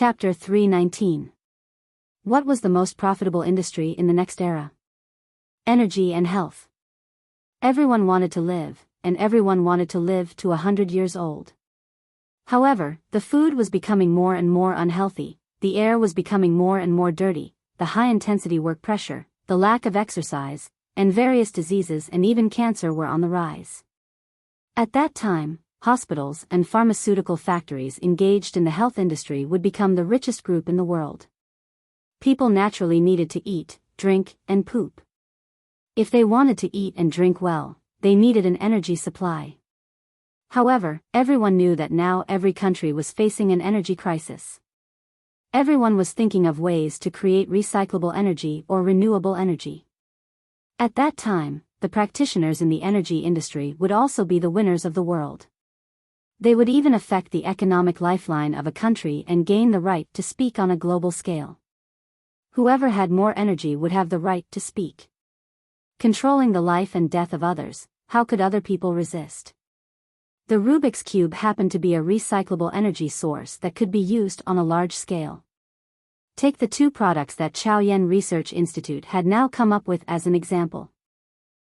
Chapter 319. What was the most profitable industry in the next era? Energy and health. Everyone wanted to live, and everyone wanted to live to 100 years old. However, the food was becoming more and more unhealthy, the air was becoming more and more dirty, the high-intensity work pressure, the lack of exercise, and various diseases and even cancer were on the rise. At that time, hospitals and pharmaceutical factories engaged in the health industry would become the richest group in the world. People naturally needed to eat, drink, and poop. If they wanted to eat and drink well, they needed an energy supply. However, everyone knew that now every country was facing an energy crisis. Everyone was thinking of ways to create recyclable energy or renewable energy. At that time, the practitioners in the energy industry would also be the winners of the world. They would even affect the economic lifeline of a country and gain the right to speak on a global scale. Whoever had more energy would have the right to speak. Controlling the life and death of others, how could other people resist? The Rubik's Cube happened to be a recyclable energy source that could be used on a large scale. Take the two products that Chaoyuan Research Institute had now come up with as an example.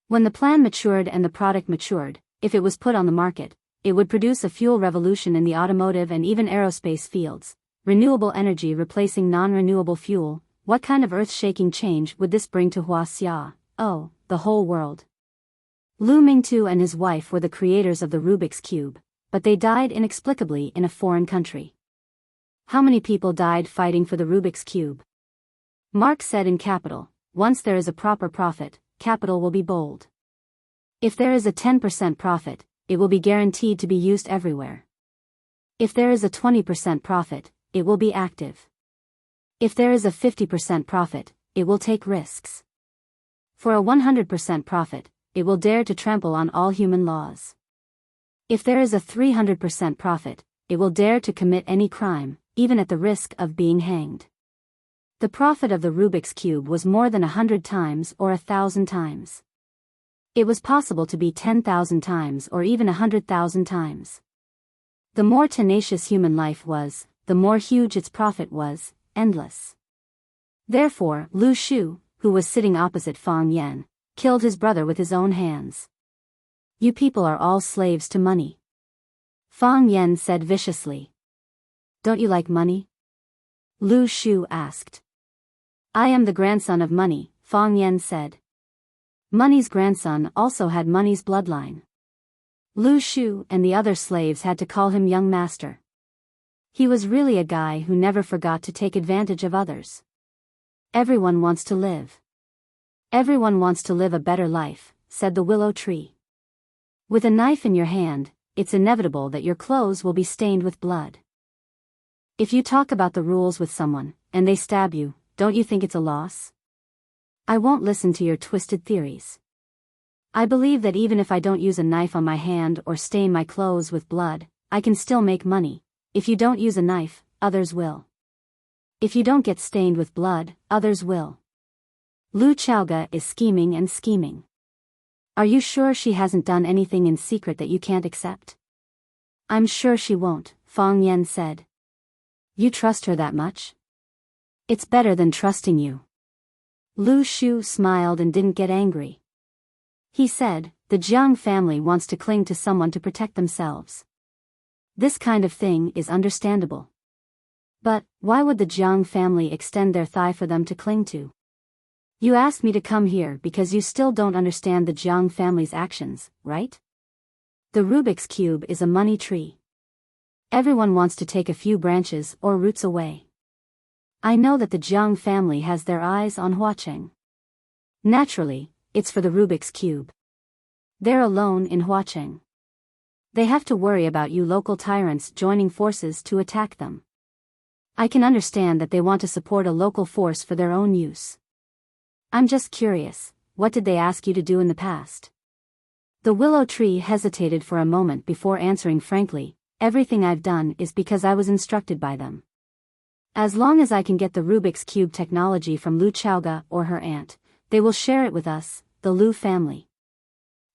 When the plan matured and the product matured, if it was put on the market, it would produce a fuel revolution in the automotive and even aerospace fields. Renewable energy replacing non-renewable fuel. What kind of earth-shaking change would this bring to Huaxia? Oh, the whole world. Lu Mingtu and his wife were the creators of the Rubik's Cube, but they died inexplicably in a foreign country. How many people died fighting for the Rubik's Cube? Marx said in Capital, once there is a proper profit, capital will be bold. If there is a 10% profit, it will be guaranteed to be used everywhere. If there is a 20% profit, it will be active. If there is a 50% profit, it will take risks. For a 100% profit, it will dare to trample on all human laws. If there is a 300% profit, it will dare to commit any crime, even at the risk of being hanged. The profit of the Rubik's Cube was more than 100 times or 1,000 times. It was possible to be 10,000 times or even 100,000 times. The more tenacious human life was, the more huge its profit was, endless. Therefore, Lu Shu, who was sitting opposite Fang Yan, killed his brother with his own hands. You people are all slaves to money. Fang Yan said viciously. Don't you like money? Lu Shu asked. I am the grandson of money, Fang Yan said. Money's grandson also had money's bloodline. Lu Shu and the other slaves had to call him young master. He was really a guy who never forgot to take advantage of others. Everyone wants to live. Everyone wants to live a better life, said the willow tree. With a knife in your hand, it's inevitable that your clothes will be stained with blood. If you talk about the rules with someone, and they stab you, don't you think it's a loss? I won't listen to your twisted theories. I believe that even if I don't use a knife on my hand or stain my clothes with blood, I can still make money. If you don't use a knife, others will. If you don't get stained with blood, others will. Lu Chaoga is scheming and scheming. Are you sure she hasn't done anything in secret that you can't accept? I'm sure she won't, Fang Yan said. You trust her that much? It's better than trusting you. Lu Shu smiled and didn't get angry. He said, the Jiang family wants to cling to someone to protect themselves. This kind of thing is understandable. But, why would the Jiang family extend their thigh for them to cling to? You asked me to come here because you still don't understand the Jiang family's actions, right? The Rubik's Cube is a money tree. Everyone wants to take a few branches or roots away. I know that the Jiang family has their eyes on Huacheng. Naturally, it's for the Rubik's Cube. They're alone in Huacheng. They have to worry about you local tyrants joining forces to attack them. I can understand that they want to support a local force for their own use. I'm just curious, what did they ask you to do in the past? The willow tree hesitated for a moment before answering frankly, everything I've done is because I was instructed by them. As long as I can get the Rubik's Cube technology from Lu Chaoga or her aunt, they will share it with us, the Lu family.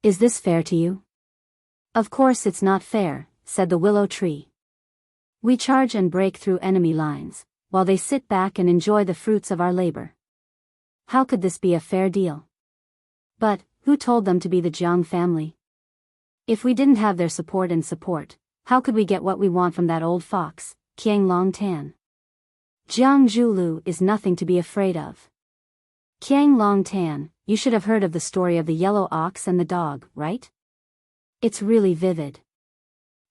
Is this fair to you? Of course it's not fair, said the willow tree. We charge and break through enemy lines, while they sit back and enjoy the fruits of our labor. How could this be a fair deal? But, who told them to be the Jiang family? If we didn't have their support, how could we get what we want from that old fox, Qiang Long Tan? Jiang Zhulu is nothing to be afraid of. Qiang Long Tan, you should have heard of the story of the yellow ox and the dog, right? It's really vivid.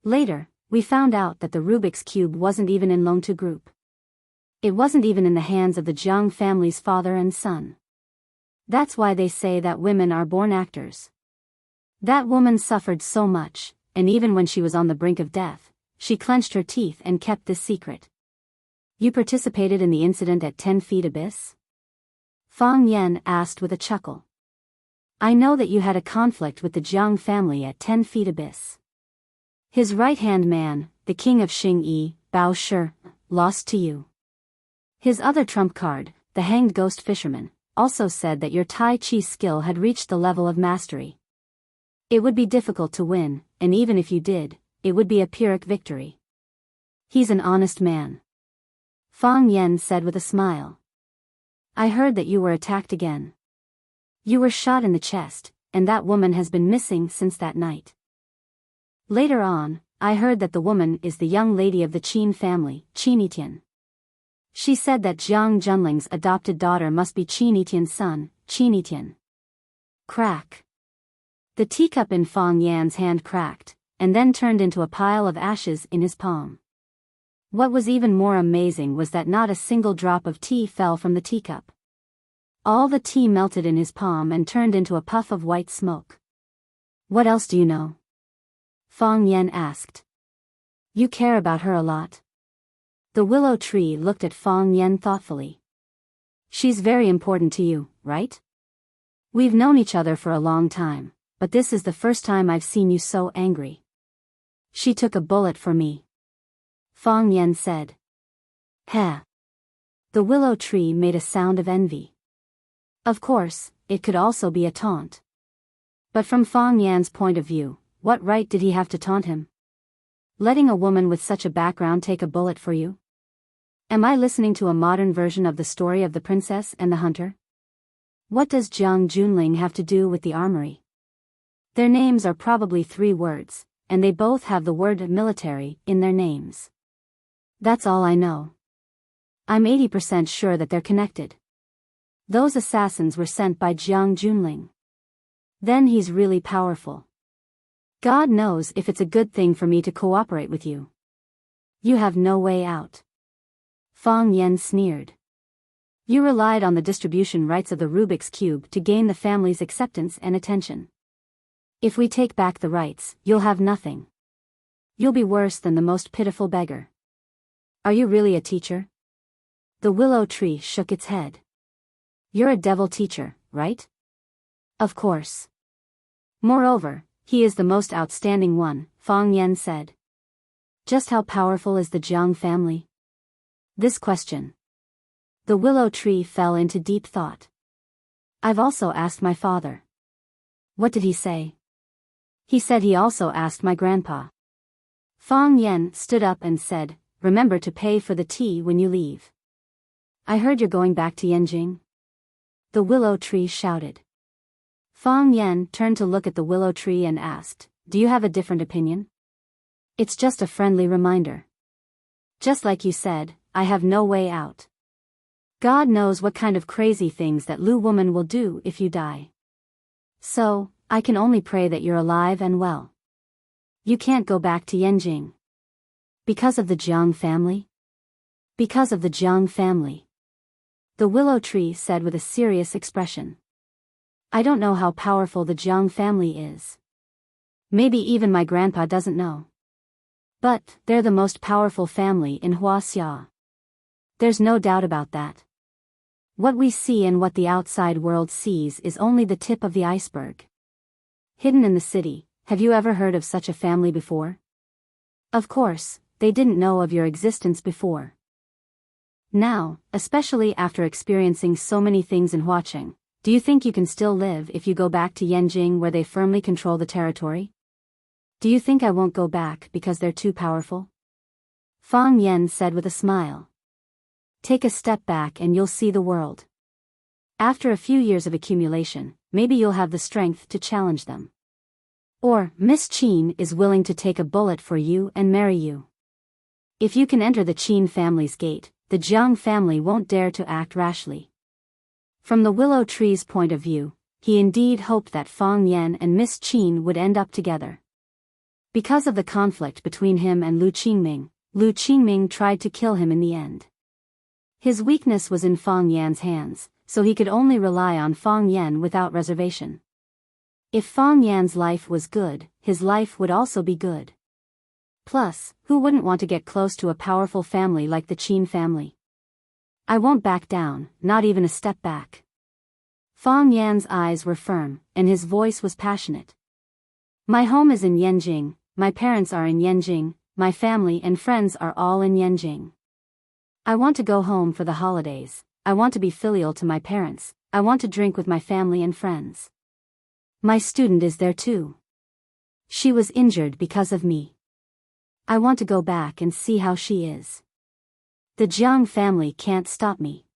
Later, we found out that the Rubik's Cube wasn't even in Longtu group. It wasn't even in the hands of the Jiang family's father and son. That's why they say that women are born actors. That woman suffered so much, and even when she was on the brink of death, she clenched her teeth and kept this secret. You participated in the incident at 10 Feet Abyss? Fang Yan asked with a chuckle. I know that you had a conflict with the Jiang family at 10 Feet Abyss. His right-hand man, the king of Xingyi, Bao Shi, lost to you. His other trump card, the hanged ghost fisherman, also said that your Tai Chi skill had reached the level of mastery. It would be difficult to win, and even if you did, it would be a Pyrrhic victory. He's an honest man. Fang Yan said with a smile. I heard that you were attacked again. You were shot in the chest, and that woman has been missing since that night. Later on, I heard that the woman is the young lady of the Qin family, Qin Yitian. She said that Jiang Junling's adopted daughter must be Qin Yitian's son, Qin Yitian. Crack. The teacup in Fang Yan's hand cracked, and then turned into a pile of ashes in his palm. What was even more amazing was that not a single drop of tea fell from the teacup. All the tea melted in his palm and turned into a puff of white smoke. What else do you know? Fang Yan asked. You care about her a lot. The willow tree looked at Fang Yan thoughtfully. She's very important to you, right? We've known each other for a long time, but this is the first time I've seen you so angry. She took a bullet for me. Fang Yan said. Heh. The willow tree made a sound of envy. Of course, it could also be a taunt. But from Fang Yan's point of view, what right did he have to taunt him? Letting a woman with such a background take a bullet for you? Am I listening to a modern version of the story of the princess and the hunter? What does Jiang Junling have to do with the armory? Their names are probably 3 words, and they both have the word military in their names. That's all I know. I'm 80% sure that they're connected. Those assassins were sent by Jiang Junling. Then he's really powerful. God knows if it's a good thing for me to cooperate with you. You have no way out. Fang Yan sneered. You relied on the distribution rights of the Rubik's Cube to gain the family's acceptance and attention. If we take back the rights, you'll have nothing. You'll be worse than the most pitiful beggar. Are you really a teacher? The willow tree shook its head. You're a devil teacher, right? Of course. Moreover, he is the most outstanding one, Fang Yan said. Just how powerful is the Jiang family? This question. The willow tree fell into deep thought. I've also asked my father. What did he say? He said he also asked my grandpa. Fang Yan stood up and said, remember to pay for the tea when you leave. I heard you're going back to Yanjing. The willow tree shouted. Fang Yan turned to look at the willow tree and asked, do you have a different opinion? It's just a friendly reminder. Just like you said, I have no way out. God knows what kind of crazy things that Lu woman will do if you die. So, I can only pray that you're alive and well. You can't go back to Yanjing. Because of the Jiang family? Because of the Jiang family. The willow tree said with a serious expression. I don't know how powerful the Jiang family is. Maybe even my grandpa doesn't know. But, they're the most powerful family in Huaxia. There's no doubt about that. What we see and what the outside world sees is only the tip of the iceberg. Hidden in the city, have you ever heard of such a family before? Of course, they didn't know of your existence before. Now, especially after experiencing so many things in Huaqing, do you think you can still live if you go back to Yanjing where they firmly control the territory? Do you think I won't go back because they're too powerful? Fang Yan said with a smile. Take a step back and you'll see the world. After a few years of accumulation, maybe you'll have the strength to challenge them. Or, Miss Qin is willing to take a bullet for you and marry you. If you can enter the Qin family's gate, the Jiang family won't dare to act rashly. From the willow tree's point of view, he indeed hoped that Fang Yan and Miss Qin would end up together. Because of the conflict between him and Lu Qingming tried to kill him in the end. His weakness was in Fang Yan's hands, so he could only rely on Fang Yan without reservation. If Fang Yan's life was good, his life would also be good. Plus, who wouldn't want to get close to a powerful family like the Qin family? I won't back down, not even a step back. Fang Yan's eyes were firm, and his voice was passionate. My home is in Yanjing, my parents are in Yanjing, my family and friends are all in Yanjing. I want to go home for the holidays, I want to be filial to my parents, I want to drink with my family and friends. My student is there too. She was injured because of me. I want to go back and see how she is. The Jiang family can't stop me.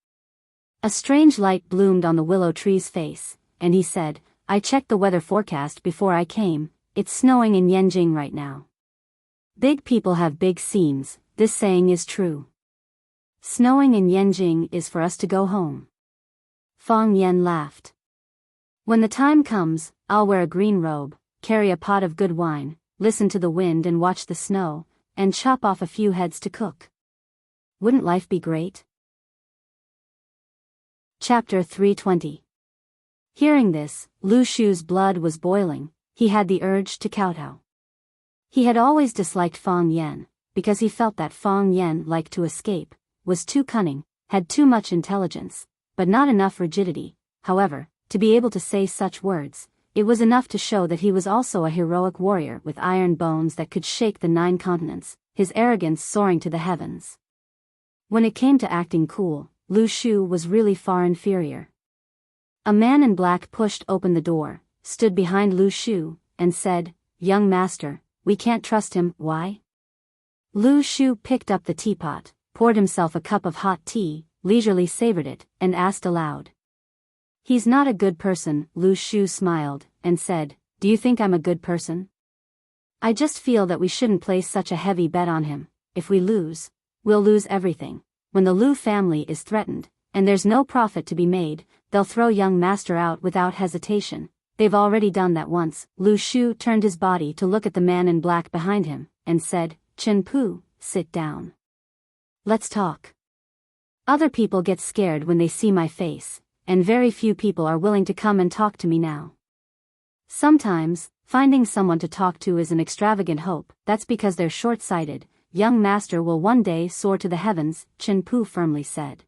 A strange light bloomed on the willow tree's face, and he said, I checked the weather forecast before I came, it's snowing in Yanjing right now. Big people have big scenes, this saying is true. Snowing in Yanjing is for us to go home. Fang Yan laughed. When the time comes, I'll wear a green robe, carry a pot of good wine, listen to the wind and watch the snow, and chop off a few heads to cook. Wouldn't life be great? Chapter 320. Hearing this, Lu Shu's blood was boiling, he had the urge to kowtow. He had always disliked Fang Yan, because he felt that Fang Yan liked to escape, was too cunning, had too much intelligence, but not enough rigidity. However, to be able to say such words, it was enough to show that he was also a heroic warrior with iron bones that could shake the 9 continents, his arrogance soaring to the heavens. When it came to acting cool, Lu Shu was really far inferior. A man in black pushed open the door, stood behind Lu Shu, and said, Young master, we can't trust him, why? Lu Shu picked up the teapot, poured himself a cup of hot tea, leisurely savored it, and asked aloud. He's not a good person, Lu Shu smiled, and said, Do you think I'm a good person? I just feel that we shouldn't place such a heavy bet on him. If we lose, we'll lose everything. When the Lu family is threatened, and there's no profit to be made, they'll throw young master out without hesitation. They've already done that once. Lu Shu turned his body to look at the man in black behind him, and said, Chen Pu, sit down. Let's talk. Other people get scared when they see my face, and very few people are willing to come and talk to me now. Sometimes, finding someone to talk to is an extravagant hope, that's because they're short-sighted. Young master will one day soar to the heavens, Chen Pu firmly said.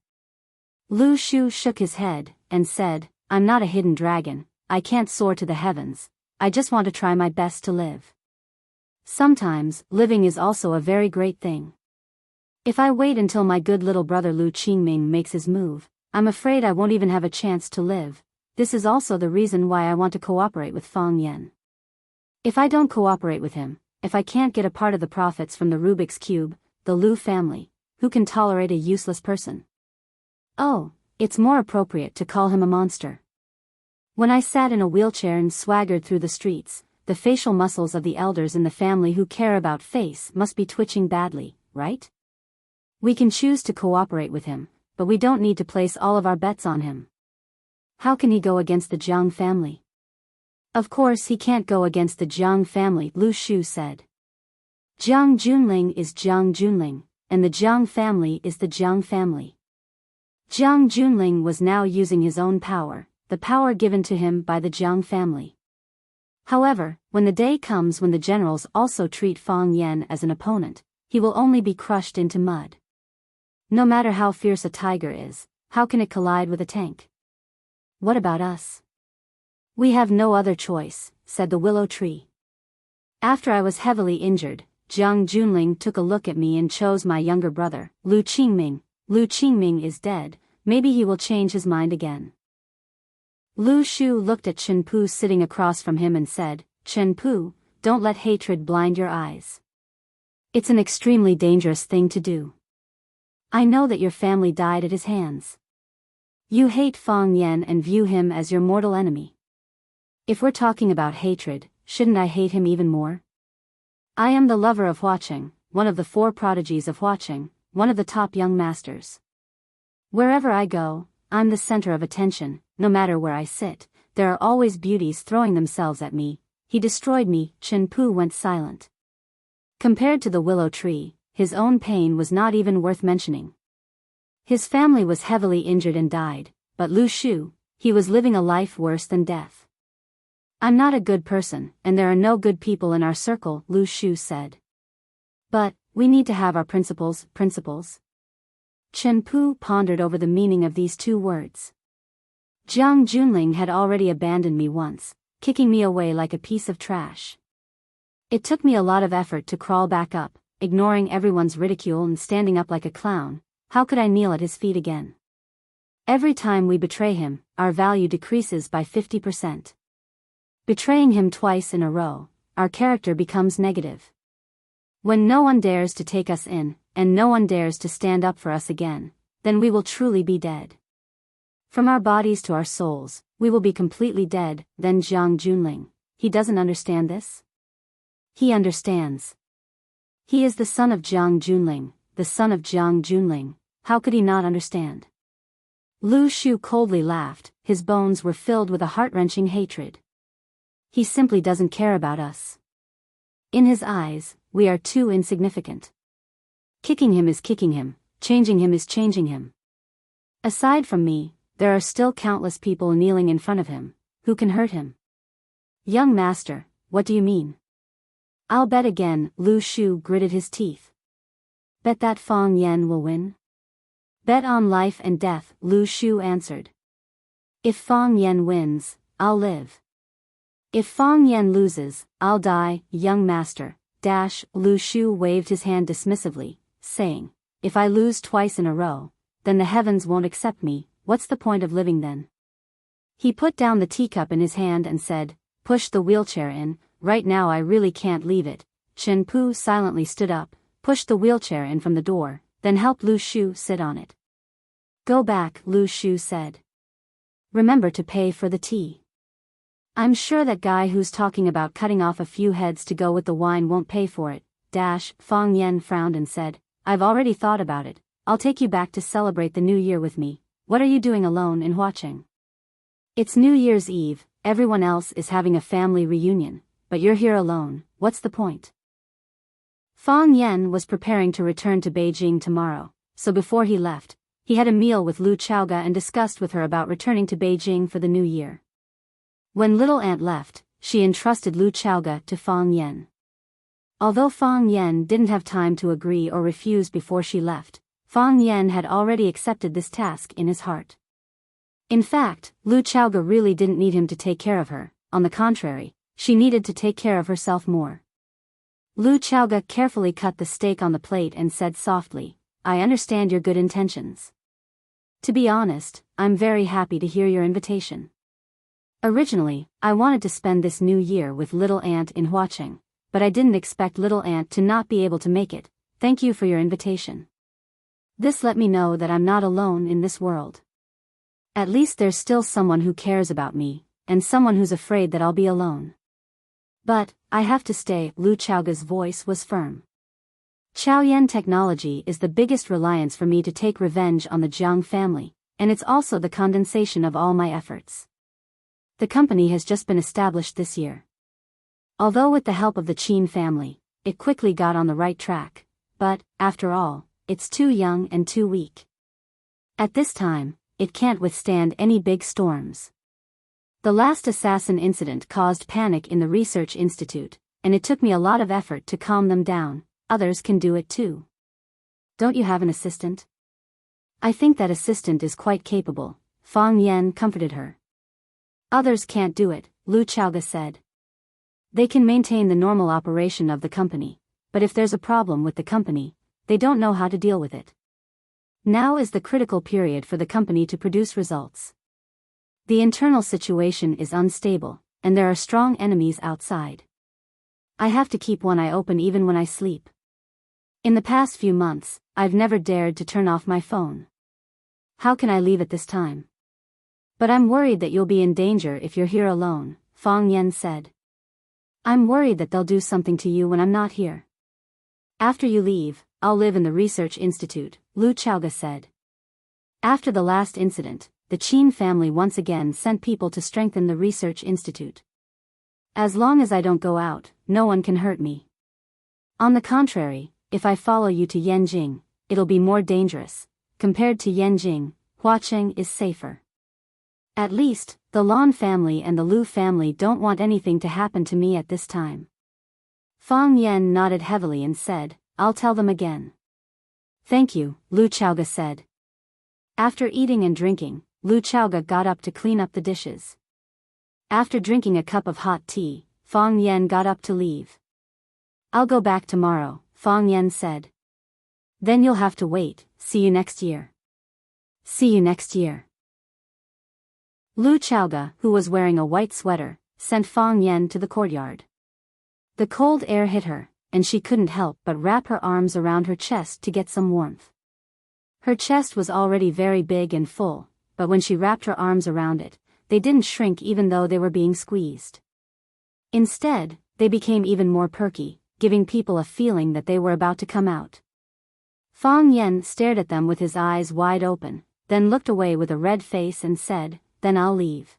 Lu Shu shook his head, and said, I'm not a hidden dragon, I can't soar to the heavens, I just want to try my best to live. Sometimes, living is also a very great thing. If I wait until my good little brother Lu Qingming makes his move, I'm afraid I won't even have a chance to live. This is also the reason why I want to cooperate with Fang Yan. If I don't cooperate with him, if I can't get a part of the profits from the Rubik's Cube, the Lu family, who can tolerate a useless person? Oh, it's more appropriate to call him a monster. When I sat in a wheelchair and swaggered through the streets, the facial muscles of the elders in the family who care about face must be twitching badly, right? We can choose to cooperate with him, but we don't need to place all of our bets on him. How can he go against the Jiang family? Of course he can't go against the Jiang family, Lu Shu said. Jiang Junling is Jiang Junling, and the Jiang family is the Jiang family. Jiang Junling was now using his own power, the power given to him by the Jiang family. However, when the day comes when the generals also treat Fang Yan as an opponent, he will only be crushed into mud. No matter how fierce a tiger is, how can it collide with a tank? What about us? We have no other choice, said the willow tree. After I was heavily injured, Jiang Junling took a look at me and chose my younger brother, Lu Qingming. Lu Qingming is dead, maybe he will change his mind again. Lu Shu looked at Chen Pu sitting across from him and said, Chen Pu, don't let hatred blind your eyes. It's an extremely dangerous thing to do. I know that your family died at his hands. You hate Fang Yan and view him as your mortal enemy. If we're talking about hatred, shouldn't I hate him even more? I am the lover of Huaqing, one of the 4 prodigies of Huaqing, one of the top young masters. Wherever I go, I'm the center of attention. No matter where I sit, there are always beauties throwing themselves at me. He destroyed me. Chen Pu went silent. Compared to the willow tree, his own pain was not even worth mentioning. His family was heavily injured and died, but Lu Shu, he was living a life worse than death. I'm not a good person, and there are no good people in our circle, Lu Shu said. But, we need to have our principles. Chen Pu pondered over the meaning of these 2 words. Jiang Junling had already abandoned me once, kicking me away like a piece of trash. It took me a lot of effort to crawl back up, ignoring everyone's ridicule and standing up like a clown. How could I kneel at his feet again? Every time we betray him, our value decreases by 50%. Betraying him twice in a row, our character becomes negative. When no one dares to take us in, and no one dares to stand up for us again, then we will truly be dead. From our bodies to our souls, we will be completely dead. Then Jiang Junling, he doesn't understand this? He understands. He is the son of Jiang Junling, the son of Jiang Junling. How could he not understand? Lu Shu coldly laughed, his bones were filled with a heart-wrenching hatred. He simply doesn't care about us. In his eyes, we are too insignificant. Kicking him is kicking him, changing him is changing him. Aside from me, there are still countless people kneeling in front of him, who can hurt him. Young master, what do you mean? I'll bet again. Lu Shu gritted his teeth. Bet that Fang Yan will win? Bet on life and death, Lu Shu answered. If Fang Yan wins, I'll live. If Fang Yan loses, I'll die. Young master, Lu Shu waved his hand dismissively, saying, if I lose twice in a row, then the heavens won't accept me. What's the point of living then? He put down the teacup in his hand and said, push the wheelchair in. Right now I really can't leave it. Chen Pu silently stood up, pushed the wheelchair in from the door, then helped Lu Shu sit on it. Go back, Lu Shu said. Remember to pay for the tea. I'm sure that guy who's talking about cutting off a few heads to go with the wine won't pay for it. Fang Yan frowned and said, I've already thought about it. I'll take you back to celebrate the new year with me. What are you doing alone in Huaqing? It's New Year's Eve, everyone else is having a family reunion, but you're here alone. What's the point? Fang Yan was preparing to return to Beijing tomorrow, so before he left, he had a meal with Lu Chaoga and discussed with her about returning to Beijing for the new year. When little aunt left, she entrusted Lu Chaoga to Fang Yan. Although Fang Yan didn't have time to agree or refuse before she left, Fang Yan had already accepted this task in his heart. In fact, Lu Chaoga really didn't need him to take care of her. On the contrary, she needed to take care of herself more. Lu Chaoga carefully cut the steak on the plate and said softly, I understand your good intentions. To be honest, I'm very happy to hear your invitation. Originally, I wanted to spend this new year with little aunt in Huaqing, but I didn't expect little aunt to not be able to make it. Thank you for your invitation. This let me know that I'm not alone in this world. At least there's still someone who cares about me, and someone who's afraid that I'll be alone. But, I have to stay. Lu Chaoga's voice was firm. Chaoyan technology is the biggest reliance for me to take revenge on the Jiang family, and it's also the condensation of all my efforts. The company has just been established this year. Although with the help of the Qin family, it quickly got on the right track, but, after all, it's too young and too weak. At this time, it can't withstand any big storms. The last assassin incident caused panic in the research institute, and it took me a lot of effort to calm them down. Others can do it too. Don't you have an assistant? I think that assistant is quite capable, Fang Yan comforted her. Others can't do it, Lu Chaoga said. They can maintain the normal operation of the company, but if there's a problem with the company, they don't know how to deal with it. Now is the critical period for the company to produce results. The internal situation is unstable, and there are strong enemies outside. I have to keep one eye open even when I sleep. In the past few months, I've never dared to turn off my phone. How can I leave at this time? But I'm worried that you'll be in danger if you're here alone, Fang Yan said. I'm worried that they'll do something to you when I'm not here. After you leave, I'll live in the research institute, Lu Chaoga said. After the last incident, the Qin family once again sent people to strengthen the research institute. As long as I don't go out, no one can hurt me. On the contrary, if I follow you to Yanjing, it'll be more dangerous. Compared to Yanjing, Huacheng is safer. At least, the Lan family and the Lu family don't want anything to happen to me at this time. Fang Yan nodded heavily and said, I'll tell them again. Thank you, Lu Chaoga said. After eating and drinking, Lu Chaoga got up to clean up the dishes. After drinking a cup of hot tea, Fang Yan got up to leave. I'll go back tomorrow, Fang Yan said. Then you'll have to wait, see you next year. See you next year. Lu Chaoga, who was wearing a white sweater, sent Fang Yan to the courtyard. The cold air hit her, and she couldn't help but wrap her arms around her chest to get some warmth. Her chest was already very big and full, but when she wrapped her arms around it, they didn't shrink even though they were being squeezed. Instead, they became even more perky, giving people a feeling that they were about to come out. Fang Yan stared at them with his eyes wide open, then looked away with a red face and said, Then I'll leave.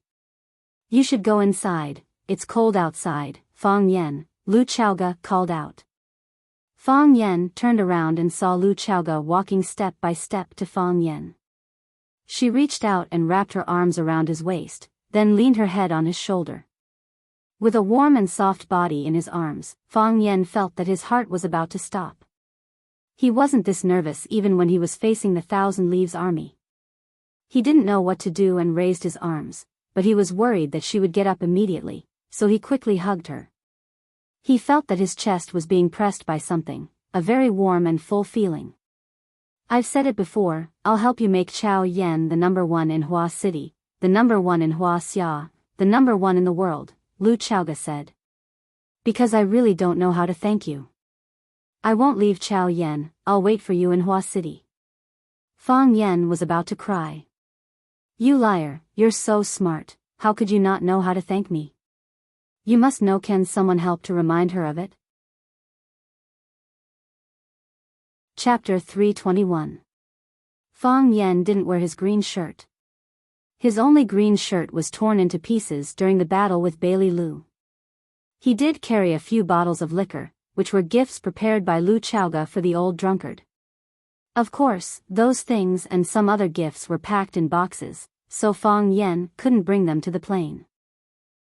You should go inside, it's cold outside, Fang Yan, Lu Chaoga called out. Fang Yan turned around and saw Lu Chaoga walking step by step to Fang Yan. She reached out and wrapped her arms around his waist, then leaned her head on his shoulder. With a warm and soft body in his arms, Fang Yan felt that his heart was about to stop. He wasn't this nervous even when he was facing the Thousand Leaves army. He didn't know what to do and raised his arms, but he was worried that she would get up immediately, so he quickly hugged her. He felt that his chest was being pressed by something, a very warm and full feeling. I've said it before, I'll help you make Chao Yan the #1 in Hua City, the #1 in Hua Xia, the #1 in the world, Lu Chaoga said. Because I really don't know how to thank you. I won't leave Chao Yan, I'll wait for you in Hua City. Fang Yan was about to cry. You liar, you're so smart, how could you not know how to thank me? You must know. Can someone help to remind her of it? Chapter 321. Fang Yan didn't wear his green shirt. His only green shirt was torn into pieces during the battle with Bailey Lu. He did carry a few bottles of liquor, which were gifts prepared by Lu Chaoga for the old drunkard. Of course, those things and some other gifts were packed in boxes, so Fang Yan couldn't bring them to the plane.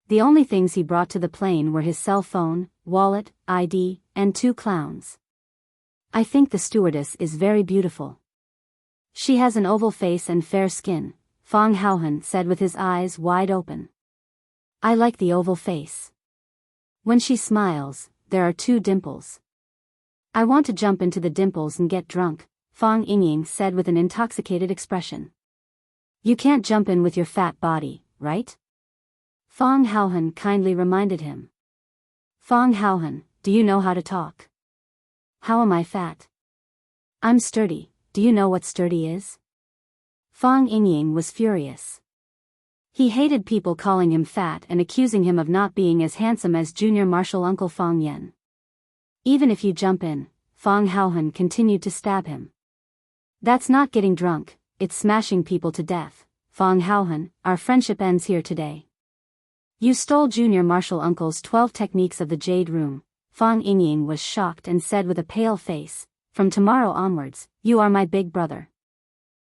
The only things he brought to the plane were his cell phone, wallet, ID, and 2 clowns. I think the stewardess is very beautiful. She has an oval face and fair skin, Fang Haohan said with his eyes wide open. I like the oval face. When she smiles, there are 2 dimples. I want to jump into the dimples and get drunk, Fang Yingying said with an intoxicated expression. You can't jump in with your fat body, right? Fang Haohan kindly reminded him. Fang Haohan, do you know how to talk? How am I fat? I'm sturdy, do you know what sturdy is? Fang Yingying was furious. He hated people calling him fat and accusing him of not being as handsome as junior martial uncle Fang Yan. Even if you jump in, Fang Haohan continued to stab him. That's not getting drunk, it's smashing people to death. Fang Haohan, our friendship ends here today. You stole junior martial uncle's 12 techniques of the Jade Room. Fang Yingying was shocked and said with a pale face, From tomorrow onwards, you are my big brother.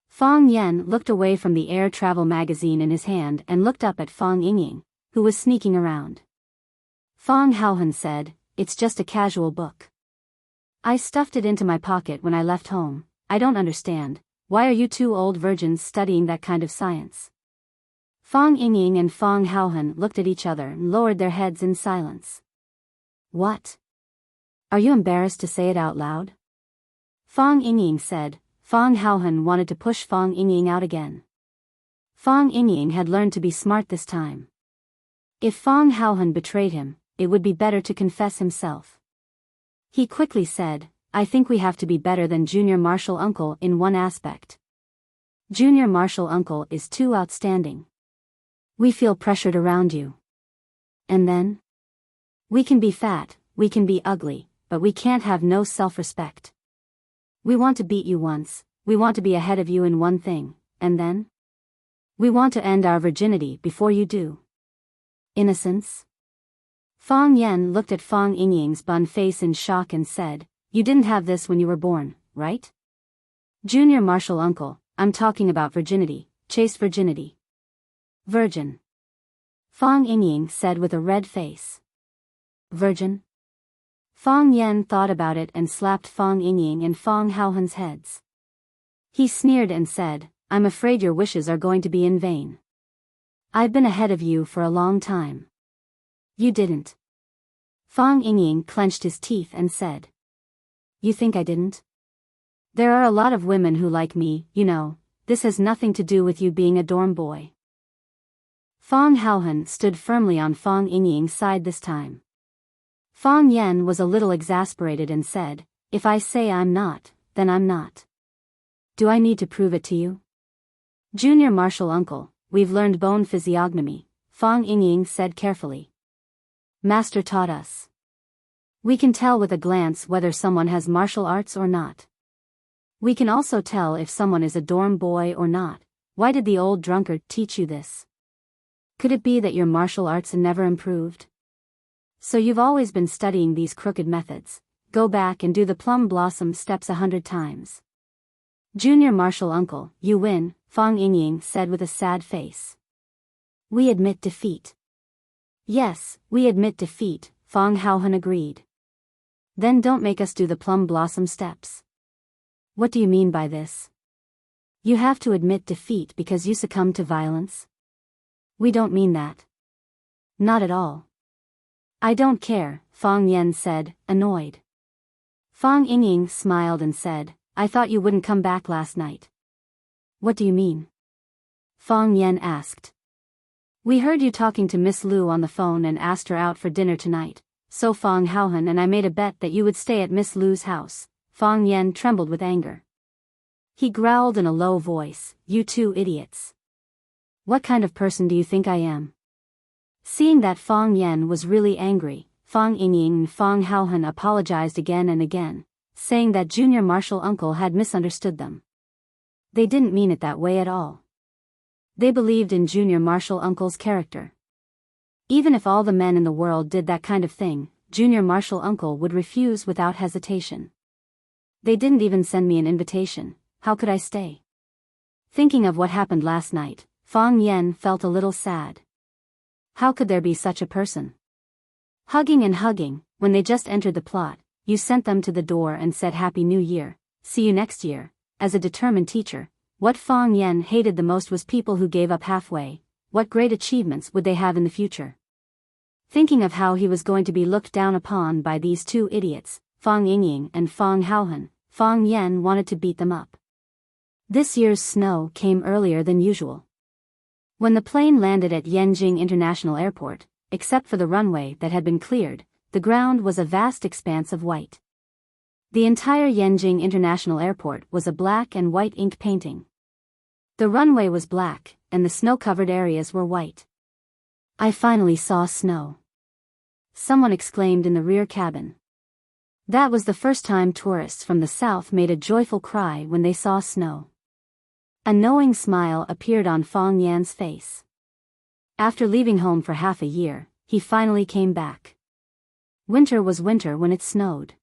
Fang Yan looked away from the air travel magazine in his hand and looked up at Fang Yingying, who was sneaking around. Fang Haohan said, It's just a casual book. I stuffed it into my pocket when I left home. I don't understand, why are you 2 old virgins studying that kind of science? Fang Yingying and Fang Haohan looked at each other and lowered their heads in silence. What? Are you embarrassed to say it out loud? Fang Yingying said. Fang Haohan wanted to push Fang Yingying out again. Fang Yingying had learned to be smart this time. If Fang Haohan betrayed him, it would be better to confess himself. He quickly said, I think we have to be better than Junior Marshall Uncle in one aspect. Junior Marshall Uncle is too outstanding. We feel pressured around you. And then? We can be fat, we can be ugly, but we can't have no self-respect. We want to beat you once, we want to be ahead of you in one thing, and then? We want to end our virginity before you do. Innocence? Fang Yen looked at Fang Yingying's bun face in shock and said, "You didn't have this when you were born, right?" Junior Marshall Uncle, I'm talking about virginity, chaste virginity. Virgin. Fang Yingying said with a red face. Virgin? Fang Yen thought about it and slapped Fang Yingying and Fang Haohan's heads. He sneered and said, I'm afraid your wishes are going to be in vain. I've been ahead of you for a long time. You didn't. Fang Yingying clenched his teeth and said. You think I didn't? There are a lot of women who like me, you know, this has nothing to do with you being a dorm boy. Fang Haohan stood firmly on Fang Yingying's side this time. Fang Yen was a little exasperated and said, if I say I'm not, then I'm not. Do I need to prove it to you? Junior Marshall Uncle, we've learned bone physiognomy, Fang Yingying said carefully. Master taught us. We can tell with a glance whether someone has martial arts or not. We can also tell if someone is a dorm boy or not. Why did the old drunkard teach you this? Could it be that your martial arts never improved? So you've always been studying these crooked methods. Go back and do the plum blossom steps 100 times. Junior Marshall Uncle, you win, Fang Yingying said with a sad face. We admit defeat. Yes, we admit defeat, Fang Haohan agreed. Then don't make us do the plum blossom steps. What do you mean by this? You have to admit defeat because you succumbed to violence? We don't mean that. Not at all. I don't care, Fang Yen said, annoyed. Fang Yingying smiled and said, I thought you wouldn't come back last night. What do you mean? Fang Yen asked. We heard you talking to Miss Lu on the phone and asked her out for dinner tonight, so Fang Haohan and I made a bet that you would stay at Miss Lu's house. Fang Yen trembled with anger. He growled in a low voice, you two idiots. What kind of person do you think I am? Seeing that Fang Yen was really angry, Fang Yingying and Fang Haohan apologized again and again, saying that Junior Marshall Uncle had misunderstood them. They didn't mean it that way at all. They believed in Junior Marshall Uncle's character. Even if all the men in the world did that kind of thing, Junior Marshall Uncle would refuse without hesitation. They didn't even send me an invitation, how could I stay? Thinking of what happened last night, Fang Yen felt a little sad. How could there be such a person? Hugging and hugging, when they just entered the plot, you sent them to the door and said Happy New Year, see you next year. As a determined teacher, what Fang Yen hated the most was people who gave up halfway. What great achievements would they have in the future? Thinking of how he was going to be looked down upon by these two idiots, Fang Yingying and Fang Haohan, Fang Yen wanted to beat them up. This year's snow came earlier than usual. When the plane landed at Yanjing International Airport, except for the runway that had been cleared, the ground was a vast expanse of white. The entire Yanjing International Airport was a black and white ink painting. The runway was black, and the snow-covered areas were white. I finally saw snow. Someone exclaimed in the rear cabin. That was the first time tourists from the south made a joyful cry when they saw snow. A knowing smile appeared on Fang Yan's face. After leaving home for half a year, he finally came back. Winter was winter when it snowed.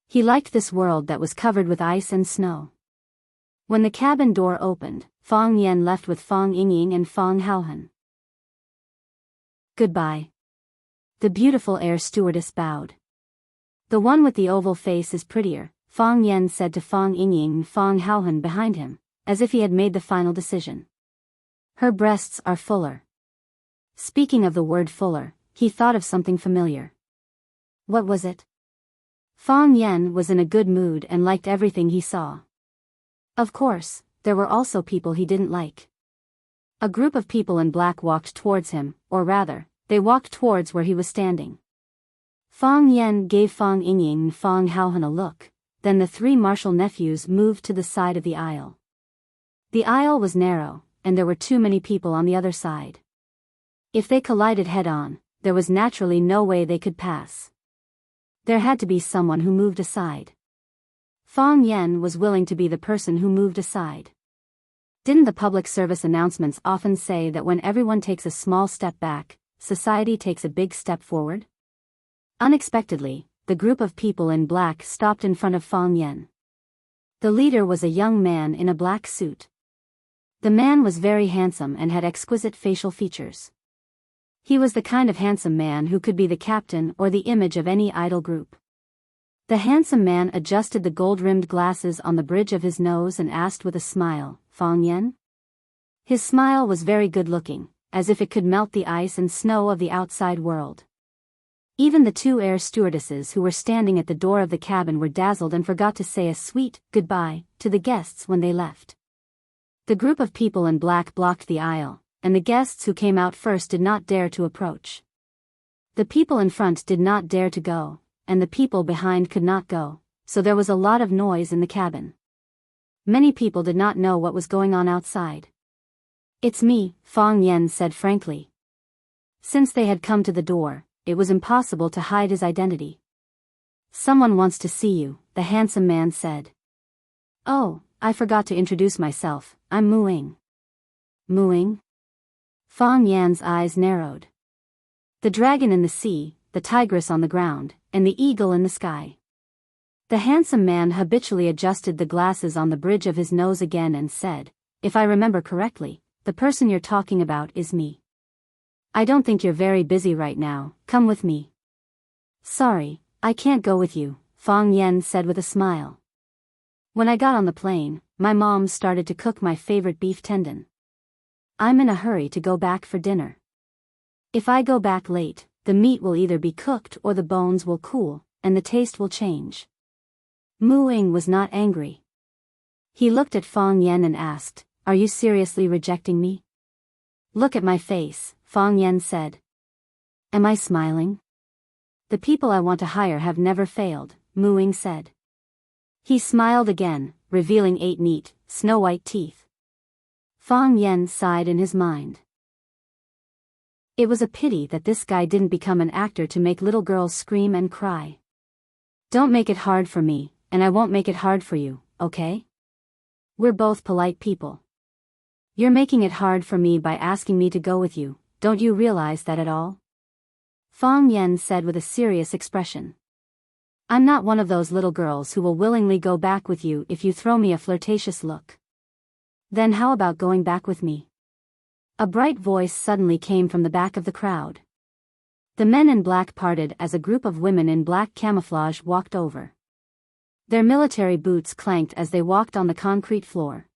He liked this world that was covered with ice and snow. When the cabin door opened, Fang Yen left with Fang Yingying and Fang Haohan. Goodbye. The beautiful air stewardess bowed. The one with the oval face is prettier, Fang Yen said to Fang Yingying and Fang Haohan behind him, as if he had made the final decision. Her breasts are fuller. Speaking of the word fuller, he thought of something familiar. What was it? Fang Yen was in a good mood and liked everything he saw. Of course, there were also people he didn't like. A group of people in black walked towards him, or rather, they walked towards where he was standing. Fang Yen gave Fang Yingying and Fang Haohan a look, Then the three Marshall nephews moved to the side of the aisle. The aisle was narrow, and there were too many people on the other side. If they collided head-on, there was naturally no way they could pass. There had to be someone who moved aside. Fong Yen was willing to be the person who moved aside. Didn't the public service announcements often say that when everyone takes a small step back, society takes a big step forward? Unexpectedly, the group of people in black stopped in front of Fong Yen. The leader was a young man in a black suit. The man was very handsome and had exquisite facial features. He was the kind of handsome man who could be the captain or the image of any idol group. The handsome man adjusted the gold-rimmed glasses on the bridge of his nose and asked with a smile, "Fong Yen?" His smile was very good-looking, as if it could melt the ice and snow of the outside world. Even the two air stewardesses who were standing at the door of the cabin were dazzled and forgot to say a sweet goodbye to the guests when they left. The group of people in black blocked the aisle, and the guests who came out first did not dare to approach. The people in front did not dare to go, and the people behind could not go, so there was a lot of noise in the cabin. Many people did not know what was going on outside. "It's me," Fong Yen said frankly. Since they had come to the door, it was impossible to hide his identity. "Someone wants to see you," the handsome man said. "Oh, I forgot to introduce myself, I'm Muing." "Muing?" Fong Yan's eyes narrowed. The dragon in the sea, the tigress on the ground, and the eagle in the sky. The handsome man habitually adjusted the glasses on the bridge of his nose again and said, "If I remember correctly, the person you're talking about is me. I don't think you're very busy right now, come with me." "Sorry, I can't go with you," Fong Yen said with a smile. "When I got on the plane, my mom started to cook my favorite beef tendon. I'm in a hurry to go back for dinner. If I go back late, the meat will either be cooked or the bones will cool, and the taste will change." Muing was not angry. He looked at Fong Yen and asked, "Are you seriously rejecting me?" "Look at my face," Fong Yen said. "Am I smiling?" "The people I want to hire have never failed," Muing said. He smiled again, revealing 8 neat, snow-white teeth. Fong Yen sighed in his mind. It was a pity that this guy didn't become an actor to make little girls scream and cry. "Don't make it hard for me, and I won't make it hard for you, okay? We're both polite people. You're making it hard for me by asking me to go with you, don't you realize that at all?" Fong Yen said with a serious expression. "I'm not one of those little girls who will willingly go back with you if you throw me a flirtatious look." "Then how about going back with me?" A bright voice suddenly came from the back of the crowd. The men in black parted as a group of women in black camouflage walked over. Their military boots clanked as they walked on the concrete floor.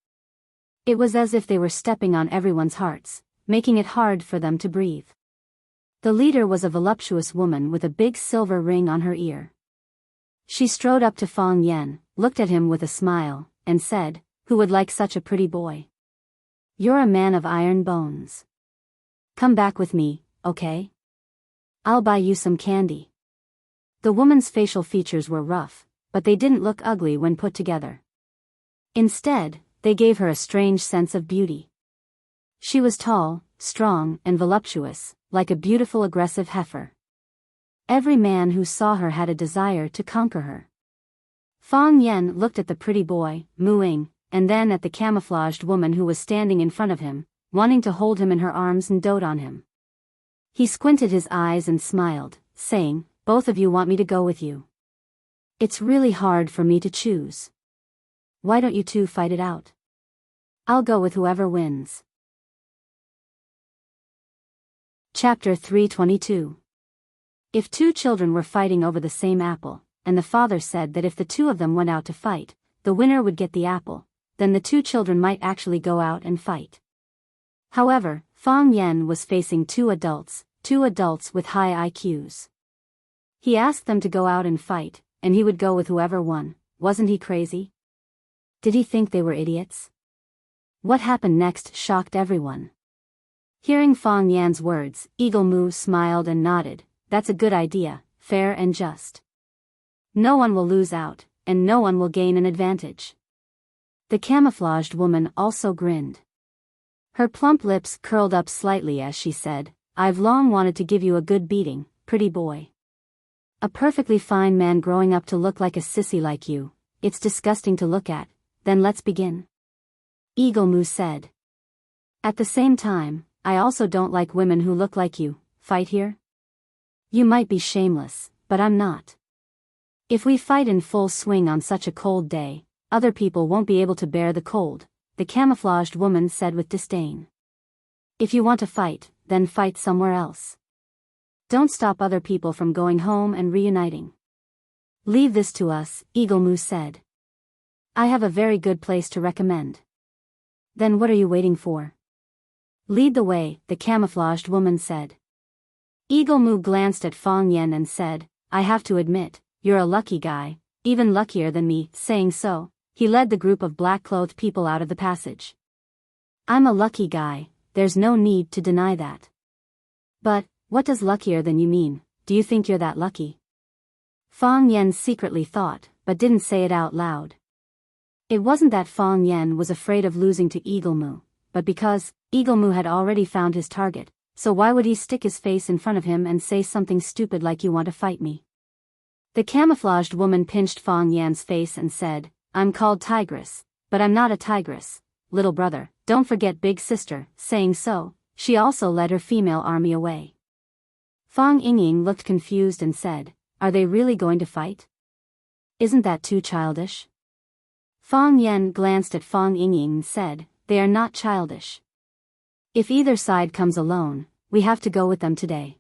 It was as if they were stepping on everyone's hearts, making it hard for them to breathe. The leader was a voluptuous woman with a big silver ring on her ear. She strode up to Fong Yen, looked at him with a smile, and said, "Who would like such a pretty boy? You're a man of iron bones. Come back with me, okay? I'll buy you some candy." The woman's facial features were rough, but they didn't look ugly when put together. Instead, they gave her a strange sense of beauty. She was tall, strong, and voluptuous, like a beautiful aggressive heifer. Every man who saw her had a desire to conquer her. Fong Yen looked at the pretty boy, Muing, and then at the camouflaged woman who was standing in front of him, wanting to hold him in her arms and dote on him. He squinted his eyes and smiled, saying, "Both of you want me to go with you. It's really hard for me to choose. Why don't you two fight it out? I'll go with whoever wins." Chapter 322. If two children were fighting over the same apple, and the father said that if the two of them went out to fight, the winner would get the apple, then the two children might actually go out and fight. However, Fong Yen was facing two adults with high IQs. He asked them to go out and fight, and he would go with whoever won. Wasn't he crazy? Did he think they were idiots? What happened next shocked everyone. Hearing Fong Yan's words, Eagle Moo smiled and nodded. "That's a good idea, fair and just. No one will lose out, and no one will gain an advantage. The camouflaged woman also grinned. Her plump lips curled up slightly as she said, I've long wanted to give you a good beating, pretty boy. A perfectly fine man growing up to look like a sissy like you. It's disgusting to look at. Then let's begin. Eagle Moo said. At the same time, I also don't like women who look like you. Fight here? You might be shameless, but I'm not. If we fight in full swing on such a cold day, other people won't be able to bear the cold, the camouflaged woman said with disdain. If you want to fight, then fight somewhere else. Don't stop other people from going home and reuniting. Leave this to us, Eagle Moo said. I have a very good place to recommend. Then what are you waiting for? Lead the way, the camouflaged woman said. Eagle Moo glanced at Fang Yen and said, I have to admit, you're a lucky guy, even luckier than me. Saying so, he led the group of black-clothed people out of the passage. I'm a lucky guy, there's no need to deny that. But, what does luckier than you mean? Do you think you're that lucky? Fang Yen secretly thought, but didn't say it out loud. It wasn't that Fang Yen was afraid of losing to Eagle Moo, but because Eagle Moo had already found his target, so why would he stick his face in front of him and say something stupid like you want to fight me? The camouflaged woman pinched Fang Yan's face and said, I'm called Tigress, but I'm not a tigress, little brother, don't forget big sister. Saying so, she also led her female army away. Fang Yingying looked confused and said, are they really going to fight? Isn't that too childish? Fang Yen glanced at Fang Yingying and said, they are not childish. If either side comes alone, we have to go with them today.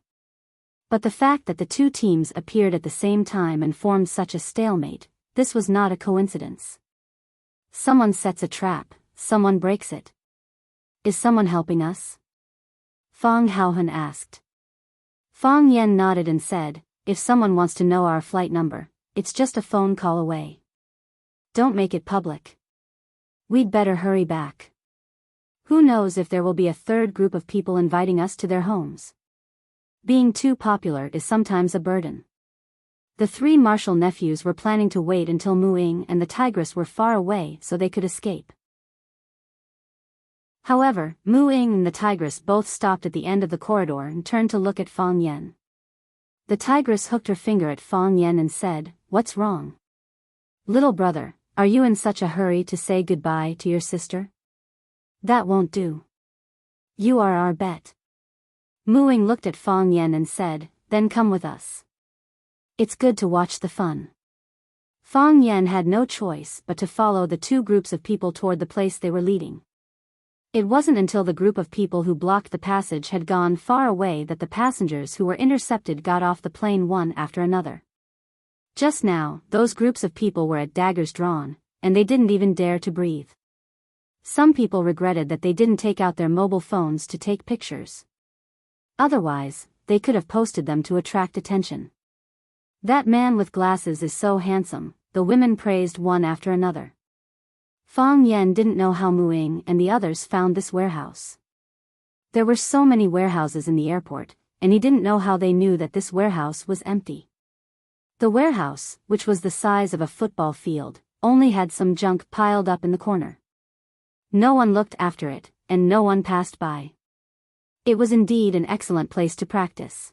But the fact that the two teams appeared at the same time and formed such a stalemate, this was not a coincidence. Someone sets a trap, someone breaks it. Is someone helping us? Fang Haohan asked. Fang Yen nodded and said, if someone wants to know our flight number, it's just a phone call away. Don't make it public. We'd better hurry back. Who knows if there will be a third group of people inviting us to their homes. Being too popular is sometimes a burden. The three martial nephews were planning to wait until Mu Ying and the tigress were far away so they could escape. However, Mu Ying and the tigress both stopped at the end of the corridor and turned to look at Fang Yen. The tigress hooked her finger at Fang Yen and said, what's wrong? Little brother, are you in such a hurry to say goodbye to your sister? That won't do. You are our bet. Mu Ying looked at Fang Yen and said, then come with us. It's good to watch the fun. Fang Yen had no choice but to follow the two groups of people toward the place they were leading. It wasn't until the group of people who blocked the passage had gone far away that the passengers who were intercepted got off the plane one after another. Just now, those groups of people were at daggers drawn, and they didn't even dare to breathe. Some people regretted that they didn't take out their mobile phones to take pictures. Otherwise, they could have posted them to attract attention. That man with glasses is so handsome, the women praised one after another. Fang Yen didn't know how Mu Ying and the others found this warehouse. There were so many warehouses in the airport, and he didn't know how they knew that this warehouse was empty. The warehouse, which was the size of a football field, only had some junk piled up in the corner. No one looked after it, and no one passed by. It was indeed an excellent place to practice.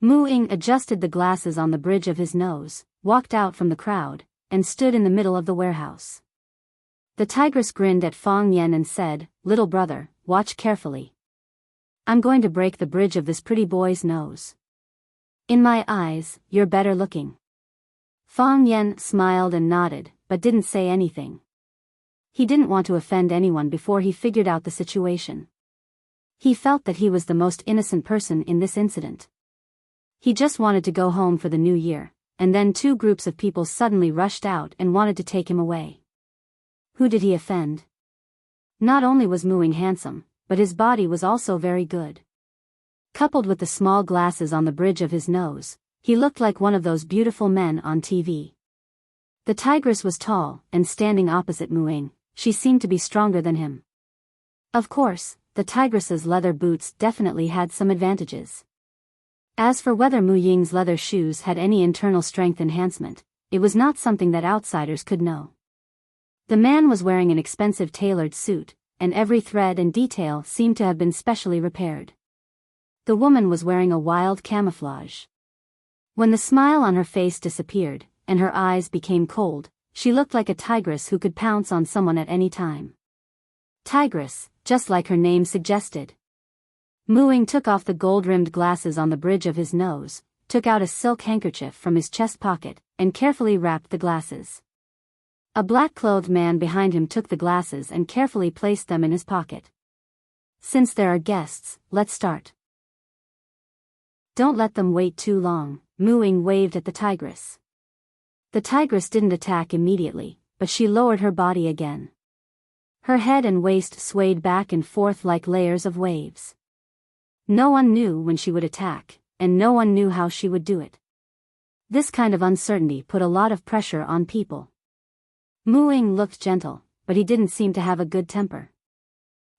Mu Ying adjusted the glasses on the bridge of his nose, walked out from the crowd, and stood in the middle of the warehouse. The tigress grinned at Fang Yen and said, little brother, watch carefully. I'm going to break the bridge of this pretty boy's nose. In my eyes, you're better looking. Fang Yen smiled and nodded, but didn't say anything. He didn't want to offend anyone before he figured out the situation. He felt that he was the most innocent person in this incident. He just wanted to go home for the new year, and then two groups of people suddenly rushed out and wanted to take him away. Who did he offend? Not only was Mu Ying handsome, but his body was also very good. Coupled with the small glasses on the bridge of his nose, he looked like one of those beautiful men on TV. The tigress was tall, and standing opposite Mu Ying, she seemed to be stronger than him. Of course, the tigress's leather boots definitely had some advantages. As for whether Mu Ying's leather shoes had any internal strength enhancement, it was not something that outsiders could know. The man was wearing an expensive tailored suit, and every thread and detail seemed to have been specially repaired. The woman was wearing a wild camouflage. When the smile on her face disappeared, and her eyes became cold, she looked like a tigress who could pounce on someone at any time. Tigress, just like her name suggested. Muing took off the gold-rimmed glasses on the bridge of his nose, took out a silk handkerchief from his chest pocket, and carefully wrapped the glasses. A black-clothed man behind him took the glasses and carefully placed them in his pocket. Since there are guests, let's start. Don't let them wait too long, Muing waved at the tigress. The tigress didn't attack immediately, but she lowered her body again. Her head and waist swayed back and forth like layers of waves. No one knew when she would attack, and no one knew how she would do it. This kind of uncertainty put a lot of pressure on people. Muing looked gentle, but he didn't seem to have a good temper.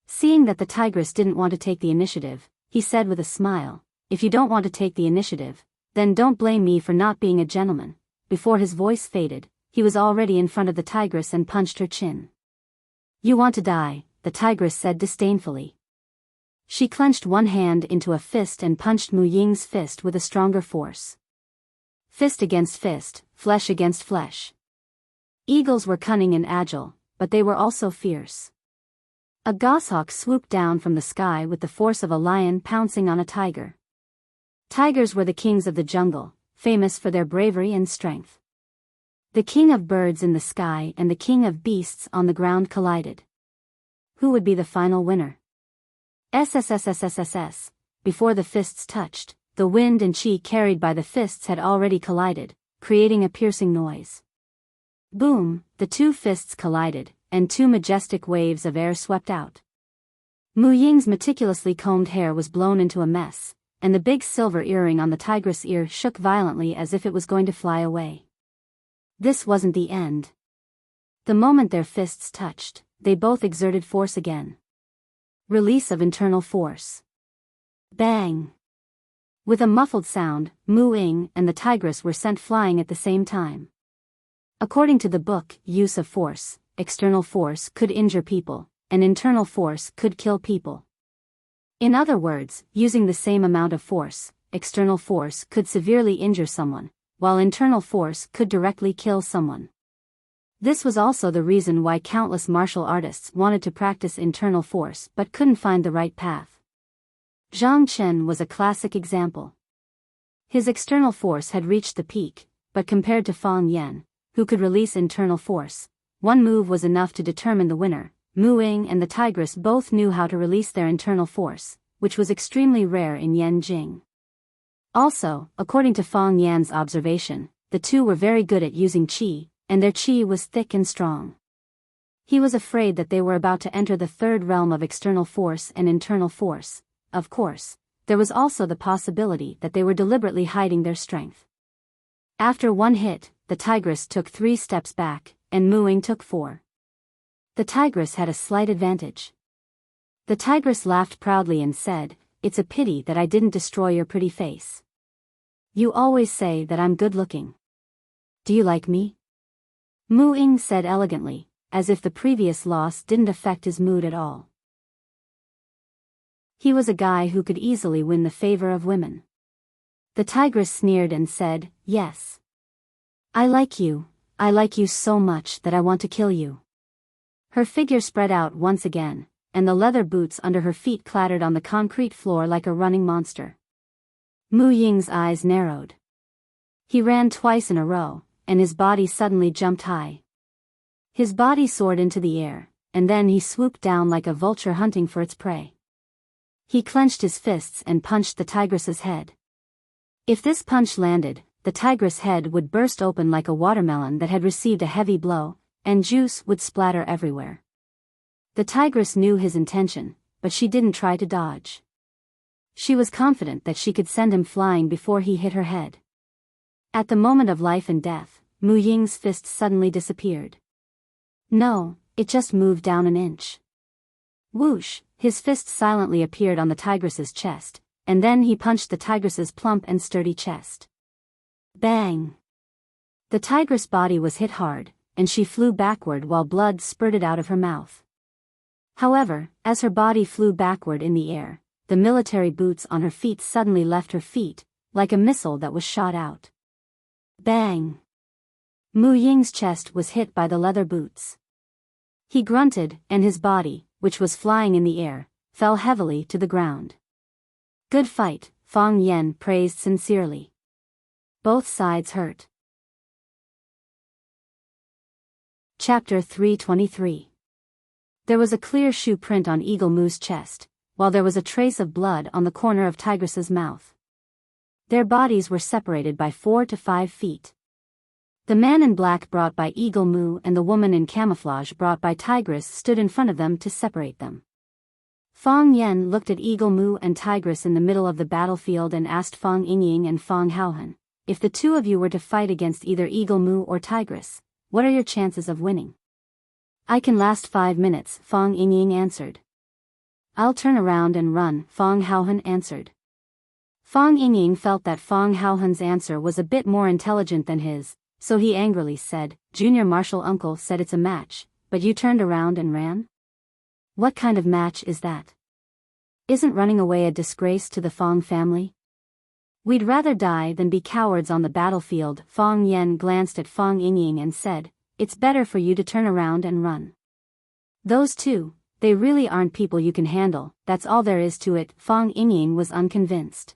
Seeing that the tigress didn't want to take the initiative, he said with a smile, "If you don't want to take the initiative, then don't blame me for not being a gentleman." Before his voice faded, he was already in front of the tigress and punched her chin. "You want to die," the tigress said disdainfully. She clenched one hand into a fist and punched Mu Ying's fist with a stronger force. Fist against fist, flesh against flesh. Eagles were cunning and agile, but they were also fierce. A goshawk swooped down from the sky with the force of a lion pouncing on a tiger. Tigers were the kings of the jungle, famous for their bravery and strength. The king of birds in the sky and the king of beasts on the ground collided. Who would be the final winner? SSSSSSS. Before the fists touched, the wind and chi carried by the fists had already collided, creating a piercing noise. Boom, the two fists collided, and two majestic waves of air swept out. Mu Ying's meticulously combed hair was blown into a mess, and the big silver earring on the tigress' ear shook violently as if it was going to fly away. This wasn't the end. The moment their fists touched, they both exerted force again. Release of internal force. Bang! With a muffled sound, Mu Ying and the tigress were sent flying at the same time. According to the book, use of force, external force could injure people, and internal force could kill people. In other words, using the same amount of force, external force could severely injure someone, while internal force could directly kill someone. This was also the reason why countless martial artists wanted to practice internal force but couldn't find the right path. Zhang Chen was a classic example. His external force had reached the peak, but compared to Fang Yan, who could release internal force, one move was enough to determine the winner. Mu Ying and the tigress both knew how to release their internal force, which was extremely rare in Yanjing. Also, according to Fang Yan's observation, the two were very good at using qi, and their qi was thick and strong. He was afraid that they were about to enter the third realm of external force and internal force. Of course, there was also the possibility that they were deliberately hiding their strength. After one hit, the tigress took 3 steps back, and Mu Ying took 4. The tigress had a slight advantage. The tigress laughed proudly and said, "It's a pity that I didn't destroy your pretty face. You always say that I'm good-looking. Do you like me?" Mu Ying said elegantly, as if the previous loss didn't affect his mood at all. He was a guy who could easily win the favor of women. The tigress sneered and said, "Yes. I like you so much that I want to kill you." Her figure spread out once again, and the leather boots under her feet clattered on the concrete floor like a running monster. Mu Ying's eyes narrowed. He ran twice in a row, and his body suddenly jumped high. His body soared into the air, and then he swooped down like a vulture hunting for its prey. He clenched his fists and punched the tigress's head. If this punch landed, the tigress' head would burst open like a watermelon that had received a heavy blow, and juice would splatter everywhere. The tigress knew his intention, but she didn't try to dodge. She was confident that she could send him flying before he hit her head. At the moment of life and death, Mu Ying's fist suddenly disappeared. No, it just moved down an inch. Whoosh, his fist silently appeared on the tigress's chest, and then he punched the tigress's plump and sturdy chest. Bang! The tigress' body was hit hard, and she flew backward while blood spurted out of her mouth. However, as her body flew backward in the air, the military boots on her feet suddenly left her feet, like a missile that was shot out. Bang! Mu Ying's chest was hit by the leather boots. He grunted, and his body, which was flying in the air, fell heavily to the ground. Good fight, Fang Yan praised sincerely. Both sides hurt. Chapter 323. There was a clear shoe print on Eagle Moo's chest, while there was a trace of blood on the corner of Tigress's mouth. Their bodies were separated by 4 to 5 feet. The man in black brought by Eagle Moo and the woman in camouflage brought by Tigress stood in front of them to separate them. Fang Yan looked at Eagle Moo and Tigress in the middle of the battlefield and asked Fang Yingying and Fang Haohan, if the two of you were to fight against either Eagle Moo or Tigress, what are your chances of winning? I can last 5 minutes, Fang Yingying answered. I'll turn around and run, Fang Haohan answered. Fang Yingying felt that Fang Haohan's answer was a bit more intelligent than his, so he angrily said, Junior Marshal Uncle said it's a match, but you turned around and ran? What kind of match is that? Isn't running away a disgrace to the Fang family? We'd rather die than be cowards on the battlefield. Fang Yan glanced at Fang Yingying and said, it's better for you to turn around and run. Those two, they really aren't people you can handle, that's all there is to it. Fang Yingying was unconvinced.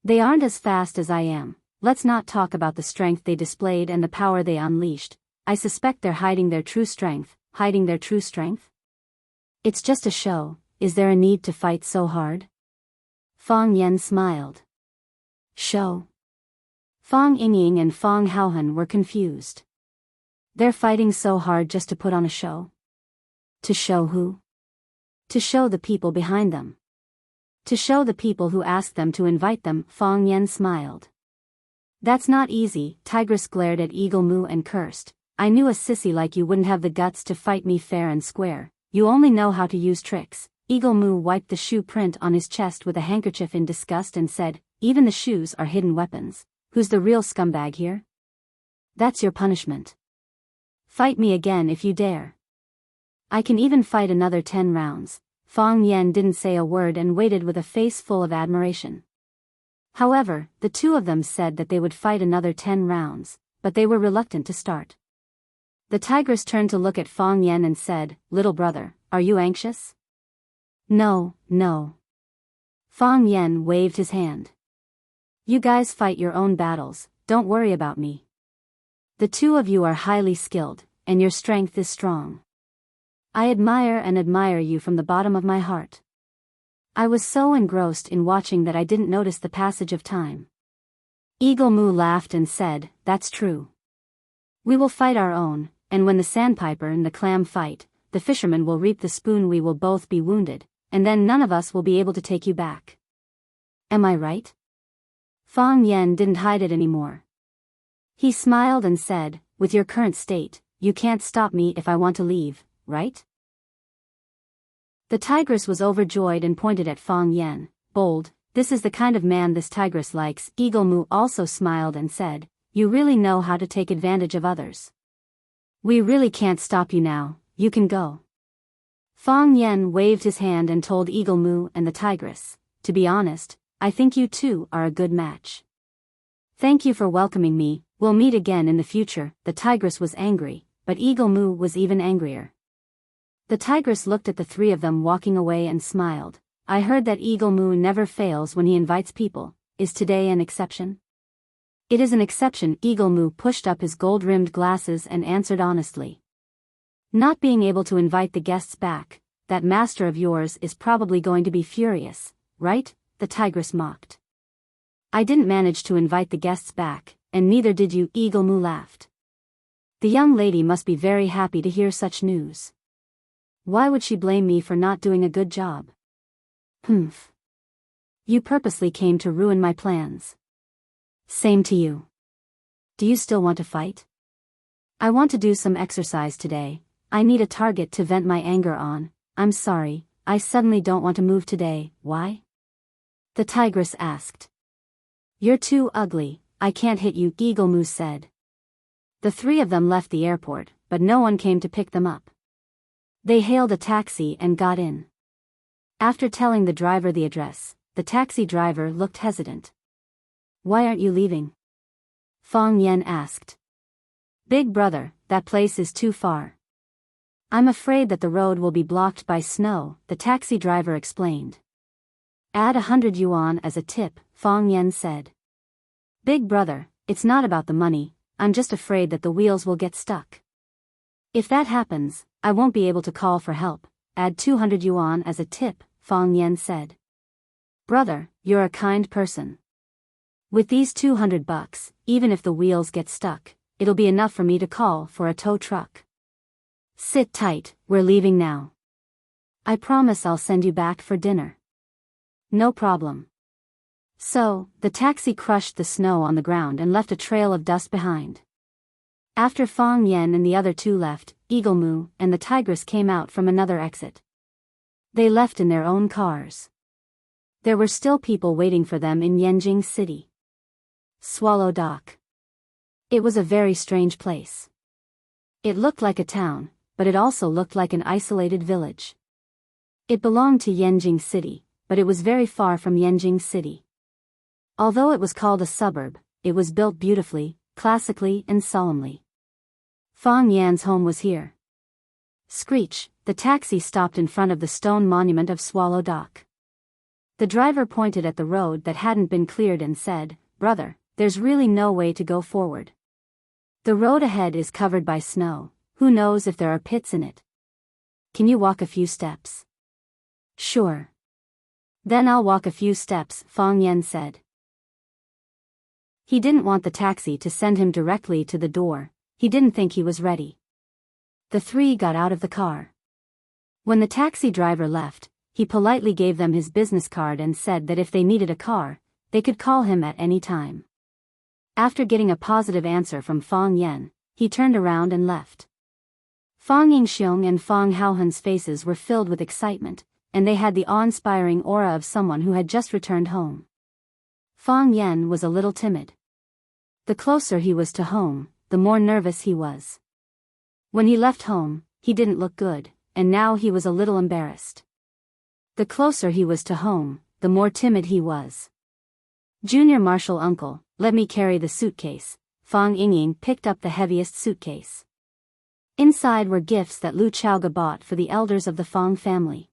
They aren't as fast as I am. Let's not talk about the strength they displayed and the power they unleashed. I suspect they're hiding their true strength. Hiding their true strength? It's just a show, is there a need to fight so hard? Fang Yan smiled. Show? Fang Yingying and Fang Haohan were confused. They're fighting so hard just to put on a show? To show who? To show the people behind them. To show the people who asked them to invite them. Fang Yan smiled. That's not easy. Tigress glared at Eagle Moo and cursed. I knew a sissy like you wouldn't have the guts to fight me fair and square. You only know how to use tricks. Eagle Moo wiped the shoe print on his chest with a handkerchief in disgust and said, even the shoes are hidden weapons. Who's the real scumbag here? That's your punishment. Fight me again if you dare. I can even fight another 10 rounds. Fang Yan didn't say a word and waited with a face full of admiration. However, the two of them said that they would fight another 10 rounds, but they were reluctant to start. The tigress turned to look at Fang Yan and said, little brother, are you anxious? No, no. Fang Yan waved his hand. You guys fight your own battles, don't worry about me. The two of you are highly skilled, and your strength is strong. I admire you from the bottom of my heart. I was so engrossed in watching that I didn't notice the passage of time. Eagle Moo laughed and said, that's true. We will fight our own, and when the sandpiper and the clam fight, the fisherman will reap the spoon. We will both be wounded, and then none of us will be able to take you back. Am I right? Fang Yan didn't hide it anymore. He smiled and said, with your current state, you can't stop me if I want to leave, right? The tigress was overjoyed and pointed at Fang Yan, bold, this is the kind of man this tigress likes. Eagle Moo also smiled and said, you really know how to take advantage of others. We really can't stop you now, you can go. Fang Yan waved his hand and told Eagle Moo and the tigress, to be honest, I think you two are a good match. Thank you for welcoming me, we'll meet again in the future. The tigress was angry, but Eagle Moo was even angrier. The tigress looked at the three of them walking away and smiled. I heard that Eagle Moo never fails when he invites people. Is today an exception? It is an exception. Eagle Moo pushed up his gold-rimmed glasses and answered honestly. Not being able to invite the guests back, that master of yours is probably going to be furious, right? The tigress mocked. I didn't manage to invite the guests back, and neither did you. Eagle Moo laughed. The young lady must be very happy to hear such news. Why would she blame me for not doing a good job? Humph. You purposely came to ruin my plans. Same to you. Do you still want to fight? I want to do some exercise today. I need a target to vent my anger on. I'm sorry, I suddenly don't want to move today. Why? The tigress asked. You're too ugly, I can't hit you. Eagle Moo said. The three of them left the airport, but no one came to pick them up. They hailed a taxi and got in. After telling the driver the address, the taxi driver looked hesitant. "Why aren't you leaving?" Fang Yan asked. "Big brother, that place is too far. I'm afraid that the road will be blocked by snow," the taxi driver explained. "Add 100 yuan as a tip," Fang Yan said. "Big brother, it's not about the money, I'm just afraid that the wheels will get stuck. If that happens, I won't be able to call for help. Add 200 yuan as a tip," Fang Yan said. "Brother, you're a kind person. With these 200 bucks, even if the wheels get stuck, it'll be enough for me to call for a tow truck. Sit tight, we're leaving now. I promise I'll send you back for dinner." "No problem." So, the taxi crushed the snow on the ground and left a trail of dust behind. After Fang Yan and the other two left, Eagle Moo and the tigress came out from another exit. They left in their own cars. There were still people waiting for them in Yanjing City. Swallow Dock. It was a very strange place. It looked like a town, but it also looked like an isolated village. It belonged to Yanjing City, but it was very far from Yanjing City. Although it was called a suburb, it was built beautifully, classically and solemnly. Fang Yan's home was here. Screech, the taxi stopped in front of the stone monument of Swallow Dock. The driver pointed at the road that hadn't been cleared and said, "Brother, there's really no way to go forward. The road ahead is covered by snow, who knows if there are pits in it. Can you walk a few steps?" "Sure." "Then I'll walk a few steps," Fang Yan said. He didn't want the taxi to send him directly to the door, he didn't think he was ready. The three got out of the car. When the taxi driver left, he politely gave them his business card and said that if they needed a car, they could call him at any time. After getting a positive answer from Fang Yan, he turned around and left. Fang Yingxiong and Fang Haohan's faces were filled with excitement, and they had the awe-inspiring aura of someone who had just returned home. Fang Yan was a little timid. The closer he was to home, the more nervous he was. When he left home, he didn't look good, and now he was a little embarrassed. The closer he was to home, the more timid he was. "Junior Marshal Uncle, let me carry the suitcase." Fang Yingying picked up the heaviest suitcase. Inside were gifts that Lu Chaoga bought for the elders of the Fang family.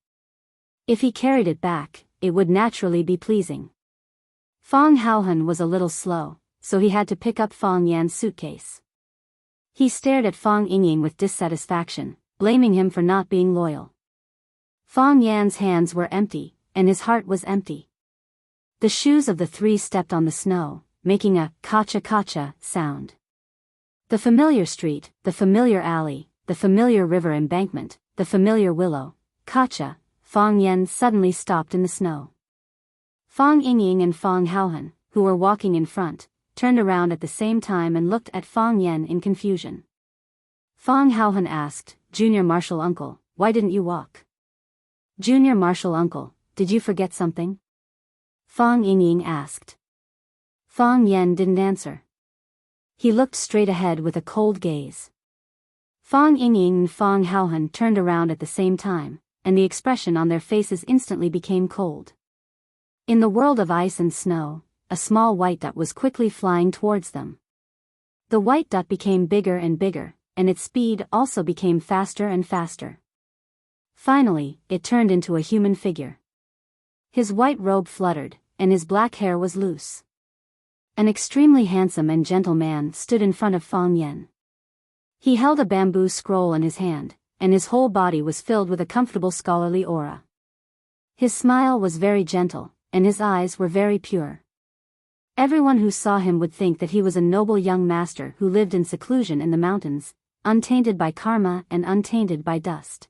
If he carried it back, it would naturally be pleasing. Fang Haohan was a little slow, so he had to pick up Fang Yan's suitcase. He stared at Fang Yingying with dissatisfaction, blaming him for not being loyal. Fang Yan's hands were empty, and his heart was empty. The shoes of the three stepped on the snow, making a kacha-kacha sound. The familiar street, the familiar alley, the familiar river embankment, the familiar willow, kacha, Fang Yan suddenly stopped in the snow. Fang Yingying and Fang Haohan, who were walking in front, turned around at the same time and looked at Fang Yan in confusion. Fang Haohan asked, "Junior Marshal Uncle, why didn't you walk?" "Junior Marshal Uncle, did you forget something?" Fang Yingying asked. Fang Yan didn't answer. He looked straight ahead with a cold gaze. Fang Yingying and Fang Haohan turned around at the same time, and the expression on their faces instantly became cold. In the world of ice and snow, a small white dot was quickly flying towards them. The white dot became bigger and bigger, and its speed also became faster and faster. Finally, it turned into a human figure. His white robe fluttered, and his black hair was loose. An extremely handsome and gentle man stood in front of Fang Yan. He held a bamboo scroll in his hand, and his whole body was filled with a comfortable scholarly aura. His smile was very gentle, and his eyes were very pure. Everyone who saw him would think that he was a noble young master who lived in seclusion in the mountains, untainted by karma and untainted by dust.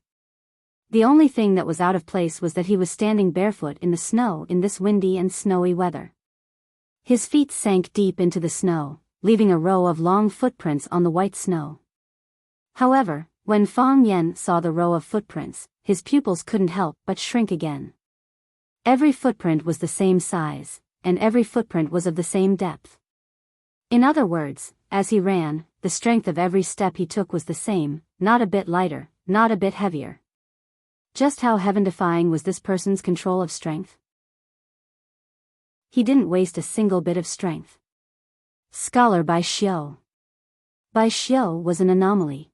The only thing that was out of place was that he was standing barefoot in the snow in this windy and snowy weather. His feet sank deep into the snow, leaving a row of long footprints on the white snow. However, when Fang Yan saw the row of footprints, his pupils couldn't help but shrink again. Every footprint was the same size, and every footprint was of the same depth. In other words, as he ran, the strength of every step he took was the same, not a bit lighter, not a bit heavier. Just how heaven-defying was this person's control of strength? He didn't waste a single bit of strength. Scholar Bai Xiu. Bai Xiu was an anomaly.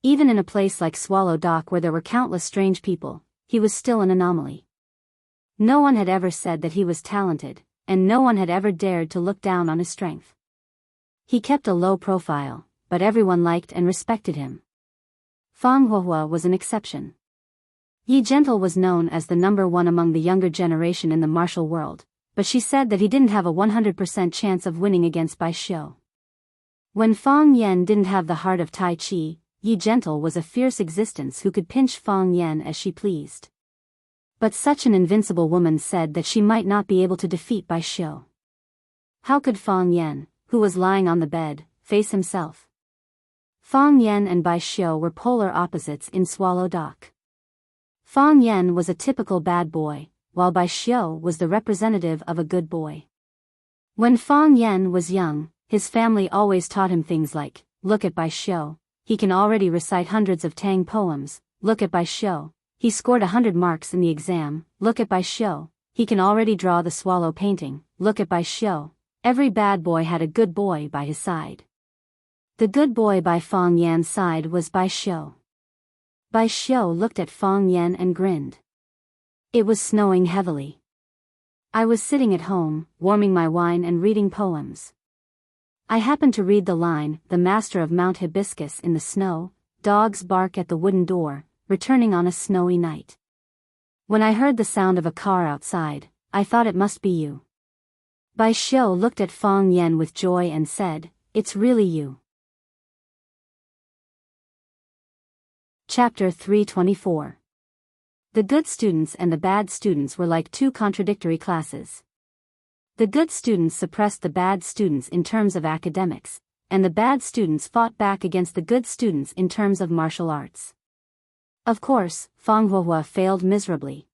Even in a place like Swallow Dock where there were countless strange people, he was still an anomaly. No one had ever said that he was talented, and no one had ever dared to look down on his strength. He kept a low profile, but everyone liked and respected him. Fang Huohua was an exception. Yi Gentle was known as the #1 among the younger generation in the martial world, but she said that he didn't have a 100% chance of winning against Bai Xiu. When Fang Yan didn't have the heart of Tai Chi, Yi Gentle was a fierce existence who could pinch Fang Yan as she pleased. But such an invincible woman said that she might not be able to defeat Bai Xiu. How could Fang Yan, who was lying on the bed, face himself? Fang Yan and Bai Xiu were polar opposites in Swallow Dock. Fang Yan was a typical bad boy, while Bai Xiu was the representative of a good boy. When Fang Yan was young, his family always taught him things like, "Look at Bai Xiu, he can already recite hundreds of Tang poems. Look at Bai Xiu, he scored 100 marks in the exam. Look at Bai Xiu, he can already draw the swallow painting. Look at Bai Xiu." Every bad boy had a good boy by his side. The good boy by Fang Yan's side was Bai Xiu. Bai Xiu looked at Fang Yan and grinned. It was snowing heavily. I was sitting at home, warming my wine and reading poems. I happened to read the line, "The master of Mount Hibiscus in the snow, dogs bark at the wooden door, returning on a snowy night." When I heard the sound of a car outside, I thought it must be you. Bai Xiu looked at Fang Yan with joy and said, "It's really you." Chapter 324. The good students and the bad students were like two contradictory classes. The good students suppressed the bad students in terms of academics, and the bad students fought back against the good students in terms of martial arts. Of course, Fang Huohua failed miserably.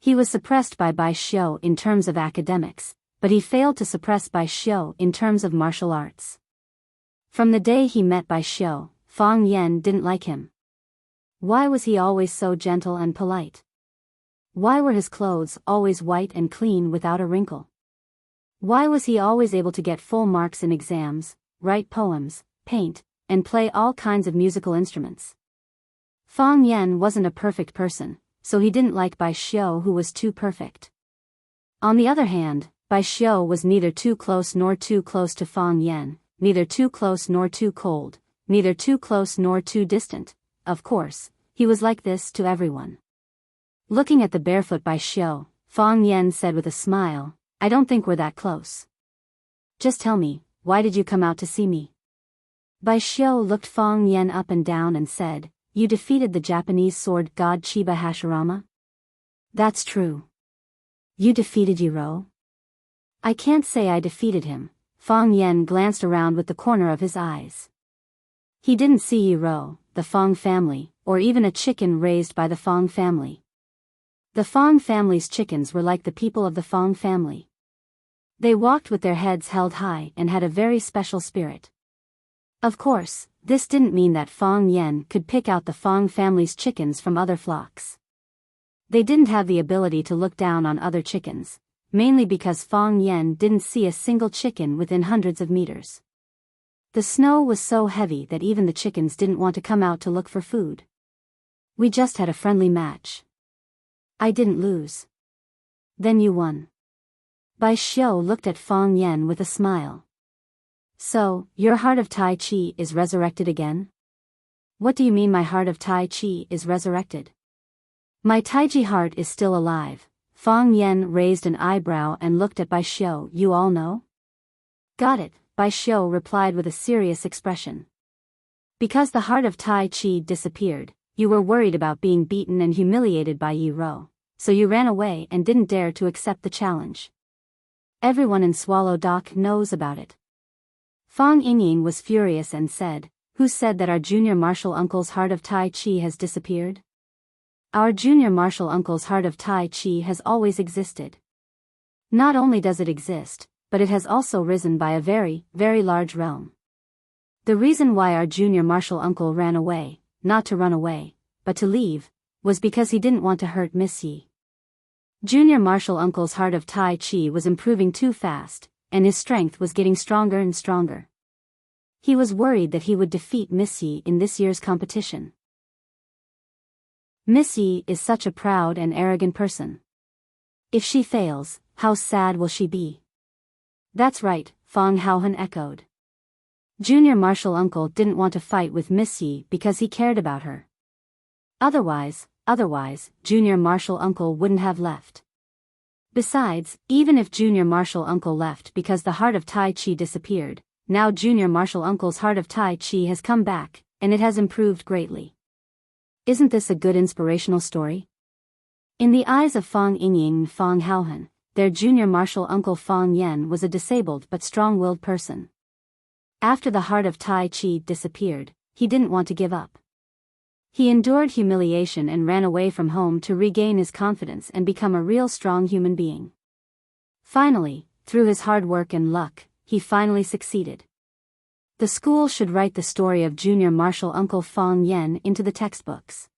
He was suppressed by Bai Xiu in terms of academics, but he failed to suppress Bai Xiu in terms of martial arts. From the day he met Bai Xiu, Fang Yan didn't like him. Why was he always so gentle and polite? Why were his clothes always white and clean without a wrinkle? Why was he always able to get full marks in exams, write poems, paint, and play all kinds of musical instruments? Fang Yan wasn't a perfect person, so he didn't like Bai Xiu, who was too perfect. On the other hand, Bai Xiu was neither too close nor too close to Fang Yan, neither too close nor too cold, neither too close nor too distant. Of course, he was like this to everyone. Looking at the barefoot Bai Xiu, Fang Yan said with a smile, "I don't think we're that close. Just tell me, why did you come out to see me?" Bai Xiu looked Fang Yan up and down and said, "You defeated the Japanese sword god Chiba Hashirama?" "That's true." "You defeated Yiro?" "I can't say I defeated him." Fang Yan glanced around with the corner of his eyes. He didn't see Yiro, the Fang family, or even a chicken raised by the Fang family. The Fang family's chickens were like the people of the Fang family. They walked with their heads held high and had a very special spirit. Of course, this didn't mean that Fang Yan could pick out the Fang family's chickens from other flocks. They didn't have the ability to look down on other chickens, mainly because Fang Yan didn't see a single chicken within hundreds of meters. The snow was so heavy that even the chickens didn't want to come out to look for food. "We just had a friendly match. I didn't lose." "Then you won." Bai Xiu looked at Fang Yan with a smile. "So, your heart of Tai Chi is resurrected again?" "What do you mean my heart of Tai Chi is resurrected?" "My Taiji heart is still alive." Fang Yan raised an eyebrow and looked at Bai Xiu. "You all know?" "Got it," Bai Xiu replied with a serious expression. "Because the heart of Tai Chi disappeared, you were worried about being beaten and humiliated by Yi Ro, so you ran away and didn't dare to accept the challenge. Everyone in Swallow Dock knows about it." Fang Yingying was furious and said, "Who said that our junior martial uncle's heart of Tai Chi has disappeared?" "Our junior martial uncle's heart of Tai Chi has always existed. Not only does it exist, but it has also risen by a very, very large realm." The reason why our junior martial uncle ran away, not to run away, but to leave, was because he didn't want to hurt Miss Yi. Junior martial uncle's heart of Tai Chi was improving too fast, and his strength was getting stronger and stronger. He was worried that he would defeat Miss Yi in this year's competition. Miss Yi is such a proud and arrogant person. If she fails, how sad will she be? That's right, Fong Haohan echoed. Junior martial uncle didn't want to fight with Miss Yi because he cared about her. Otherwise, junior martial uncle wouldn't have left. Besides, even if junior martial uncle left because the heart of Tai Chi disappeared, now junior martial uncle's heart of Tai Chi has come back, and it has improved greatly. Isn't this a good inspirational story? In the eyes of Fong Yingying and Fong Haohan, their junior martial uncle Fong Yan was a disabled but strong-willed person. After the heart of Tai Chi disappeared, he didn't want to give up. He endured humiliation and ran away from home to regain his confidence and become a real strong human being. Finally, through his hard work and luck, he finally succeeded. The school should write the story of junior martial uncle Fong Yan into the textbooks.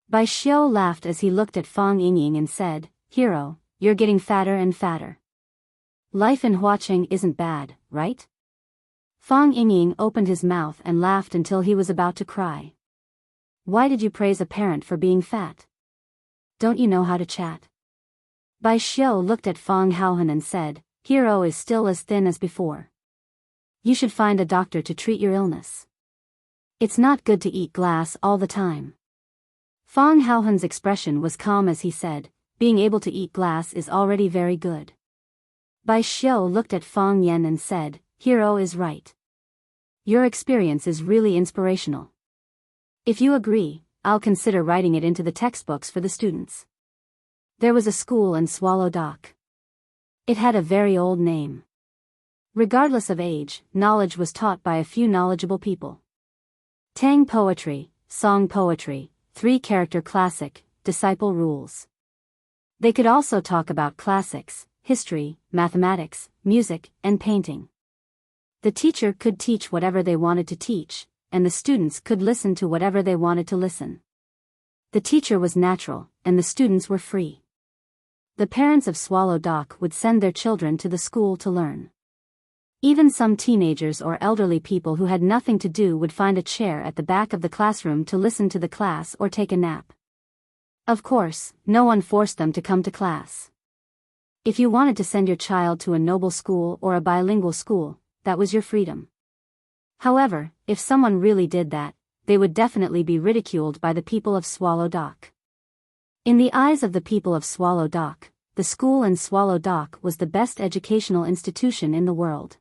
Bai Xiao laughed as he looked at Fong Yingying and said, "Hero, you're getting fatter and fatter. Life in Huaqing isn't bad, right?" Fong Yingying opened his mouth and laughed until he was about to cry. Why did you praise a parent for being fat? Don't you know how to chat? Bai Xiao looked at Fong Haohan and said, "Hero is still as thin as before. You should find a doctor to treat your illness. It's not good to eat glass all the time." Fong Haohan's expression was calm as he said, "Being able to eat glass is already very good." Bai Xiao looked at Fong Yan and said, "Hero is right. Your experience is really inspirational. If you agree, I'll consider writing it into the textbooks for the students." There was a school in Swallow Dock. It had a very old name. Regardless of age, knowledge was taught by a few knowledgeable people. Tang poetry, song poetry, 3-character classic, disciple rules. They could also talk about classics, history, mathematics, music, and painting. The teacher could teach whatever they wanted to teach, and the students could listen to whatever they wanted to listen. The teacher was natural, and the students were free. The parents of Swallow Dock would send their children to the school to learn. Even some teenagers or elderly people who had nothing to do would find a chair at the back of the classroom to listen to the class or take a nap. Of course, no one forced them to come to class. If you wanted to send your child to a noble school or a bilingual school, that was your freedom. However, if someone really did that, they would definitely be ridiculed by the people of Swallow Dock. In the eyes of the people of Swallow Dock, the school in Swallow Dock was the best educational institution in the world.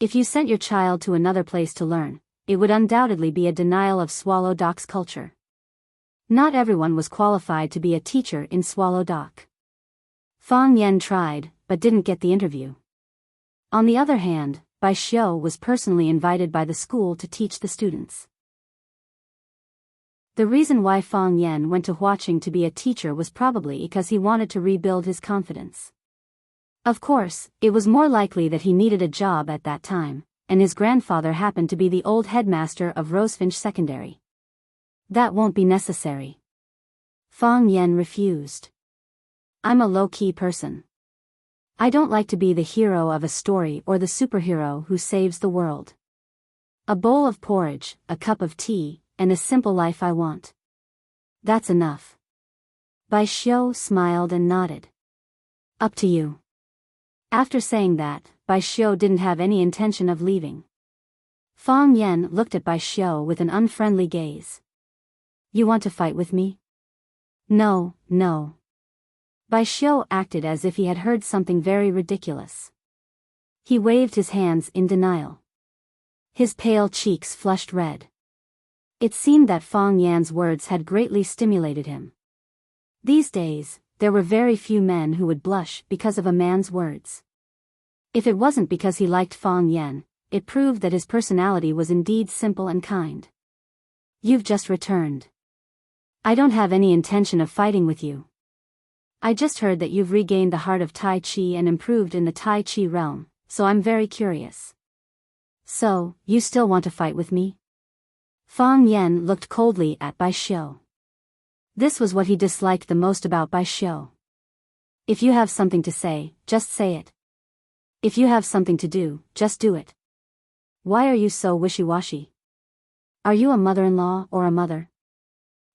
If you sent your child to another place to learn, it would undoubtedly be a denial of Swallow Dock's culture. Not everyone was qualified to be a teacher in Swallow Dock. Fong Yan tried, but didn't get the interview. On the other hand, Bai Xiao was personally invited by the school to teach the students. The reason why Fong Yan went to Huaqing to be a teacher was probably because he wanted to rebuild his confidence. Of course, it was more likely that he needed a job at that time, and his grandfather happened to be the old headmaster of Rosefinch Secondary. That won't be necessary. Fong Yan refused. I'm a low-key person. I don't like to be the hero of a story or the superhero who saves the world. A bowl of porridge, a cup of tea, and a simple life I want. That's enough. Bai Xiao smiled and nodded. Up to you. After saying that, Bai Xiao didn't have any intention of leaving. Fong Yan looked at Bai Xiao with an unfriendly gaze. You want to fight with me? No. Bai Xiao acted as if he had heard something very ridiculous. He waved his hands in denial. His pale cheeks flushed red. It seemed that Fong Yan's words had greatly stimulated him. These days, there were very few men who would blush because of a man's words. If it wasn't because he liked Fong Yan, it proved that his personality was indeed simple and kind. You've just returned. I don't have any intention of fighting with you. I just heard that you've regained the heart of Tai Chi and improved in the Tai Chi realm, so I'm very curious. So, you still want to fight with me? Fang Yan looked coldly at Bai Xiu. This was what he disliked the most about Bai Xiu. If you have something to say, just say it. If you have something to do, just do it. Why are you so wishy-washy? Are you a mother-in-law or a mother?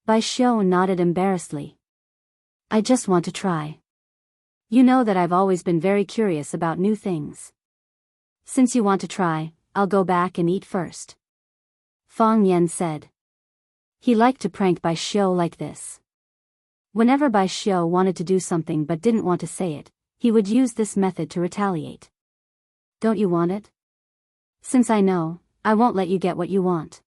Bai Xiu nodded embarrassedly. I just want to try. You know that I've always been very curious about new things. Since you want to try, I'll go back and eat first. Fang Yan said. He liked to prank Bai Xiu like this. Whenever Bai Xiu wanted to do something but didn't want to say it, he would use this method to retaliate. Don't you want it? Since I know, I won't let you get what you want.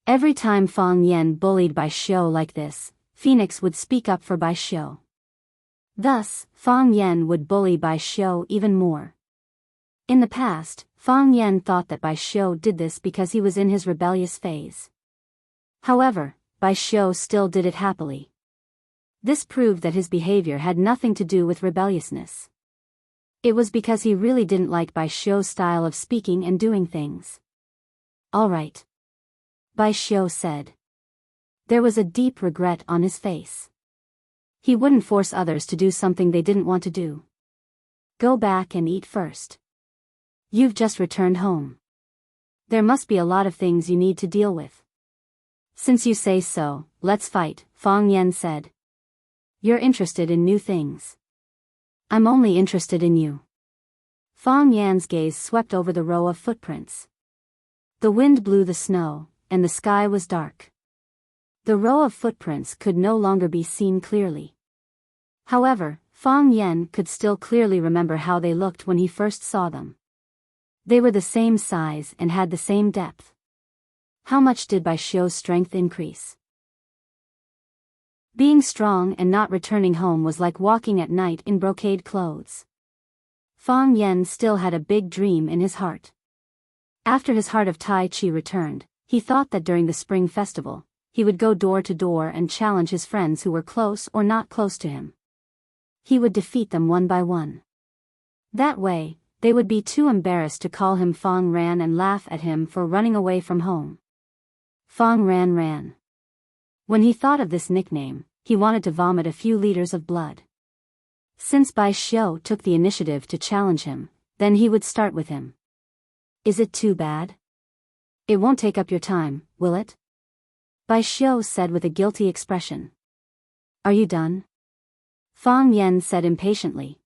Every time Fang Yan bullied Bai Xiu like this, Phoenix would speak up for Bai Xiu. Thus, Fang Yan would bully Bai Xiu even more. In the past, Fang Yan thought that Bai Xiu did this because he was in his rebellious phase. However, Bai Xiu still did it happily. This proved that his behavior had nothing to do with rebelliousness. It was because he really didn't like Bai Xiu's style of speaking and doing things. All right. Bai Xiu said. There was a deep regret on his face. He wouldn't force others to do something they didn't want to do. Go back and eat first. You've just returned home. There must be a lot of things you need to deal with. Since you say so, let's fight, Fang Yan said. You're interested in new things. I'm only interested in you. Fang Yan's gaze swept over the row of footprints. The wind blew the snow, and the sky was dark. The row of footprints could no longer be seen clearly. However, Fang Yan could still clearly remember how they looked when he first saw them. They were the same size and had the same depth. How much did Bai Xiu's strength increase? Being strong and not returning home was like walking at night in brocade clothes. Fang Yan still had a big dream in his heart. After his heart of Tai Chi returned, he thought that during the spring festival, he would go door to door and challenge his friends who were close or not close to him. He would defeat them one by one. That way, they would be too embarrassed to call him Fang Ran and laugh at him for running away from home. Fang Ran ran. When he thought of this nickname, he wanted to vomit a few liters of blood. Since Bai Xiu took the initiative to challenge him, then he would start with him. Is it too bad? It won't take up your time, will it? Bai Xiu said with a guilty expression. Are you done? Fang Yan said impatiently.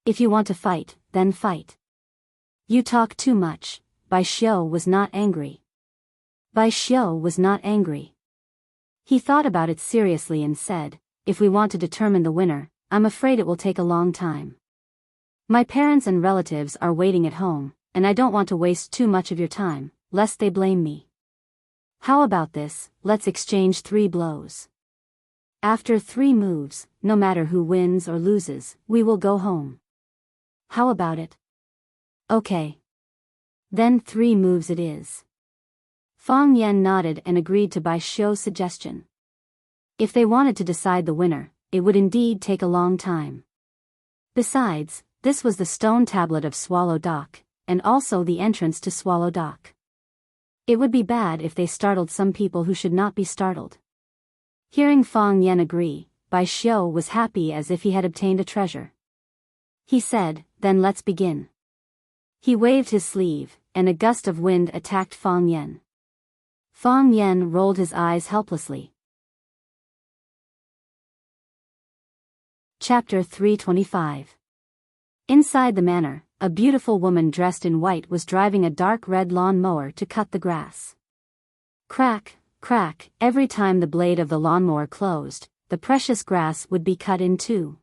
If you want to fight, then fight. You talk too much. Bai Xiu was not angry. Bai Xiu was not angry. He thought about it seriously and said, if we want to determine the winner, I'm afraid it will take a long time. My parents and relatives are waiting at home, and I don't want to waste too much of your time, lest they blame me. How about this, let's exchange 3 blows. After 3 moves, no matter who wins or loses, we will go home. How about it? Okay. Then 3 moves it is. Fang Yan nodded and agreed to Bai Xiu's suggestion. If they wanted to decide the winner, it would indeed take a long time. Besides, this was the stone tablet of Swallow Dock, and also the entrance to Swallow Dock. It would be bad if they startled some people who should not be startled. Hearing Fang Yan agree, Bai Xiu was happy as if he had obtained a treasure. He said, then let's begin. He waved his sleeve, and a gust of wind attacked Fang Yan. Fang Yan rolled his eyes helplessly. Chapter 325. Inside the manor, a beautiful woman dressed in white was driving a dark red lawn mower to cut the grass. Crack, crack, every time the blade of the lawnmower closed, the precious grass would be cut in 2.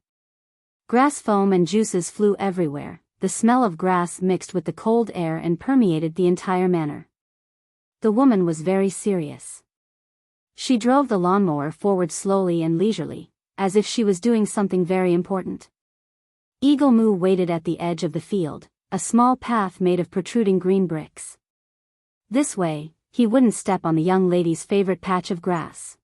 Grass foam and juices flew everywhere, the smell of grass mixed with the cold air and permeated the entire manor. The woman was very serious. She drove the lawnmower forward slowly and leisurely, as if she was doing something very important. Eagle Moo waited at the edge of the field, a small path made of protruding green bricks. This way, he wouldn't step on the young lady's favorite patch of grass.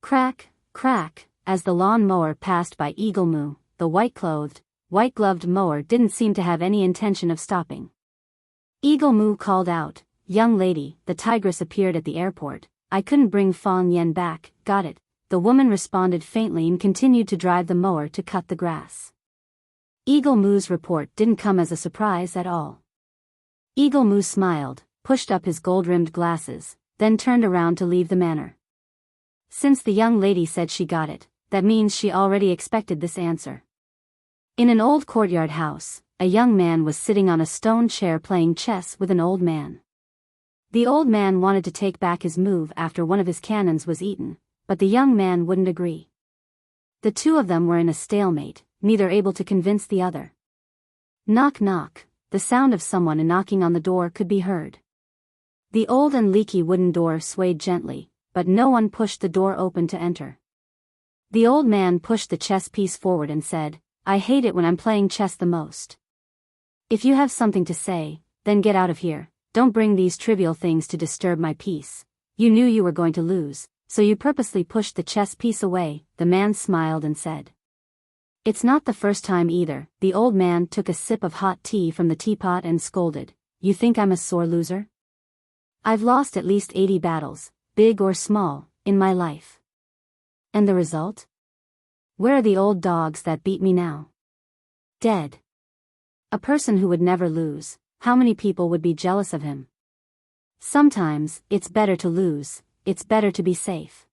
Crack, crack, as the lawn mower passed by Eagle Moo, the white-clothed, white-gloved mower didn't seem to have any intention of stopping. Eagle Moo called out, "Young lady," the tigress appeared at the airport. "I couldn't bring Fang Yen back." "Got it," the woman responded faintly and continued to drive the mower to cut the grass. Eagle Moo's report didn't come as a surprise at all. Eagle Moo smiled, pushed up his gold-rimmed glasses, then turned around to leave the manor. Since the young lady said she got it, that means she already expected this answer. In an old courtyard house, a young man was sitting on a stone chair playing chess with an old man. The old man wanted to take back his move after one of his cannons was eaten, but the young man wouldn't agree. The two of them were in a stalemate, neither able to convince the other. Knock knock, the sound of someone knocking on the door could be heard. The old and leaky wooden door swayed gently, but no one pushed the door open to enter. The old man pushed the chess piece forward and said, "I hate it when I'm playing chess the most. If you have something to say, then get out of here. Don't bring these trivial things to disturb my peace. You knew you were going to lose, so you purposely pushed the chess piece away." The man smiled and said. "It's not the first time either." The old man took a sip of hot tea from the teapot and scolded, "You think I'm a sore loser? I've lost at least 80 battles, big or small, in my life. And the result? Where are the old dogs that beat me now? Dead. A person who would never lose, how many people would be jealous of him? Sometimes, it's better to lose, it's better to be safe.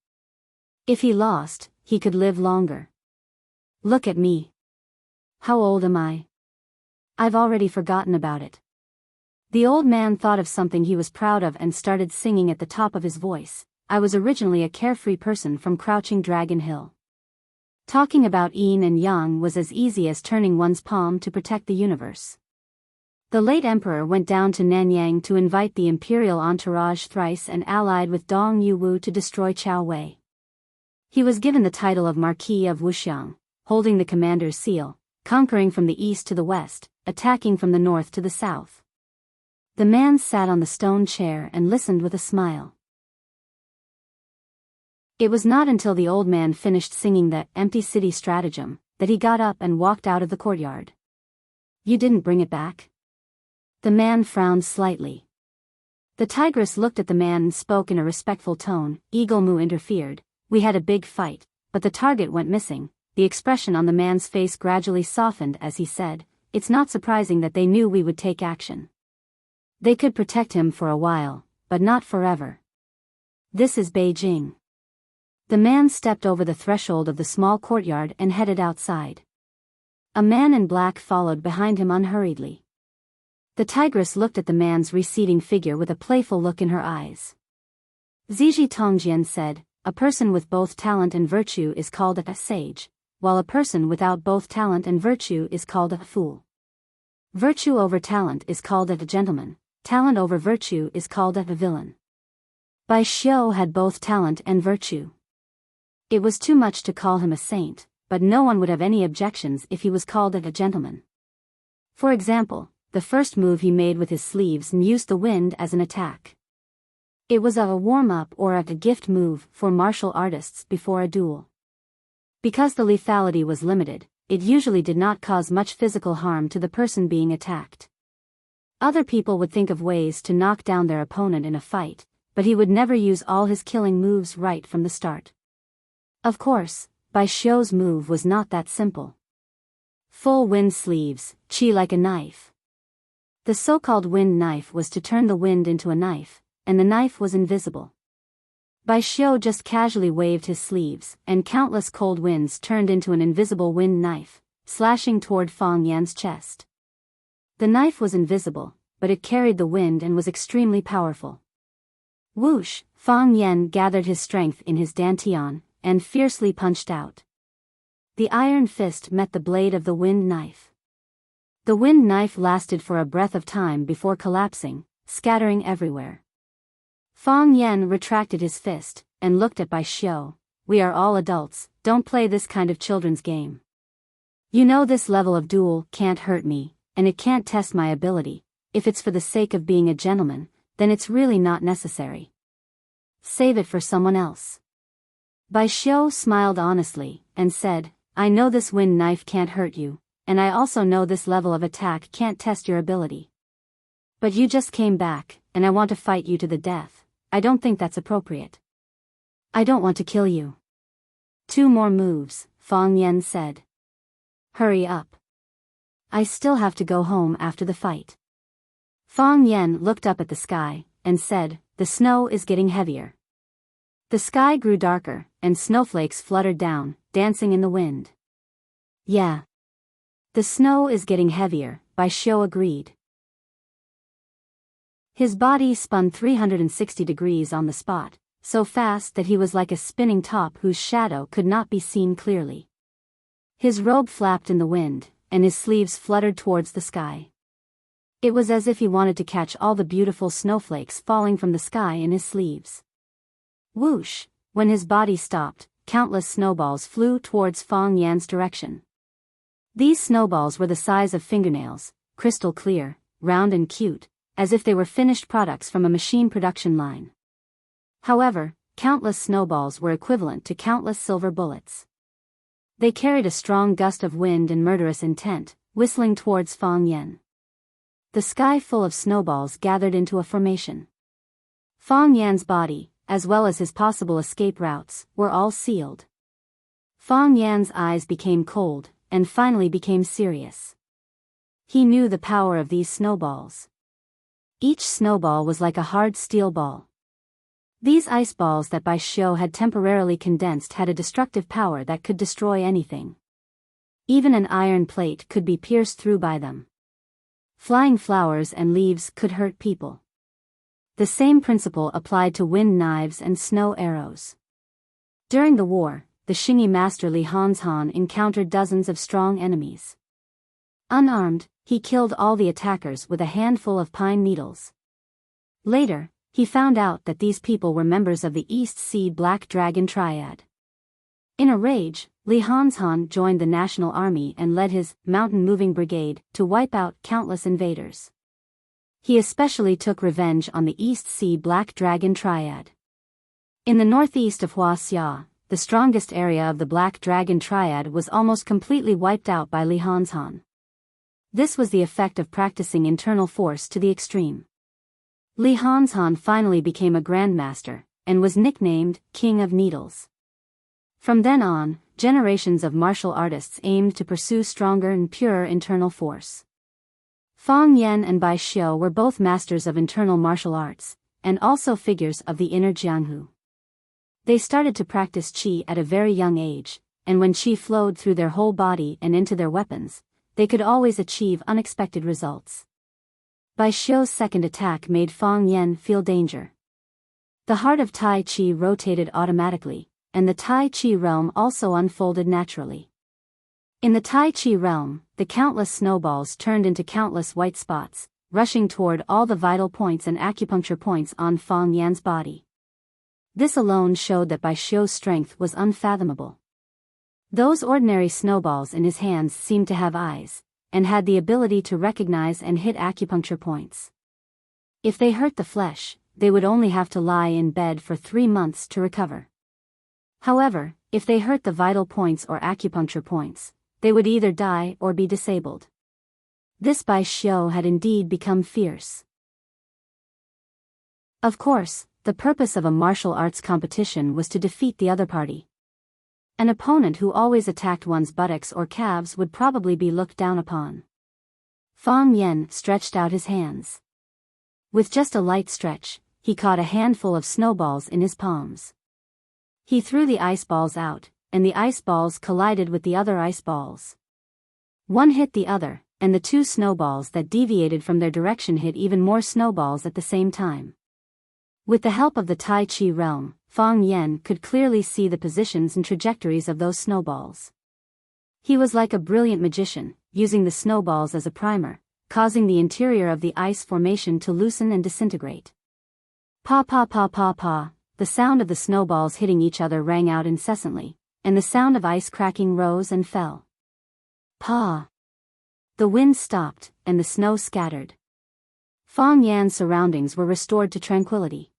If he lost, he could live longer. Look at me. How old am I? I've already forgotten about it." The old man thought of something he was proud of and started singing at the top of his voice. "I was originally a carefree person from Crouching Dragon Hill. Talking about yin and yang was as easy as turning one's palm to protect the universe. The late emperor went down to Nanyang to invite the imperial entourage thrice and allied with Dong Yuwu to destroy Chao Wei. He was given the title of Marquis of Wuxiang, holding the commander's seal, conquering from the east to the west, attacking from the north to the south." The man sat on the stone chair and listened with a smile. It was not until the old man finished singing the empty city stratagem that he got up and walked out of the courtyard. "You didn't bring it back?" The man frowned slightly. The tigress looked at the man and spoke in a respectful tone. Eagle Moo interfered. "We had a big fight, but the target went missing." The expression on the man's face gradually softened as he said, "It's not surprising that they knew we would take action. They could protect him for a while, but not forever. This is Beijing." The man stepped over the threshold of the small courtyard and headed outside. A man in black followed behind him unhurriedly. The tigress looked at the man's receding figure with a playful look in her eyes. Ziji Tongjian said, "A person with both talent and virtue is called a sage, while a person without both talent and virtue is called a fool. Virtue over talent is called a gentleman, talent over virtue is called a villain." Bai Xiu had both talent and virtue. It was too much to call him a saint, but no one would have any objections if he was called a gentleman. For example, the first move he made with his sleeves used the wind as an attack. It was a warm-up or a gift move for martial artists before a duel. Because the lethality was limited, it usually did not cause much physical harm to the person being attacked. Other people would think of ways to knock down their opponent in a fight, but he would never use all his killing moves right from the start. Of course, Bai Xiu's move was not that simple. Full wind sleeves, chi like a knife. The so-called wind knife was to turn the wind into a knife, and the knife was invisible. Bai Xiu just casually waved his sleeves, and countless cold winds turned into an invisible wind knife, slashing toward Fang Yan's chest. The knife was invisible, but it carried the wind and was extremely powerful. Whoosh! Fang Yan gathered his strength in his dantian, and fiercely punched out. The iron fist met the blade of the wind knife. The wind knife lasted for a breath of time before collapsing, scattering everywhere. Fang Yan retracted his fist, and looked at Bai Xiu. "We are all adults, don't play this kind of children's game. You know this level of duel can't hurt me, and it can't test my ability. If it's for the sake of being a gentleman, then it's really not necessary. Save it for someone else." Bai Xiu smiled honestly, and said, "I know this wind knife can't hurt you, and I also know this level of attack can't test your ability. But you just came back, and I want to fight you to the death. I don't think that's appropriate. I don't want to kill you. 2 more moves, Fang Yan said. Hurry up. I still have to go home after the fight. Fang Yan looked up at the sky, and said, the snow is getting heavier. The sky grew darker, and snowflakes fluttered down, dancing in the wind. Yeah. The snow is getting heavier, Bai Xiu agreed. His body spun 360 degrees on the spot, so fast that he was like a spinning top whose shadow could not be seen clearly. His robe flapped in the wind, and his sleeves fluttered towards the sky. It was as if he wanted to catch all the beautiful snowflakes falling from the sky in his sleeves. Whoosh! When his body stopped, countless snowballs flew towards Fang Yan's direction. These snowballs were the size of fingernails, crystal clear, round and cute, as if they were finished products from a machine production line. However, countless snowballs were equivalent to countless silver bullets. They carried a strong gust of wind and murderous intent, whistling towards Fang Yan. The sky full of snowballs gathered into a formation. Fang Yan's body, as well as his possible escape routes, were all sealed. Fang Yan's eyes became cold, and finally became serious. He knew the power of these snowballs. Each snowball was like a hard steel ball. These ice balls that Bai Xiu had temporarily condensed had a destructive power that could destroy anything. Even an iron plate could be pierced through by them. Flying flowers and leaves could hurt people. The same principle applied to wind knives and snow arrows. During the war, the Xingyi master Li Hanzhan encountered dozens of strong enemies. Unarmed, he killed all the attackers with a handful of pine needles. Later, he found out that these people were members of the East Sea Black Dragon Triad. In a rage, Li Hanzhan joined the National Army and led his mountain-moving brigade to wipe out countless invaders. He especially took revenge on the East Sea Black Dragon Triad. In the northeast of Huaxia, the strongest area of the Black Dragon Triad was almost completely wiped out by Li Hanzhan. This was the effect of practicing internal force to the extreme. Li Hanzhan finally became a grandmaster, and was nicknamed King of Needles. From then on, generations of martial artists aimed to pursue stronger and purer internal force. Fang Yan and Bai Xiu were both masters of internal martial arts, and also figures of the inner Jianghu. They started to practice qi at a very young age, and when qi flowed through their whole body and into their weapons, they could always achieve unexpected results. Bai Xiu's second attack made Fang Yan feel danger. The heart of Tai Chi rotated automatically, and the Tai Chi realm also unfolded naturally. In the Tai Chi realm, the countless snowballs turned into countless white spots, rushing toward all the vital points and acupuncture points on Fang Yan's body. This alone showed that Bai Xiu's strength was unfathomable. Those ordinary snowballs in his hands seemed to have eyes, and had the ability to recognize and hit acupuncture points. If they hurt the flesh, they would only have to lie in bed for 3 months to recover. However, if they hurt the vital points or acupuncture points, they would either die or be disabled. This Bai Xiu had indeed become fierce. Of course, the purpose of a martial arts competition was to defeat the other party. An opponent who always attacked one's buttocks or calves would probably be looked down upon. Fang Yan stretched out his hands. With just a light stretch, he caught a handful of snowballs in his palms. He threw the ice balls out, and the ice balls collided with the other ice balls. One hit the other, and the 2 snowballs that deviated from their direction hit even more snowballs at the same time. With the help of the Tai Chi realm, Fang Yan could clearly see the positions and trajectories of those snowballs. He was like a brilliant magician, using the snowballs as a primer, causing the interior of the ice formation to loosen and disintegrate. Pa pa pa pa pa, the sound of the snowballs hitting each other rang out incessantly, and the sound of ice cracking rose and fell. Pa! The wind stopped, and the snow scattered. Fang Yan's surroundings were restored to tranquility.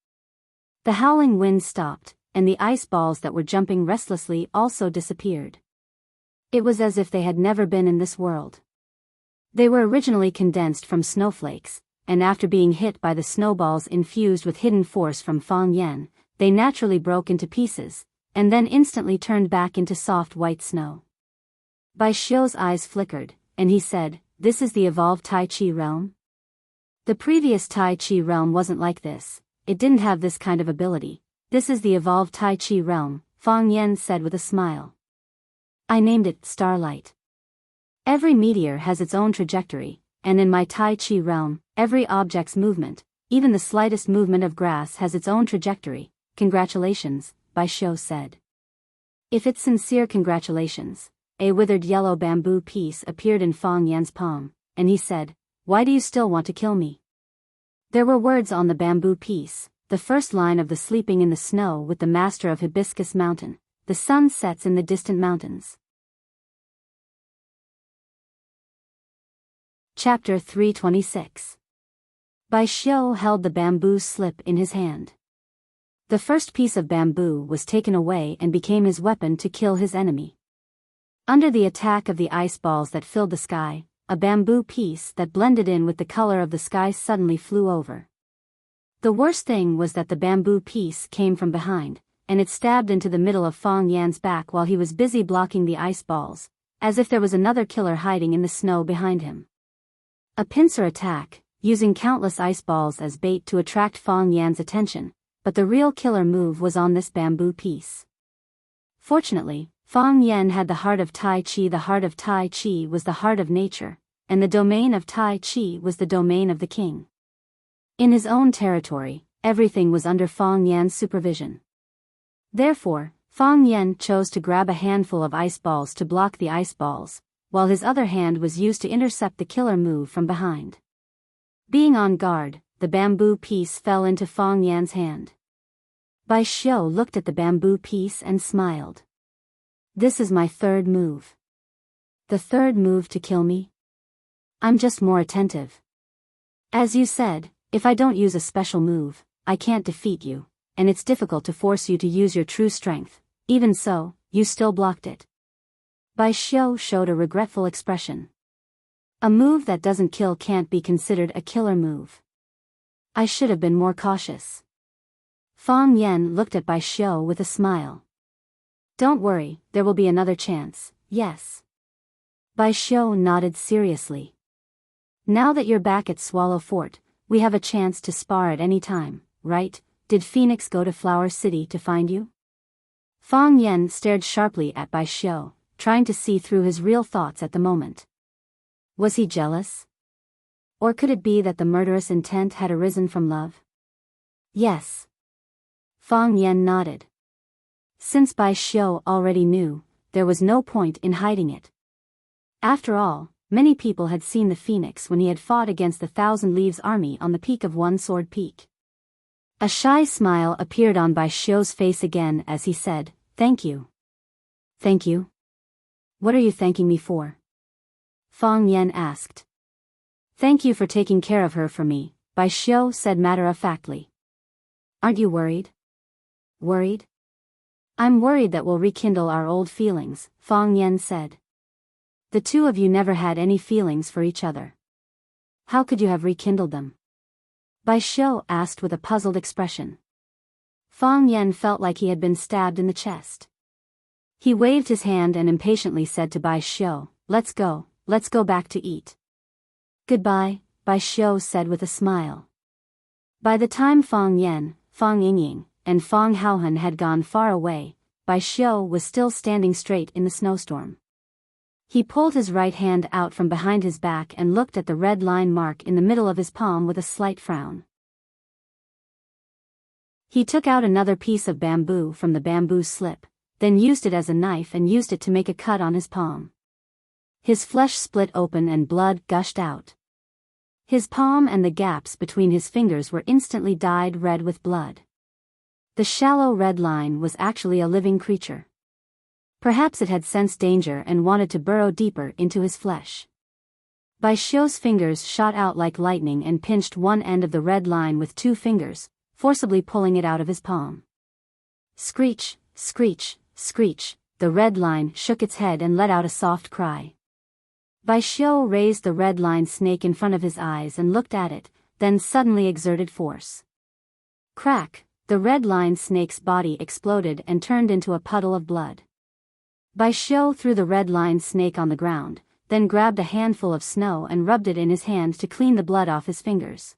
The howling wind stopped, and the ice balls that were jumping restlessly also disappeared. It was as if they had never been in this world. They were originally condensed from snowflakes, and after being hit by the snowballs infused with hidden force from Fang Yan, they naturally broke into pieces, and then instantly turned back into soft white snow. Bai Xiu's eyes flickered, and he said, "This is the evolved Tai Chi realm?" The previous Tai Chi realm wasn't like this, it didn't have this kind of ability. "This is the evolved Tai Chi realm," Fang Yan said with a smile. "I named it Starlight. Every meteor has its own trajectory, and in my Tai Chi realm, every object's movement, even the slightest movement of grass has its own trajectory." "Congratulations," Bai Xiu said. "If it's sincere congratulations." A withered yellow bamboo piece appeared in Fang Yan's palm, and he said, "Why do you still want to kill me?" There were words on the bamboo piece, the first line of the Sleeping in the Snow with the Master of Hibiscus Mountain. The sun sets in the distant mountains. Chapter 326. Bai Xiu held the bamboo slip in his hand. The first piece of bamboo was taken away and became his weapon to kill his enemy. Under the attack of the ice balls that filled the sky, a bamboo piece that blended in with the color of the sky suddenly flew over. The worst thing was that the bamboo piece came from behind, and it stabbed into the middle of Fang Yan's back while he was busy blocking the ice balls, as if there was another killer hiding in the snow behind him. A pincer attack, using countless ice balls as bait to attract Fang Yan's attention, but the real killer move was on this bamboo piece. Fortunately, Fang Yan had the heart of Tai Chi. The heart of Tai Chi was the heart of nature, and the domain of Tai Chi was the domain of the king. In his own territory, everything was under Fang Yan's supervision. Therefore, Fang Yan chose to grab a handful of ice balls to block the ice balls, while his other hand was used to intercept the killer move from behind. Being on guard, the bamboo piece fell into Fang Yan's hand. Bai Xiu looked at the bamboo piece and smiled. "This is my third move." "The third move to kill me?" "I'm just more attentive. As you said, if I don't use a special move, I can't defeat you, and it's difficult to force you to use your true strength. Even so, you still blocked it." Bai Xiu showed a regretful expression. "A move that doesn't kill can't be considered a killer move. I should have been more cautious." Fang Yan looked at Bai Xiu with a smile. "Don't worry, there will be another chance, yes?" Bai Xiu nodded seriously. "Now that you're back at Swallow Fort, we have a chance to spar at any time, right? Did Phoenix go to Flower City to find you?" Fang Yan stared sharply at Bai Xiu, trying to see through his real thoughts at the moment. Was he jealous? Or could it be that the murderous intent had arisen from love? "Yes." Fang Yan nodded. Since Bai Xiu already knew, there was no point in hiding it. After all, many people had seen the Phoenix when he had fought against the Thousand Leaves army on the peak of One Sword Peak. A shy smile appeared on Bai Xiu's face again as he said, "Thank you." "Thank you? What are you thanking me for?" Fang Yan asked. "Thank you for taking care of her for me," Bai Xiu said matter-of-factly. "Aren't you worried?" "Worried? I'm worried that we'll rekindle our old feelings," Fang Yan said. "The two of you never had any feelings for each other. How could you have rekindled them?" Bai Xiu asked with a puzzled expression. Fang Yan felt like he had been stabbed in the chest. He waved his hand and impatiently said to Bai Xiu, let's go back to eat." "Goodbye," Bai Xiu said with a smile. By the time Fang Yan, Fang Yingying, and Fang Haohan had gone far away, Bai Xiu was still standing straight in the snowstorm. He pulled his right hand out from behind his back and looked at the red line mark in the middle of his palm with a slight frown. He took out another piece of bamboo from the bamboo slip, then used it as a knife and used it to make a cut on his palm. His flesh split open and blood gushed out. His palm and the gaps between his fingers were instantly dyed red with blood. The shallow red line was actually a living creature. Perhaps it had sensed danger and wanted to burrow deeper into his flesh. Bai Xiu's fingers shot out like lightning and pinched one end of the red line with 2 fingers, forcibly pulling it out of his palm. Screech, screech, screech, the red line shook its head and let out a soft cry. Bai Xiu raised the red line snake in front of his eyes and looked at it, then suddenly exerted force. Crack! The red-lined snake's body exploded and turned into a puddle of blood. Bai Xiu threw the red-lined snake on the ground, then grabbed a handful of snow and rubbed it in his hand to clean the blood off his fingers.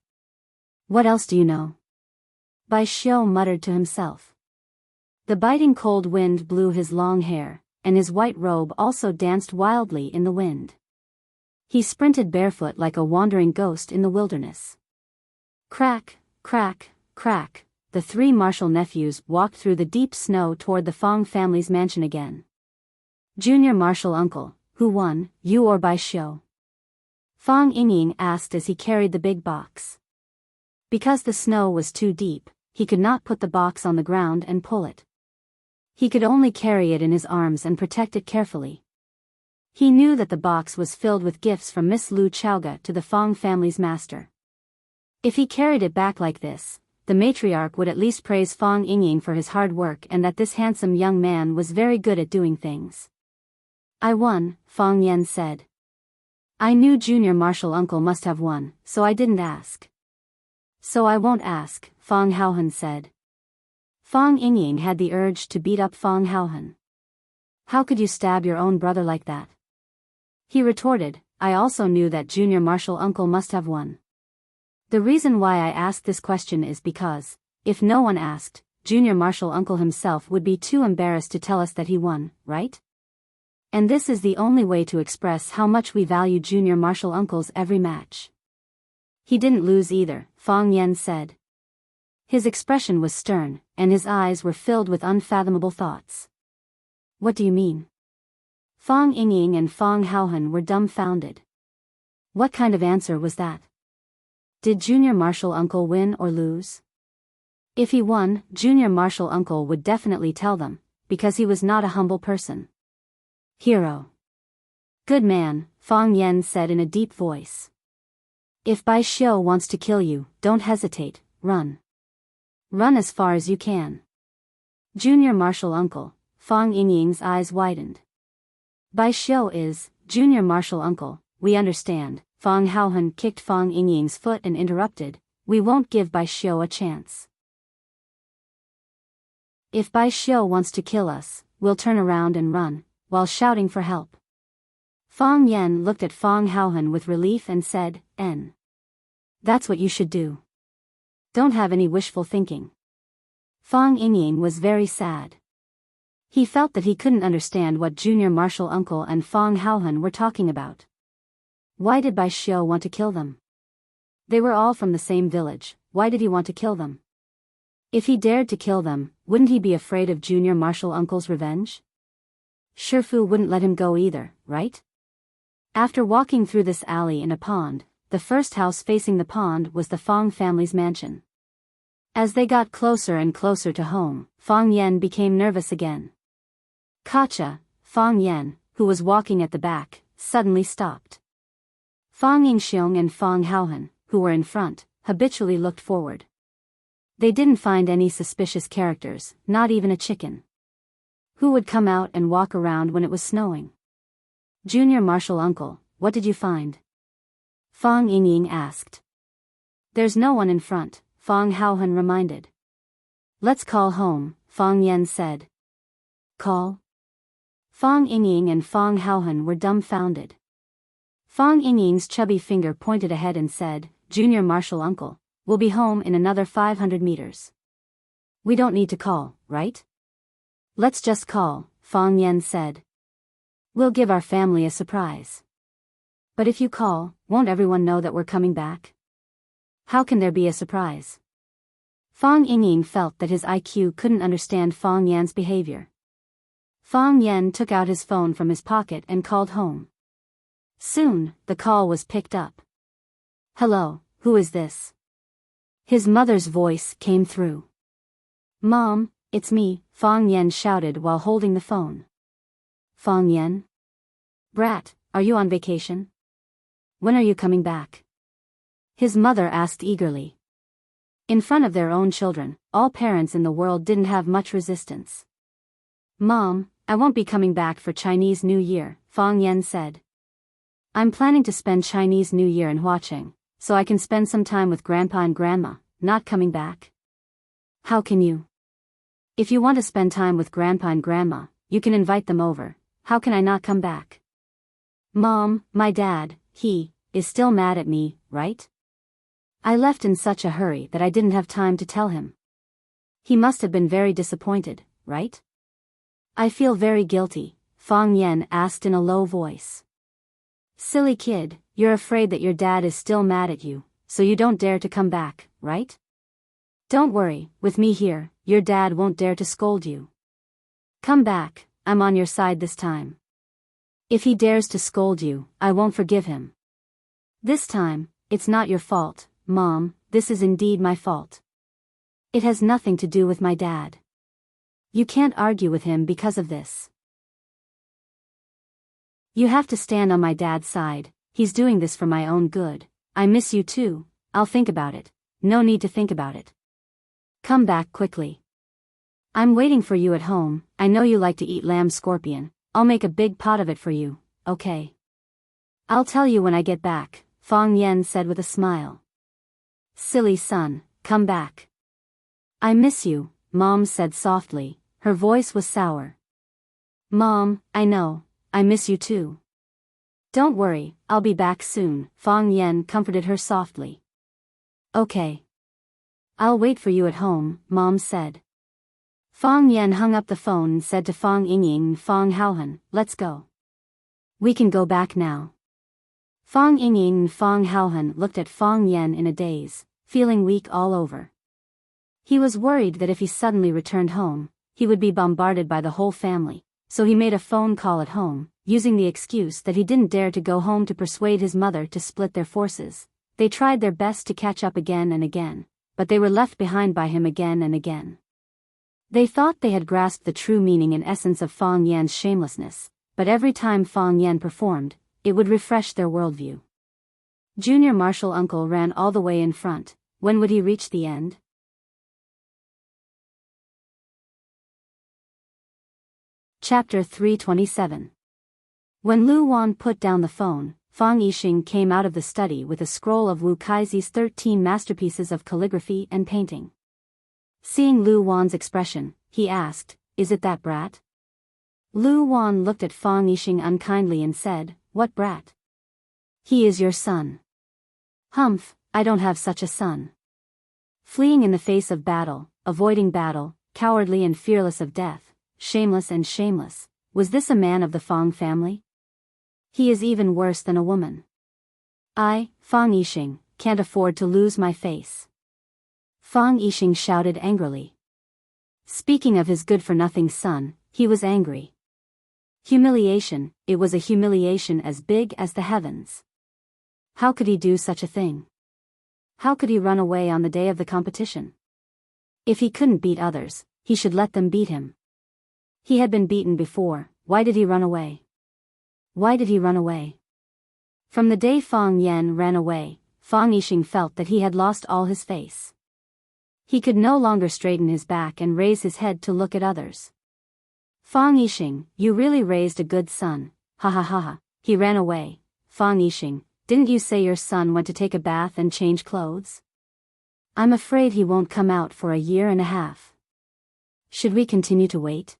What else do you know? Bai Xiu muttered to himself. The biting cold wind blew his long hair, and his white robe also danced wildly in the wind. He sprinted barefoot like a wandering ghost in the wilderness. Crack, crack, crack, the three martial nephews walked through the deep snow toward the Fong family's mansion again. Junior martial uncle, who won, you or Bai Xiu? Fong Yingying asked as he carried the big box. Because the snow was too deep, he could not put the box on the ground and pull it. He could only carry it in his arms and protect it carefully. He knew that the box was filled with gifts from Miss Lu Chaoga to the Fong family's master. If he carried it back like this, the matriarch would at least praise Fong Yingying for his hard work and that this handsome young man was very good at doing things. I won, Fong Yan said. I knew junior martial uncle must have won, so I didn't ask. So I won't ask, Fong Haohan said. Fong Yingying had the urge to beat up Fong Haohan. How could you stab your own brother like that? He retorted, I also knew that junior martial uncle must have won. The reason why I asked this question is because, if no one asked, junior martial uncle himself would be too embarrassed to tell us that he won, right? And this is the only way to express how much we value junior martial uncle's every match. He didn't lose either, Fong Yan said. His expression was stern, and his eyes were filled with unfathomable thoughts. What do you mean? Fong Yingying and Fong Haohan were dumbfounded. What kind of answer was that? Did junior martial uncle win or lose? If he won, junior martial uncle would definitely tell them, because he was not a humble person. Hero. Good man, Fong Yan said in a deep voice. If Bai Xiu wants to kill you, don't hesitate, run. Run as far as you can. Junior martial uncle, Fong Yingying's eyes widened. Bai Xiu is, junior martial uncle, we understand. Fong Haohan kicked Fong Yingying's foot and interrupted, we won't give Bai Xiu a chance. If Bai Xiu wants to kill us, we'll turn around and run, while shouting for help. Fong Yan looked at Fong Haohan with relief and said, That's what you should do. Don't have any wishful thinking. Fong Yingying was very sad. He felt that he couldn't understand what junior martial uncle and Fong Haohan were talking about. Why did Bai Xiu want to kill them? They were all from the same village, why did he want to kill them? If he dared to kill them, wouldn't he be afraid of junior martial uncle's revenge? Shifu wouldn't let him go either, right? After walking through this alley in a pond, the first house facing the pond was the Fong family's mansion. As they got closer and closer to home, Fong Yan became nervous again. Kacha, Fong Yan, who was walking at the back, suddenly stopped. Fong Yingxiong and Fong Haohan, who were in front, habitually looked forward. They didn't find any suspicious characters, not even a chicken. Who would come out and walk around when it was snowing? Junior martial uncle, what did you find? Fong Yingying asked. There's no one in front, Fong Haohan reminded. Let's call home, Fong Yan said. Call? Fong Yingying and Fong Haohan were dumbfounded. Fong Yingying's chubby finger pointed ahead and said, Junior martial uncle, we'll be home in another 500 meters. We don't need to call, right? Let's just call, Fong Yan said. We'll give our family a surprise. But if you call, won't everyone know that we're coming back? How can there be a surprise? Fong Yingying felt that his IQ couldn't understand Fong Yan's behavior. Fong Yan took out his phone from his pocket and called home. Soon, the call was picked up. Hello, who is this? His mother's voice came through. Mom, it's me, Fong Yan shouted while holding the phone. Fong Yan? Brat, are you on vacation? When are you coming back? His mother asked eagerly. In front of their own children, all parents in the world didn't have much resistance. Mom, I won't be coming back for Chinese New Year, Fong Yan said. I'm planning to spend Chinese New Year in Huacheng, so I can spend some time with Grandpa and Grandma, not coming back? How can you? If you want to spend time with Grandpa and Grandma, you can invite them over. How can I not come back? Mom, my dad, he is still mad at me, right? I left in such a hurry that I didn't have time to tell him. He must have been very disappointed, right? I feel very guilty, Fang Yan asked in a low voice. Silly kid, you're afraid that your dad is still mad at you, so you don't dare to come back, right? Don't worry, with me here, your dad won't dare to scold you. Come back, I'm on your side this time. If he dares to scold you, I won't forgive him. This time, it's not your fault, Mom, this is indeed my fault. It has nothing to do with my dad. You can't argue with him because of this. You have to stand on my dad's side, he's doing this for my own good. I miss you too, I'll think about it. No need to think about it. Come back quickly. I'm waiting for you at home, I know you like to eat lamb scorpion, I'll make a big pot of it for you, okay? I'll tell you when I get back, Fang Yan said with a smile. Silly son, come back. I miss you, Mom said softly, her voice was sour. Mom, I know, I miss you too. Don't worry, I'll be back soon, Fang Yan comforted her softly. Okay. I'll wait for you at home, Mom said. Fang Yan hung up the phone and said to Fang Yingying and Fang Haohan, let's go. We can go back now. Fang Yingying and Fang Haohan looked at Fang Yan in a daze, feeling weak all over. He was worried that if he suddenly returned home, he would be bombarded by the whole family, so he made a phone call at home, using the excuse that he didn't dare to go home to persuade his mother to split their forces. They tried their best to catch up again and again, but they were left behind by him again and again. They thought they had grasped the true meaning and essence of Fang Yan's shamelessness, but every time Fang Yan performed, it would refresh their worldview. Junior Marshal Uncle ran all the way in front. When would he reach the end? Chapter 327. When Lu Wan put down the phone, Fang Yixing came out of the study with a scroll of Wu Kaizi's 13 masterpieces of calligraphy and painting. Seeing Lu Wan's expression, he asked, "Is it that brat?" Lu Wan looked at Fang Yixing unkindly and said, "What brat?" "He is your son." "Humph, I don't have such a son." Fleeing in the face of battle, avoiding battle, cowardly and fearless of death, shameless and shameless, was this a man of the Fang family? He is even worse than a woman. I, Fang Yixing, can't afford to lose my face. Fang Yixing shouted angrily. Speaking of his good-for-nothing son, he was angry. Humiliation, it was a humiliation as big as the heavens. How could he do such a thing? How could he run away on the day of the competition? If he couldn't beat others, he should let them beat him. He had been beaten before, why did he run away? Why did he run away? From the day Fang Yan ran away, Fang Yixing felt that he had lost all his face. He could no longer straighten his back and raise his head to look at others. Fang Yixing, you really raised a good son, ha ha ha ha, he ran away. Fang Yixing, didn't you say your son went to take a bath and change clothes? I'm afraid he won't come out for 1.5 years. Should we continue to wait?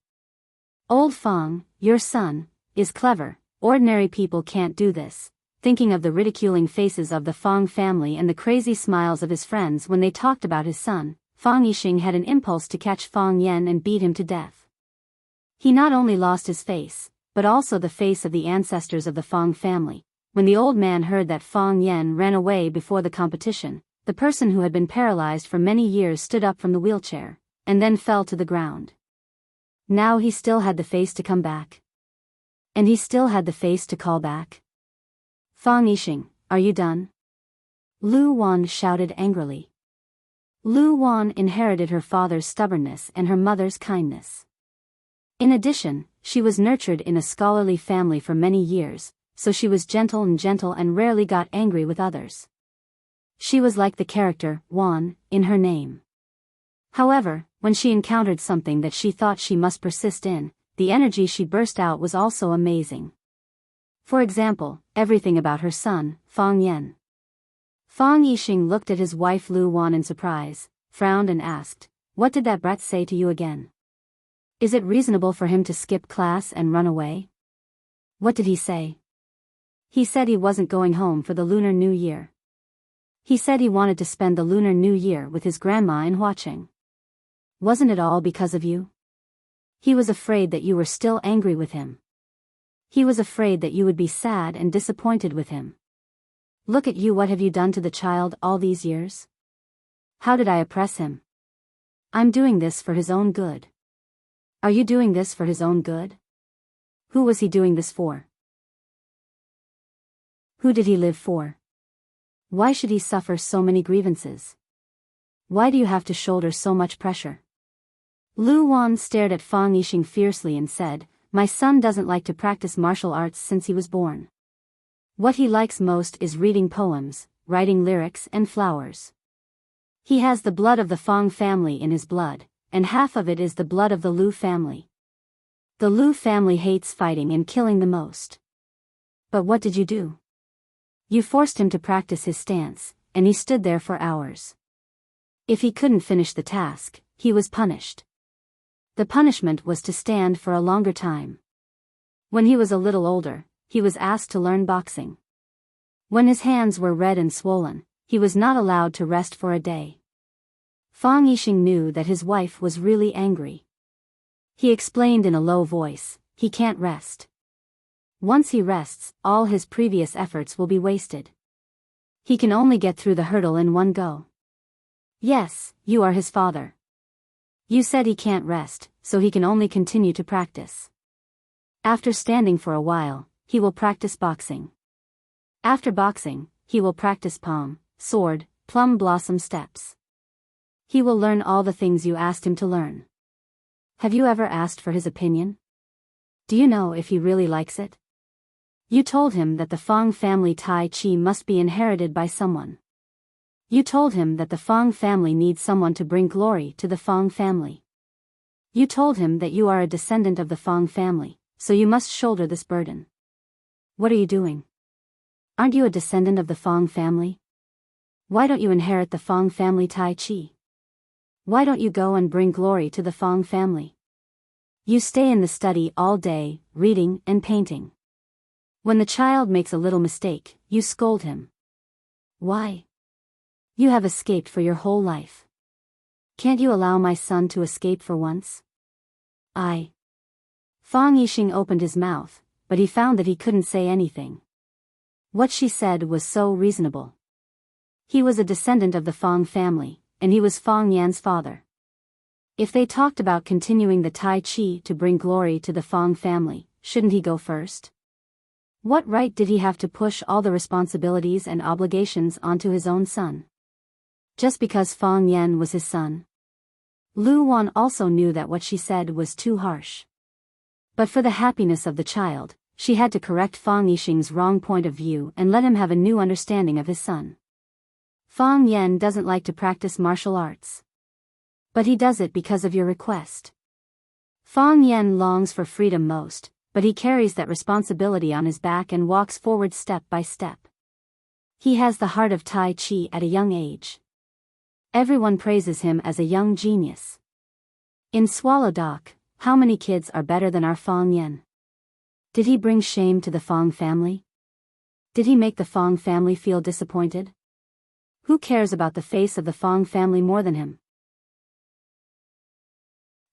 Old Fang, your son, is clever, ordinary people can't do this. Thinking of the ridiculing faces of the Fang family and the crazy smiles of his friends when they talked about his son, Fang Yixing had an impulse to catch Fang Yan and beat him to death. He not only lost his face, but also the face of the ancestors of the Fang family. When the old man heard that Fang Yan ran away before the competition, the person who had been paralyzed for many years stood up from the wheelchair, and then fell to the ground. Now he still had the face to come back. And he still had the face to call back. Fang Yixing, are you done? Lu Wan shouted angrily. Lu Wan inherited her father's stubbornness and her mother's kindness. In addition, she was nurtured in a scholarly family for many years, so she was gentle and rarely got angry with others. She was like the character, Wan, in her name. However, when she encountered something that she thought she must persist in, the energy she burst out was also amazing. For example, everything about her son, Fang Yan. Fang Yixing looked at his wife Lu Wan in surprise, frowned and asked, "What did that brat say to you again? Is it reasonable for him to skip class and run away? What did he say?" "He said he wasn't going home for the Lunar New Year. He said he wanted to spend the Lunar New Year with his grandma in Huacheng. Wasn't it all because of you? He was afraid that you were still angry with him. He was afraid that you would be sad and disappointed with him. Look at you, what have you done to the child all these years? How did I oppress him? I'm doing this for his own good." "Are you doing this for his own good? Who was he doing this for? Who did he live for? Why should he suffer so many grievances? Why do you have to shoulder so much pressure?" Lu Wan stared at Fang Yixing fiercely and said, "My son doesn't like to practice martial arts since he was born. What he likes most is reading poems, writing lyrics and flowers. He has the blood of the Fang family in his blood, and half of it is the blood of the Lu family. The Lu family hates fighting and killing the most. But what did you do? You forced him to practice his stance, and he stood there for hours. If he couldn't finish the task, he was punished. The punishment was to stand for a longer time. When he was a little older, he was asked to learn boxing. When his hands were red and swollen, he was not allowed to rest for a day." Fang Yixing knew that his wife was really angry. He explained in a low voice, "He can't rest. Once he rests, all his previous efforts will be wasted. He can only get through the hurdle in one go." "Yes, you are his father. You said he can't rest, so he can only continue to practice. After standing for a while, he will practice boxing. After boxing, he will practice palm, sword, plum blossom steps. He will learn all the things you asked him to learn. Have you ever asked for his opinion? Do you know if he really likes it? You told him that the Fang family Tai Chi must be inherited by someone. You told him that the Fang family needs someone to bring glory to the Fang family. You told him that you are a descendant of the Fang family, so you must shoulder this burden. What are you doing? Aren't you a descendant of the Fang family? Why don't you inherit the Fang family Tai Chi? Why don't you go and bring glory to the Fang family? You stay in the study all day, reading and painting. When the child makes a little mistake, you scold him. Why? You have escaped for your whole life. Can't you allow my son to escape for once?" Fang Yixing opened his mouth, but he found that he couldn't say anything. What she said was so reasonable. He was a descendant of the Fang family, and he was Fang Yan's father. If they talked about continuing the Tai Chi to bring glory to the Fang family, shouldn't he go first? What right did he have to push all the responsibilities and obligations onto his own son? Just because Fang Yan was his son? Lu Wan also knew that what she said was too harsh. But for the happiness of the child, she had to correct Fang Yixing's wrong point of view and let him have a new understanding of his son. Fang Yan doesn't like to practice martial arts. But he does it because of your request. Fang Yan longs for freedom most, but he carries that responsibility on his back and walks forward step by step. He has the heart of Tai Chi at a young age. Everyone praises him as a young genius. In Swallow Dock, how many kids are better than our Fang Yan? Did he bring shame to the Fang family? Did he make the Fang family feel disappointed? Who cares about the face of the Fang family more than him?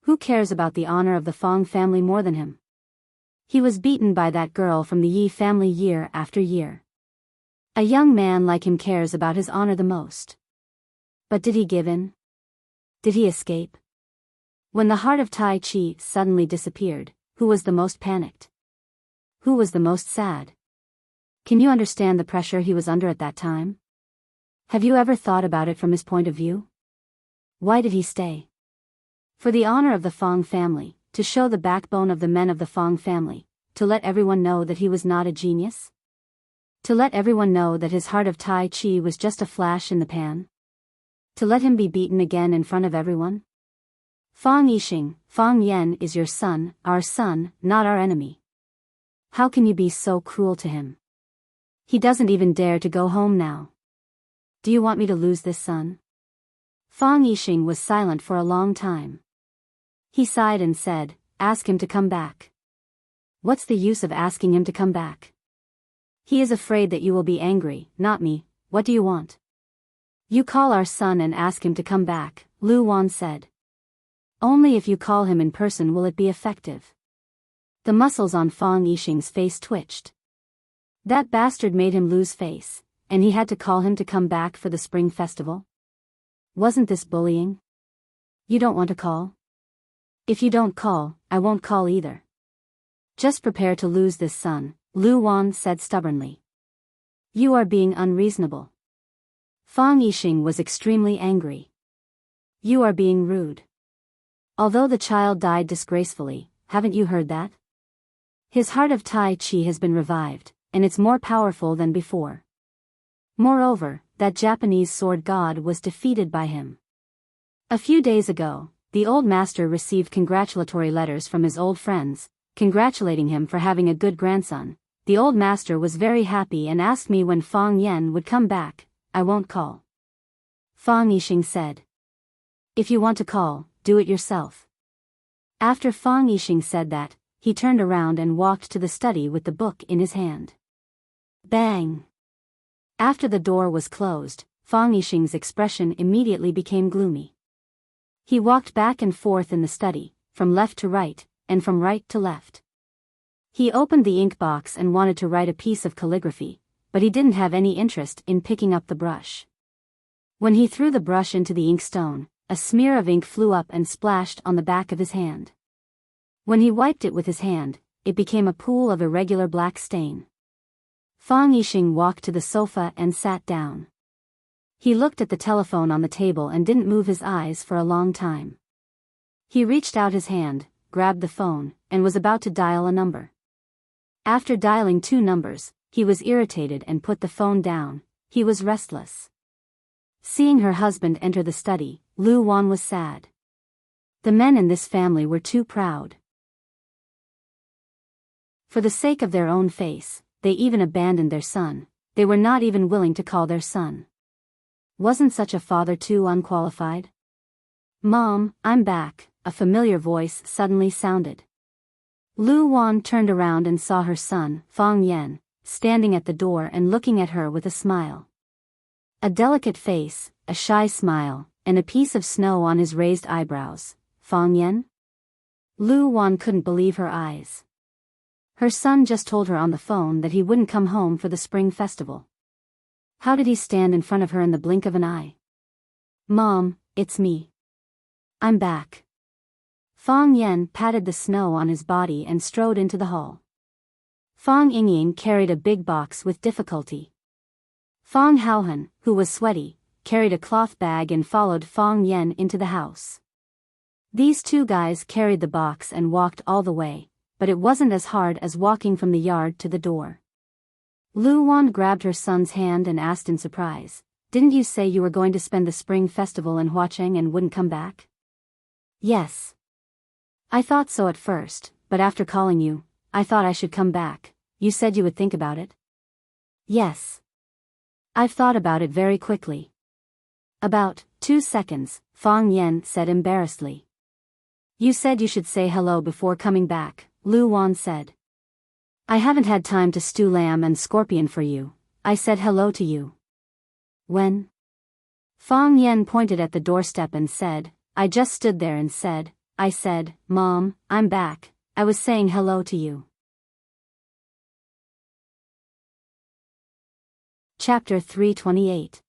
Who cares about the honor of the Fang family more than him? He was beaten by that girl from the Yi family year after year. A young man like him cares about his honor the most. But did he give in? Did he escape? When the heart of Tai Chi suddenly disappeared, who was the most panicked? Who was the most sad? Can you understand the pressure he was under at that time? Have you ever thought about it from his point of view? Why did he stay? For the honor of the Fang family, to show the backbone of the men of the Fang family, to let everyone know that he was not a genius? To let everyone know that his heart of Tai Chi was just a flash in the pan? To let him be beaten again in front of everyone? Fang Yixing, Fang Yan is your son, not our enemy. How can you be so cruel to him? He doesn't even dare to go home now. Do you want me to lose this son? Fang Yixing was silent for a long time. He sighed and said, ask him to come back. What's the use of asking him to come back? He is afraid that you will be angry, not me. What do you want? You call our son and ask him to come back, Lu Wan said. Only if you call him in person will it be effective. The muscles on Fang Yixing's face twitched. That bastard made him lose face, and he had to call him to come back for the spring festival? Wasn't this bullying? You don't want to call? If you don't call, I won't call either. Just prepare to lose this son, Lu Wan said stubbornly. You are being unreasonable. Fang Yixing was extremely angry. You are being rude. Although the child died disgracefully, haven't you heard that? His heart of Tai Chi has been revived, and it's more powerful than before. Moreover, that Japanese sword god was defeated by him. A few days ago, the old master received congratulatory letters from his old friends, congratulating him for having a good grandson. The old master was very happy and asked me when Fang Yan would come back. I won't call. Fang Yixing said. If you want to call, do it yourself. After Fang Yixing said that, he turned around and walked to the study with the book in his hand. Bang! After the door was closed, Fang Yixing's expression immediately became gloomy. He walked back and forth in the study, from left to right, and from right to left. He opened the ink box and wanted to write a piece of calligraphy, but he didn't have any interest in picking up the brush. When he threw the brush into the inkstone, a smear of ink flew up and splashed on the back of his hand. When he wiped it with his hand, it became a pool of irregular black stain. Fang Yixing walked to the sofa and sat down. He looked at the telephone on the table and didn't move his eyes for a long time. He reached out his hand, grabbed the phone, and was about to dial a number. After dialing 2 numbers, he was irritated and put the phone down. He was restless. Seeing her husband enter the study, Lu Wan was sad. The men in this family were too proud. For the sake of their own face, they even abandoned their son. They were not even willing to call their son. Wasn't such a father too unqualified? Mom, I'm back, a familiar voice suddenly sounded. Lu Wan turned around and saw her son, Fang Yan, standing at the door and looking at her with a smile. A delicate face, a shy smile, and a piece of snow on his raised eyebrows. Fang Yan? Lu Wan couldn't believe her eyes. Her son just told her on the phone that he wouldn't come home for the spring festival. How did he stand in front of her in the blink of an eye? Mom, it's me. I'm back. Fang Yan patted the snow on his body and strode into the hall. Fang Yingying carried a big box with difficulty. Fang Haohan, who was sweaty, carried a cloth bag and followed Fang Yan into the house. These 2 guys carried the box and walked all the way, but it wasn't as hard as walking from the yard to the door. Lu Wan grabbed her son's hand and asked in surprise, didn't you say you were going to spend the spring festival in Huacheng and wouldn't come back? Yes. I thought so at first, but after calling you, I thought I should come back. You said you would think about it? Yes. I've thought about it very quickly. About 2 seconds, Fang Yan said embarrassedly. You said you should say hello before coming back, Lu Wan said. I haven't had time to stew lamb and scorpion for you. I said hello to you. When? Fang Yan pointed at the doorstep and said, I just stood there and said, I said, Mom, I'm back. I was saying hello to you. Chapter 328.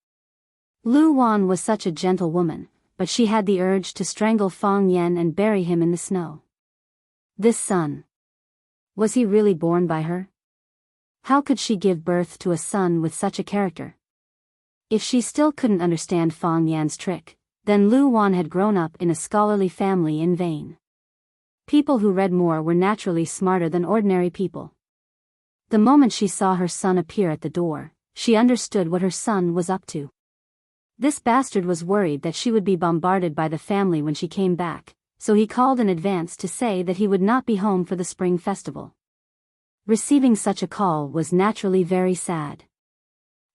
Lu Wan was such a gentle woman, but she had the urge to strangle Fang Yan and bury him in the snow. This son. Was he really born by her? How could she give birth to a son with such a character? If she still couldn't understand Fang Yan's trick, then Lu Wan had grown up in a scholarly family in vain. People who read more were naturally smarter than ordinary people. The moment she saw her son appear at the door, she understood what her son was up to. This bastard was worried that she would be bombarded by the family when she came back, so he called in advance to say that he would not be home for the spring festival. Receiving such a call was naturally very sad.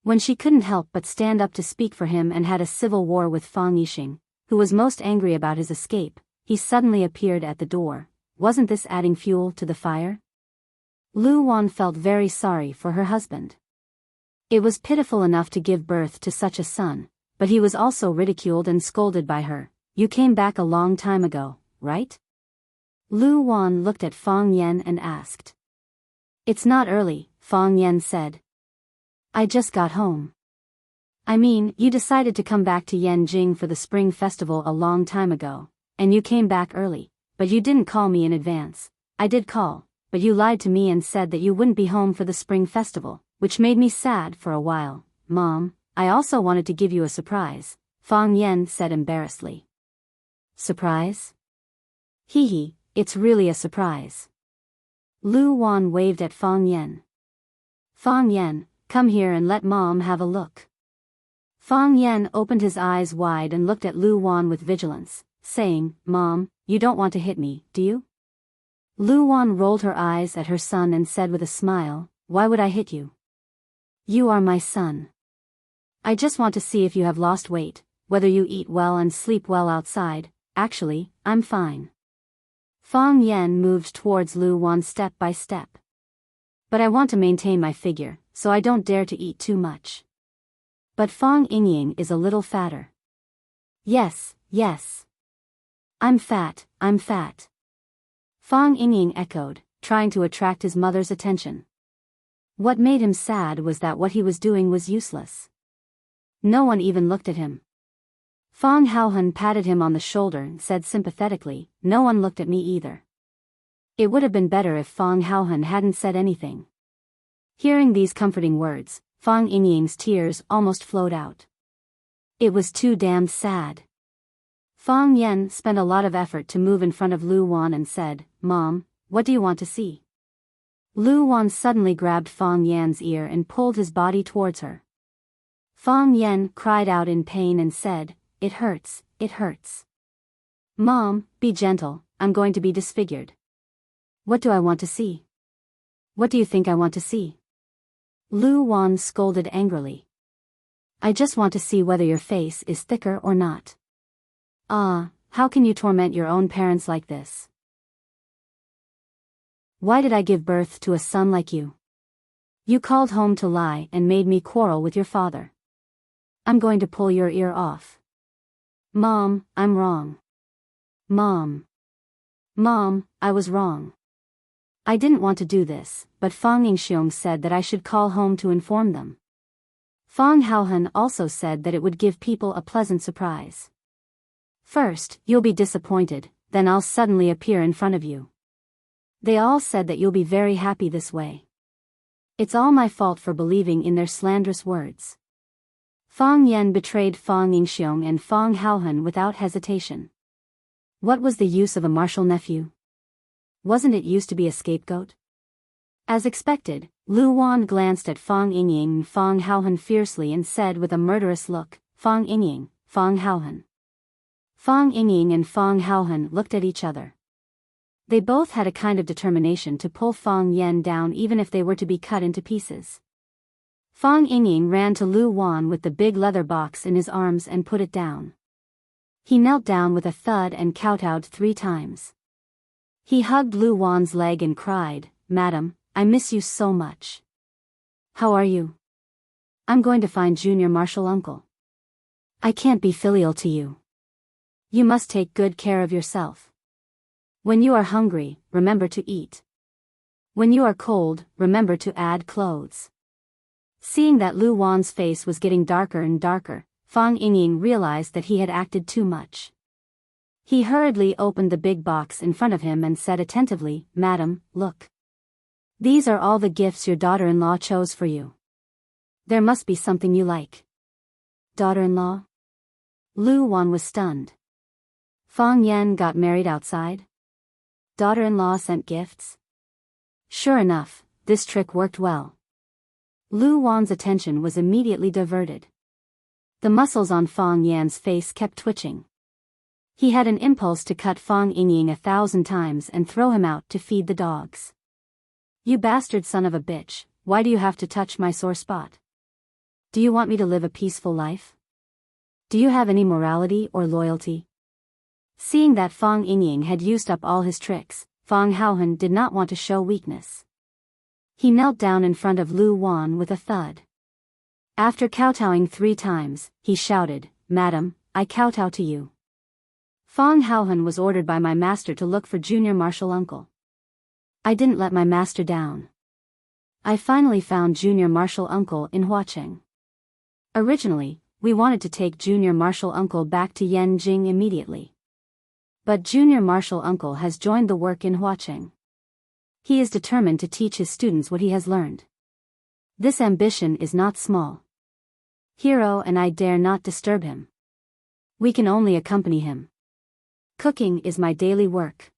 When she couldn't help but stand up to speak for him and had a civil war with Fang Yixing, who was most angry about his escape, he suddenly appeared at the door. Wasn't this adding fuel to the fire? Lu Wan felt very sorry for her husband. It was pitiful enough to give birth to such a son, but he was also ridiculed and scolded by her. You came back a long time ago, right? Lu Wan looked at Fang Yan and asked. It's not early, Fang Yan said. I just got home. I mean, you decided to come back to Yanjing for the Spring Festival a long time ago, and you came back early, but you didn't call me in advance. I did call, but you lied to me and said that you wouldn't be home for the Spring Festival, which made me sad for a while. Mom, I also wanted to give you a surprise, Fang Yan said embarrassedly. Surprise? Hee hee, it's really a surprise. Lu Wan waved at Fang Yan. Fang Yan, come here and let Mom have a look. Fang Yan opened his eyes wide and looked at Lu Wan with vigilance, saying, Mom, you don't want to hit me, do you? Lu Wan rolled her eyes at her son and said with a smile, Why would I hit you? You are my son. I just want to see if you have lost weight, whether you eat well and sleep well outside. Actually, I'm fine. Fang Yan moved towards Lu Wan step by step. But I want to maintain my figure, so I don't dare to eat too much. But Fang Yingying is a little fatter. Yes, yes. I'm fat, I'm fat. Fang Yingying echoed, trying to attract his mother's attention. What made him sad was that what he was doing was useless. No one even looked at him. Fang Haohan patted him on the shoulder and said sympathetically, No one looked at me either. It would have been better if Fang Haohan hadn't said anything. Hearing these comforting words, Fang Yingying's tears almost flowed out. It was too damn sad. Fang Yan spent a lot of effort to move in front of Lu Wan and said, Mom, what do you want to see? Lu Wan suddenly grabbed Fang Yan's ear and pulled his body towards her. Fang Yan cried out in pain and said, It hurts, it hurts. Mom, be gentle, I'm going to be disfigured. What do I want to see? What do you think I want to see? Lu Wan scolded angrily. I just want to see whether your face is thicker or not. Ah, how can you torment your own parents like this? Why did I give birth to a son like you? You called home to lie and made me quarrel with your father. I'm going to pull your ear off. Mom, I'm wrong. Mom. Mom, I was wrong. I didn't want to do this, but Fang Yingxiong said that I should call home to inform them. Fang Haohan also said that it would give people a pleasant surprise. First, you'll be disappointed, then I'll suddenly appear in front of you. They all said that you'll be very happy this way. It's all my fault for believing in their slanderous words. Fang Yan betrayed Fang Yingxiong and Fang Haohan without hesitation. What was the use of a martial nephew? Wasn't it used to be a scapegoat? As expected, Lu Wan glanced at Fang Yingying and Fang Haohan fiercely and said with a murderous look, Fang Yingying, Fang Haohan. Fang Yingying and Fang Haohan looked at each other. They both had a kind of determination to pull Fang Yan down even if they were to be cut into pieces. Fang Yingying ran to Lu Wan with the big leather box in his arms and put it down. He knelt down with a thud and kowtowed 3 times. He hugged Lu Wan's leg and cried, Madam, I miss you so much. How are you? I'm going to find Junior Marshal Uncle. I can't be filial to you. You must take good care of yourself. When you are hungry, remember to eat. When you are cold, remember to add clothes. Seeing that Lu Wan's face was getting darker and darker, Fang Yingying realized that he had acted too much. He hurriedly opened the big box in front of him and said attentively, Madam, look. These are all the gifts your daughter-in-law chose for you. There must be something you like. Daughter-in-law? Lu Wan was stunned. Fang Yan got married outside? Daughter-in-law sent gifts? Sure enough, this trick worked well. Lu Wan's attention was immediately diverted. The muscles on Fang Yan's face kept twitching. He had an impulse to cut Fang Yingying 1,000 times and throw him out to feed the dogs. You bastard son of a bitch, why do you have to touch my sore spot? Do you want me to live a peaceful life? Do you have any morality or loyalty? Seeing that Fong Yingying had used up all his tricks, Fong Haohan did not want to show weakness. He knelt down in front of Lu Wan with a thud. After kowtowing 3 times, he shouted, "Madam, I kowtow to you." Fong Haohan was ordered by my master to look for junior martial uncle. I didn't let my master down. I finally found junior martial uncle in Huacheng. Originally, we wanted to take junior martial uncle back to Yanjing immediately. But junior martial uncle has joined the work in Huacheng. He is determined to teach his students what he has learned. This ambition is not small. Hero and I dare not disturb him. We can only accompany him. Cooking is my daily work.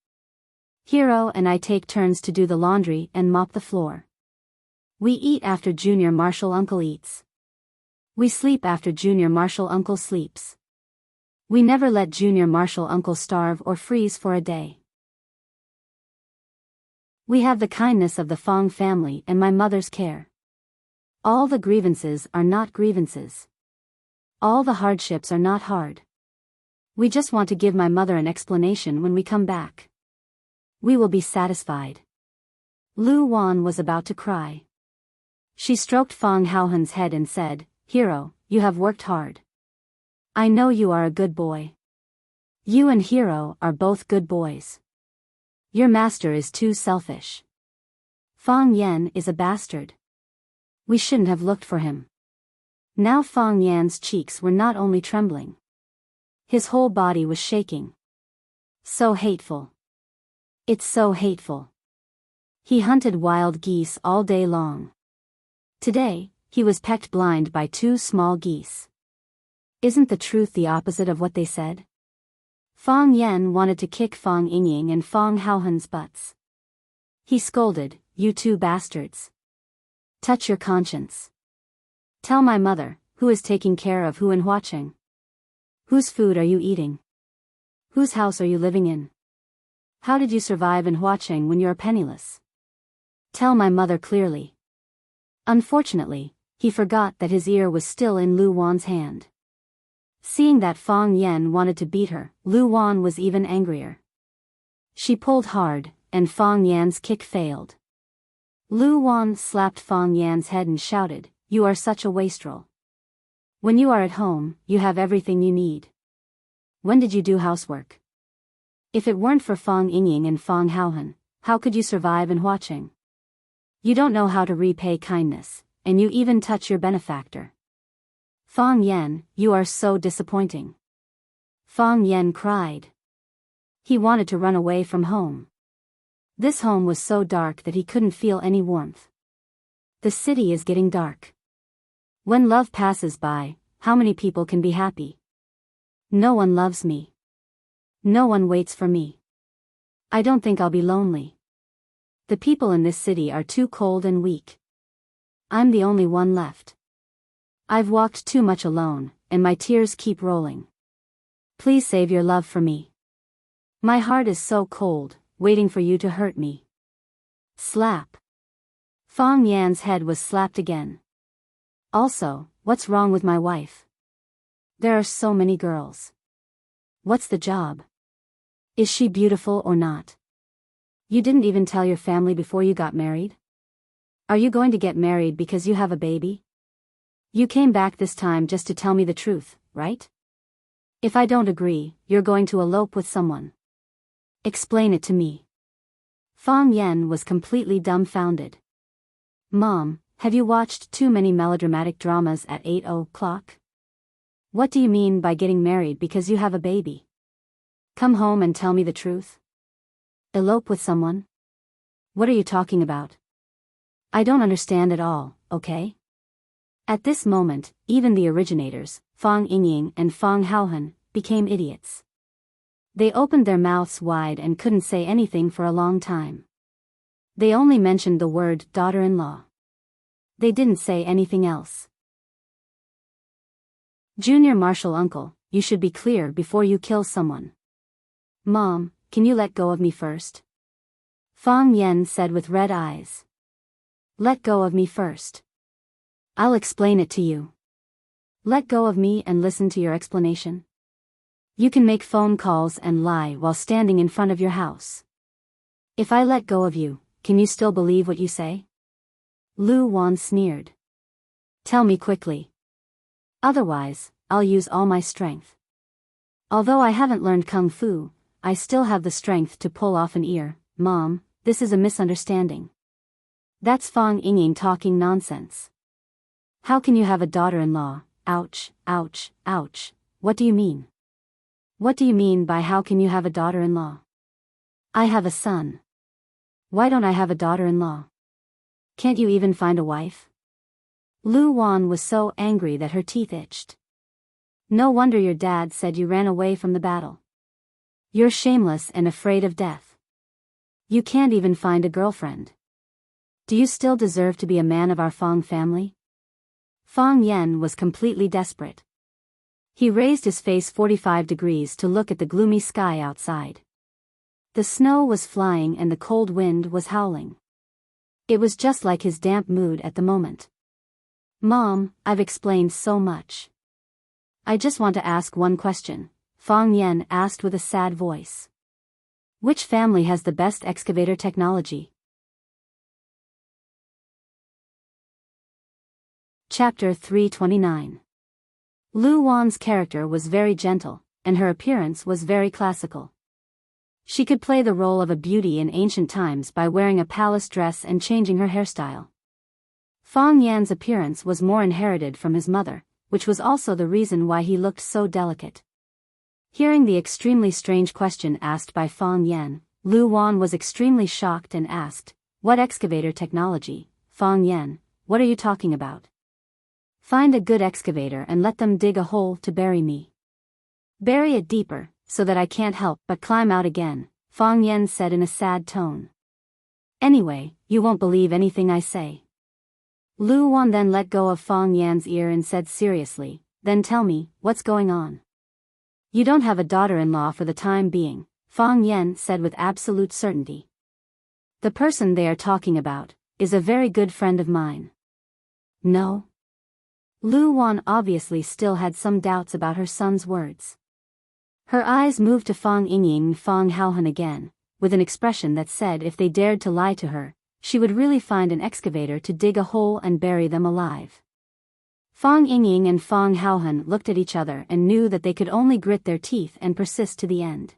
Hero and I take turns to do the laundry and mop the floor. We eat after junior martial uncle eats. We sleep after junior martial uncle sleeps. We never let junior martial uncle starve or freeze for a day. We have the kindness of the Fong family and my mother's care. All the grievances are not grievances. All the hardships are not hard. We just want to give my mother an explanation when we come back. We will be satisfied. Lu Wan was about to cry. She stroked Fong Haohan's head and said, "Hero, you have worked hard. I know you are a good boy. You and Hero are both good boys. Your master is too selfish. Fong Yan is a bastard. We shouldn't have looked for him." Now Fong Yan's cheeks were not only trembling. His whole body was shaking. So hateful. It's so hateful. He hunted wild geese all day long. Today, he was pecked blind by 2 small geese. Isn't the truth the opposite of what they said? Fong Yan wanted to kick Fong Yingying and Fong Haohan's butts. He scolded, "You 2 bastards. Touch your conscience. Tell my mother, who is taking care of who in Huacheng? Whose food are you eating? Whose house are you living in? How did you survive in Huacheng when you're penniless? Tell my mother clearly." Unfortunately, he forgot that his ear was still in Lu Wan's hand. Seeing that Fong Yan wanted to beat her, Lu Wan was even angrier. She pulled hard, and Fong Yan's kick failed. Lu Wan slapped Fong Yan's head and shouted, "You are such a wastrel. When you are at home, you have everything you need. When did you do housework? If it weren't for Fong Yingying and Fong Haohan, how could you survive in Huacheng? You don't know how to repay kindness, and you even touch your benefactor. Fong Yan, you are so disappointing." Fong Yan cried. He wanted to run away from home. This home was so dark that he couldn't feel any warmth. The city is getting dark. When love passes by, how many people can be happy? No one loves me. No one waits for me. I don't think I'll be lonely. The people in this city are too cold and weak. I'm the only one left. I've walked too much alone, and my tears keep rolling. Please save your love for me. My heart is so cold, waiting for you to hurt me. Slap. Fong Yan's head was slapped again. Also, what's wrong with my wife? There are so many girls. What's the job? Is she beautiful or not? You didn't even tell your family before you got married? Are you going to get married because you have a baby? You came back this time just to tell me the truth, right? If I don't agree, you're going to elope with someone. Explain it to me. Fong Yan was completely dumbfounded. Mom, have you watched too many melodramatic dramas at 8 o'clock? What do you mean by getting married because you have a baby? Come home and tell me the truth. Elope with someone? What are you talking about? I don't understand at all, okay? At this moment, even the originators, Fong Yingying and Fong Haohan, became idiots. They opened their mouths wide and couldn't say anything for a long time. They only mentioned the word daughter-in-law. They didn't say anything else. Junior martial uncle, you should be clear before you kill someone. Mom, can you let go of me first? Fong Yan said with red eyes. Let go of me first. I'll explain it to you. Let go of me and listen to your explanation. You can make phone calls and lie while standing in front of your house. If I let go of you, can you still believe what you say? Lu Wan sneered. Tell me quickly. Otherwise, I'll use all my strength. Although I haven't learned Kung Fu, I still have the strength to pull off an ear. Mom, this is a misunderstanding. That's Fang Yingying talking nonsense. How can you have a daughter-in-law? Ouch, ouch, ouch. What do you mean? What do you mean by how can you have a daughter-in-law? I have a son. Why don't I have a daughter-in-law? Can't you even find a wife? Lu Wan was so angry that her teeth itched. No wonder your dad said you ran away from the battle. You're shameless and afraid of death. You can't even find a girlfriend. Do you still deserve to be a man of our Fang family? Fang Yen was completely desperate. He raised his face 45 degrees to look at the gloomy sky outside. The snow was flying and the cold wind was howling. It was just like his damp mood at the moment. Mom, I've explained so much. I just want to ask one question, Fang Yen asked with a sad voice. Which family has the best excavator technology? Chapter 329. Lu Wan's character was very gentle, and her appearance was very classical. She could play the role of a beauty in ancient times by wearing a palace dress and changing her hairstyle. Fang Yan's appearance was more inherited from his mother, which was also the reason why he looked so delicate. Hearing the extremely strange question asked by Fang Yan, Lu Wan was extremely shocked and asked, "What excavator technology, Fang Yan? What are you talking about? Find a good excavator and let them dig a hole to bury me. Bury it deeper, so that I can't help but climb out again," Fang Yan said in a sad tone. "Anyway, you won't believe anything I say." Lu Wan then let go of Fang Yan's ear and said seriously, "Then tell me, what's going on?" "You don't have a daughter-in-law for the time being," Fang Yan said with absolute certainty. "The person they are talking about is a very good friend of mine." "No?" Lu Wan obviously still had some doubts about her son's words. Her eyes moved to Fang Yingying and Fang Haohan again, with an expression that said if they dared to lie to her, she would really find an excavator to dig a hole and bury them alive. Fang Yingying and Fang Haohan looked at each other and knew that they could only grit their teeth and persist to the end.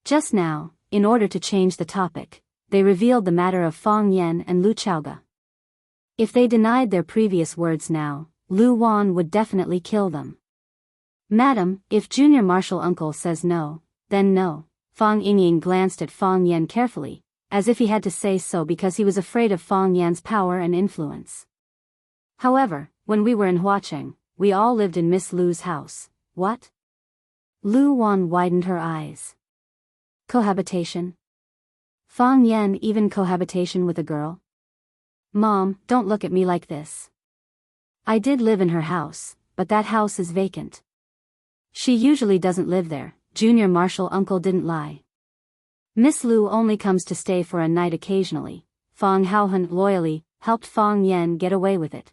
Just now, in order to change the topic, they revealed the matter of Fang Yen and Lu Chaoga. If they denied their previous words now, Lu Wan would definitely kill them. "Madam, if Junior Marshal Uncle says no, then no." Fang Yingying glanced at Fang Yen carefully, as if he had to say so because he was afraid of Fang Yan's power and influence. "However, when we were in Huacheng, we all lived in Miss Lu's house." "What?" Lu Wan widened her eyes. "Cohabitation? Fang Yen even cohabitation with a girl?" "Mom, don't look at me like this. I did live in her house, but that house is vacant. She usually doesn't live there." Junior Marshal Uncle didn't lie. "Miss Lu only comes to stay for a night occasionally." Fang Haohan loyally helped Fang Yen get away with it.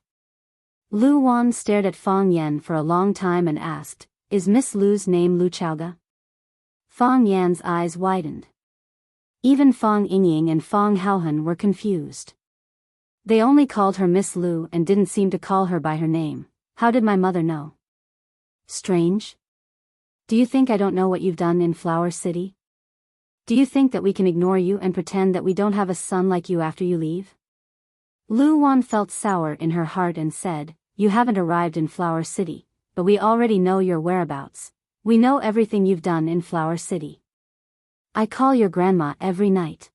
Lu Wan stared at Fang Yen for a long time and asked, "Is Miss Lu's name Lu Chaoga?" Fang Yan's eyes widened. Even Fang Yingying and Fang Haohan were confused. They only called her Miss Lu and didn't seem to call her by her name. How did my mother know? Strange. Do you think I don't know what you've done in Flower City? Do you think that we can ignore you and pretend that we don't have a son like you after you leave? Lu Wan felt sour in her heart and said, "You haven't arrived in Flower City, but we already know your whereabouts. We know everything you've done in Flower City. I call your grandma every night.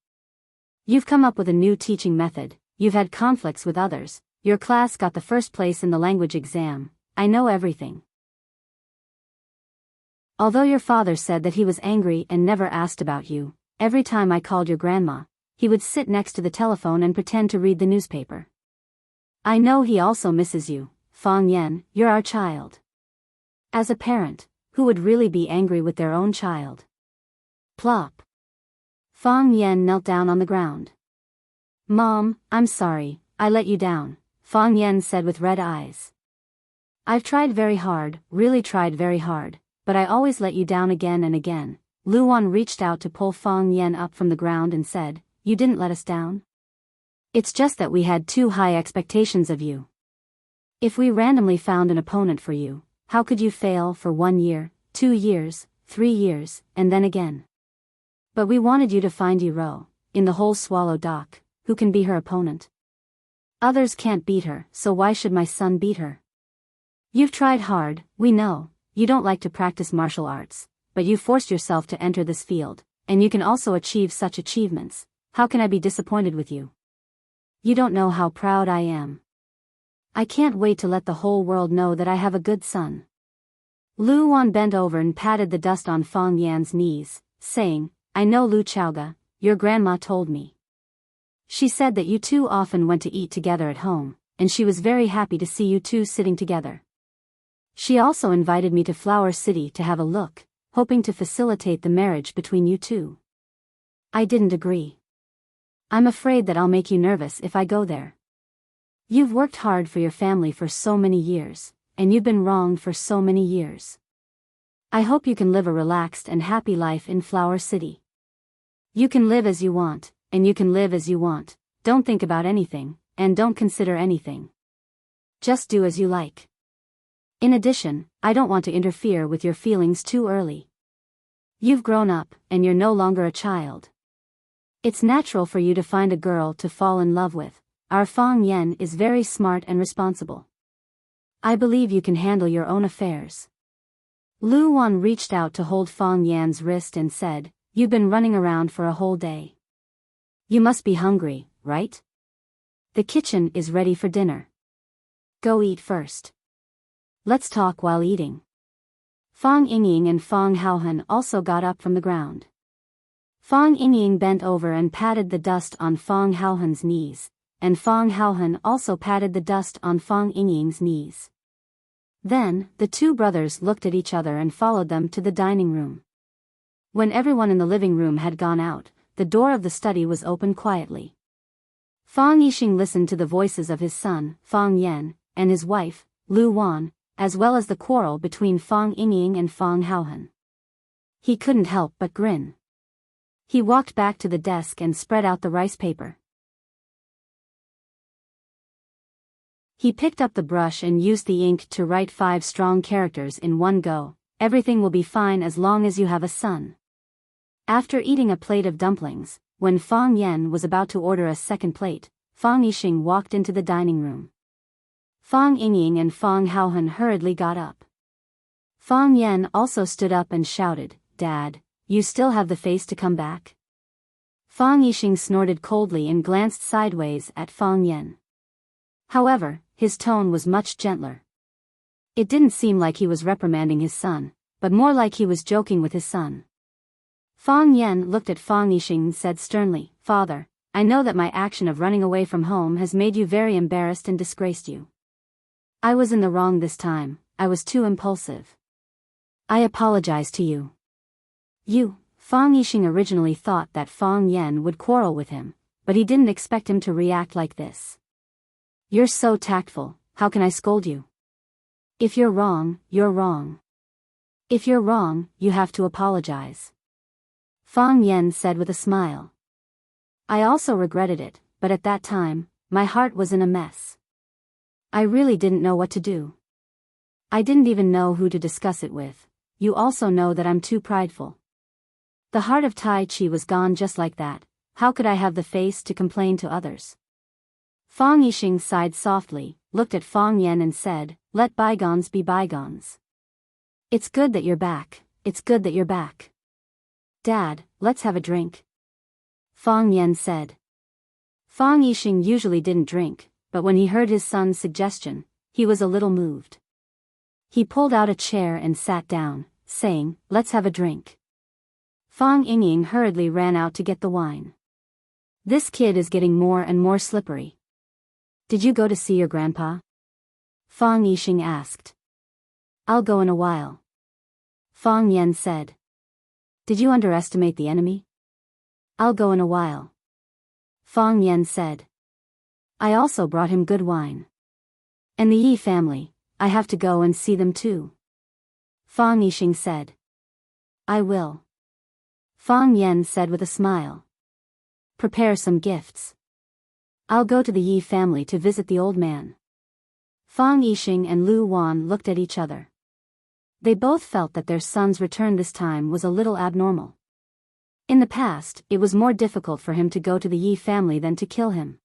You've come up with a new teaching method. You've had conflicts with others. Your class got the first place in the language exam. I know everything. Although your father said that he was angry and never asked about you, every time I called your grandma, he would sit next to the telephone and pretend to read the newspaper. I know he also misses you, Fang Yen. You're our child. As a parent, who would really be angry with their own child?" Plop. Fang Yen knelt down on the ground. "Mom, I'm sorry, I let you down," Fang Yen said with red eyes. I've tried very hard, really tried very hard, but I always let you down again and again. Luan reached out to pull Fang Yan up from the ground and said, "You didn't let us down? It's just that we had too high expectations of you. If we randomly found an opponent for you, how could you fail for 1 year, 2 years, 3 years, and then again? But we wanted you to find Ro, in the whole Swallow Dock, who can be her opponent. Others can't beat her, so why should my son beat her? You've tried hard, we know, you don't like to practice martial arts, but you forced yourself to enter this field, and you can also achieve such achievements. How can I be disappointed with you? You don't know how proud I am. I can't wait to let the whole world know that I have a good son." Lu Wan bent over and patted the dust on Fang Yan's knees, saying, "I know Lu Chaoga, your grandma told me. She said that you two often went to eat together at home, and she was very happy to see you two sitting together. She also invited me to Flower City to have a look, hoping to facilitate the marriage between you two. I didn't agree. I'm afraid that I'll make you nervous if I go there. You've worked hard for your family for so many years, and you've been wronged for so many years. I hope you can live a relaxed and happy life in Flower City. You can live as you want, and you can live as you want. Don't think about anything, and don't consider anything. Just do as you like. In addition, I don't want to interfere with your feelings too early. You've grown up, and you're no longer a child. It's natural for you to find a girl to fall in love with. Our Fang Yan is very smart and responsible. I believe you can handle your own affairs." Lu Wan reached out to hold Fang Yan's wrist and said, "You've been running around for a whole day. You must be hungry, right? The kitchen is ready for dinner. Go eat first. Let's talk while eating." Fang Yingying and Fang Haohan also got up from the ground. Fang Yingying bent over and patted the dust on Fang Haohan's knees, and Fang Haohan also patted the dust on Fang Yingying's knees. Then, the two brothers looked at each other and followed them to the dining room. When everyone in the living room had gone out, the door of the study was opened quietly. Fang Yixing listened to the voices of his son, Fang Yan, and his wife, Lu Wan, as well as the quarrel between Fang Yingying and Fang Haohan. He couldn't help but grin. He walked back to the desk and spread out the rice paper. He picked up the brush and used the ink to write 5 strong characters in one go. "Everything will be fine as long as you have a son." After eating a plate of dumplings, when Fang Yan was about to order a second plate, Fang Yixing walked into the dining room. Fang Yingying and Fang Haohan hurriedly got up. Fang Yan also stood up and shouted, "Dad, you still have the face to come back?" Fang Yixing snorted coldly and glanced sideways at Fang Yan. However, his tone was much gentler. It didn't seem like he was reprimanding his son, but more like he was joking with his son. Fang Yan looked at Fang Yixing and said sternly, "Father, I know that my action of running away from home has made you very embarrassed and disgraced you. I was in the wrong this time, I was too impulsive. I apologize to you." Fang Yixing originally thought that Fang Yan would quarrel with him, but he didn't expect him to react like this. "You're so tactful, how can I scold you? If you're wrong, you're wrong. If you're wrong, you have to apologize," Fang Yan said with a smile. "I also regretted it, but at that time, my heart was in a mess. I really didn't know what to do. I didn't even know who to discuss it with. You also know that I'm too prideful. The heart of Tai Chi was gone just like that. How could I have the face to complain to others?" Fang Yixing sighed softly, looked at Fang Yan and said, "Let bygones be bygones. It's good that you're back, it's good that you're back. Dad, let's have a drink," Fang Yan said. Fang Yixing usually didn't drink, but when he heard his son's suggestion, he was a little moved. He pulled out a chair and sat down, saying, "Let's have a drink." Fang Yingying hurriedly ran out to get the wine. "This kid is getting more and more slippery. Did you go to see your grandpa?" Fang Yixing asked. "I'll go in a while," Fang Yan said. "Did you underestimate the enemy?" "I'll go in a while," Fang Yan said. "I also brought him good wine. And the Yi family, I have to go and see them too. Fang Yixing said. I will. Fang Yan said with a smile. Prepare some gifts. I'll go to the Yi family to visit the old man. Fang Yixing and Lu Wan looked at each other. They both felt that their son's return this time was a little abnormal. In the past, it was more difficult for him to go to the Yi family than to kill him.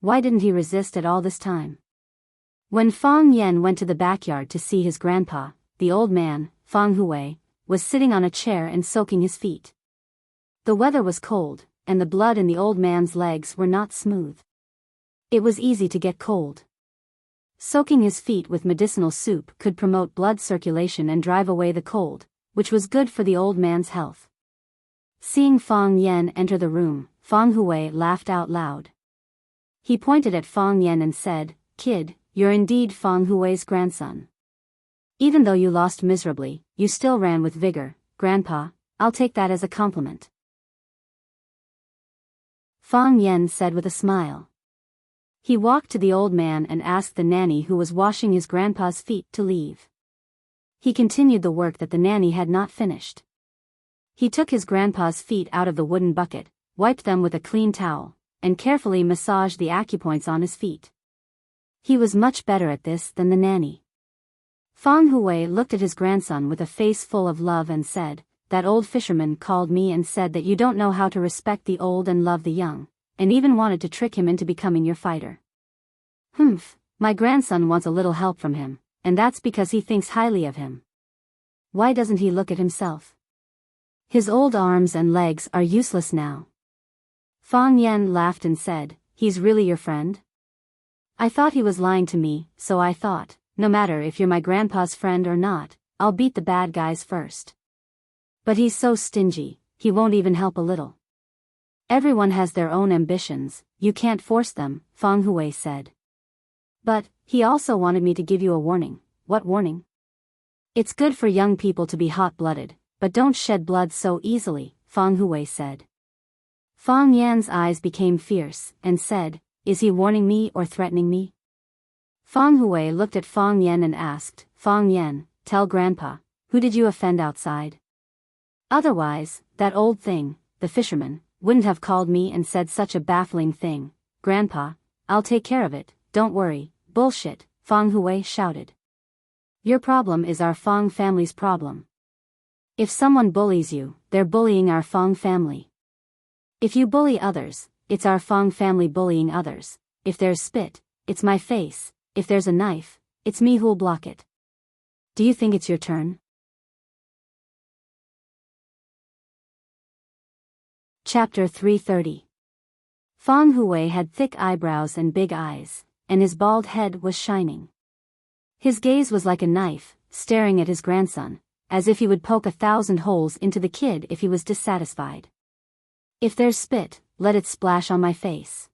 Why didn't he resist at all this time? When Fang Yan went to the backyard to see his grandpa, the old man, Fang Hui, was sitting on a chair and soaking his feet. The weather was cold, and the blood in the old man's legs were not smooth. It was easy to get cold. Soaking his feet with medicinal soup could promote blood circulation and drive away the cold, which was good for the old man's health. Seeing Fang Yan enter the room, Fang Hui laughed out loud. He pointed at Fang Yan and said, Kid, you're indeed Fang Hui's grandson. Even though you lost miserably, you still ran with vigor, Grandpa. I'll take that as a compliment. Fang Yan said with a smile. He walked to the old man and asked the nanny who was washing his grandpa's feet to leave. He continued the work that the nanny had not finished. He took his grandpa's feet out of the wooden bucket, wiped them with a clean towel, and carefully massaged the acupoints on his feet. He was much better at this than the nanny. Fang Hui looked at his grandson with a face full of love and said, That old fisherman called me and said that you don't know how to respect the old and love the young, and even wanted to trick him into becoming your fighter. Humph, my grandson wants a little help from him, and that's because he thinks highly of him. Why doesn't he look at himself? His old arms and legs are useless now. Fang Yan laughed and said, He's really your friend? I thought he was lying to me, so I thought, no matter if you're my grandpa's friend or not, I'll beat the bad guys first. But he's so stingy, he won't even help a little. Everyone has their own ambitions, you can't force them, Fang Hui said. But, he also wanted me to give you a warning. What warning? It's good for young people to be hot-blooded, but don't shed blood so easily, Fang Hui said. Fang Yan's eyes became fierce, and said, Is he warning me or threatening me? Fang Hui looked at Fang Yan and asked, Fang Yan, tell Grandpa, who did you offend outside? Otherwise, that old thing, the fisherman, wouldn't have called me and said such a baffling thing. Grandpa, I'll take care of it, don't worry. Bullshit, Fang Hui shouted. Your problem is our Fang family's problem. If someone bullies you, they're bullying our Fang family. If you bully others, it's our Fang family bullying others. If there's spit, it's my face. If there's a knife, it's me who'll block it. Do you think it's your turn? Chapter 330. Fang Hui had thick eyebrows and big eyes, and his bald head was shining. His gaze was like a knife, staring at his grandson, as if he would poke 1,000 holes into the kid if he was dissatisfied. If there's spit, let it splash on my face.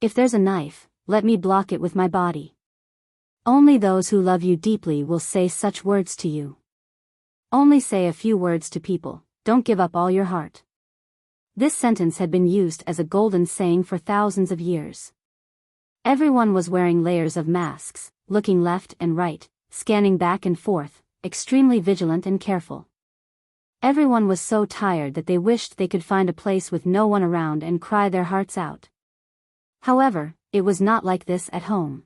If there's a knife, let me block it with my body. Only those who love you deeply will say such words to you. Only say a few words to people, don't give up all your heart. This sentence had been used as a golden saying for thousands of years. Everyone was wearing layers of masks, looking left and right, scanning back and forth, extremely vigilant and careful. Everyone was so tired that they wished they could find a place with no one around and cry their hearts out. However, it was not like this at home.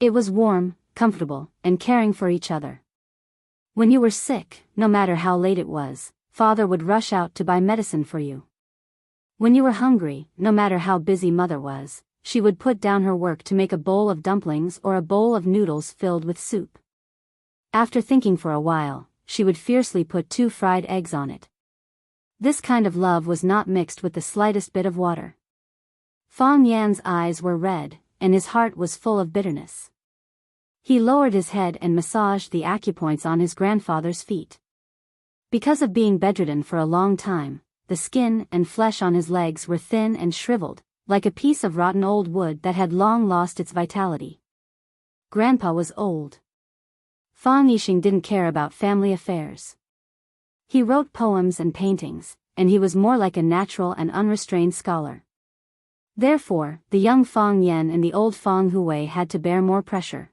It was warm, comfortable, and caring for each other. When you were sick, no matter how late it was, Father would rush out to buy medicine for you. When you were hungry, no matter how busy Mother was, she would put down her work to make a bowl of dumplings or a bowl of noodles filled with soup. After thinking for a while, she would fiercely put 2 fried eggs on it. This kind of love was not mixed with the slightest bit of water. Fang Yan's eyes were red, and his heart was full of bitterness. He lowered his head and massaged the acupoints on his grandfather's feet. Because of being bedridden for a long time, the skin and flesh on his legs were thin and shriveled, like a piece of rotten old wood that had long lost its vitality. Grandpa was old. Fang Yixing didn't care about family affairs. He wrote poems and paintings, and he was more like a natural and unrestrained scholar. Therefore, the young Fang Yan and the old Fang Hui had to bear more pressure.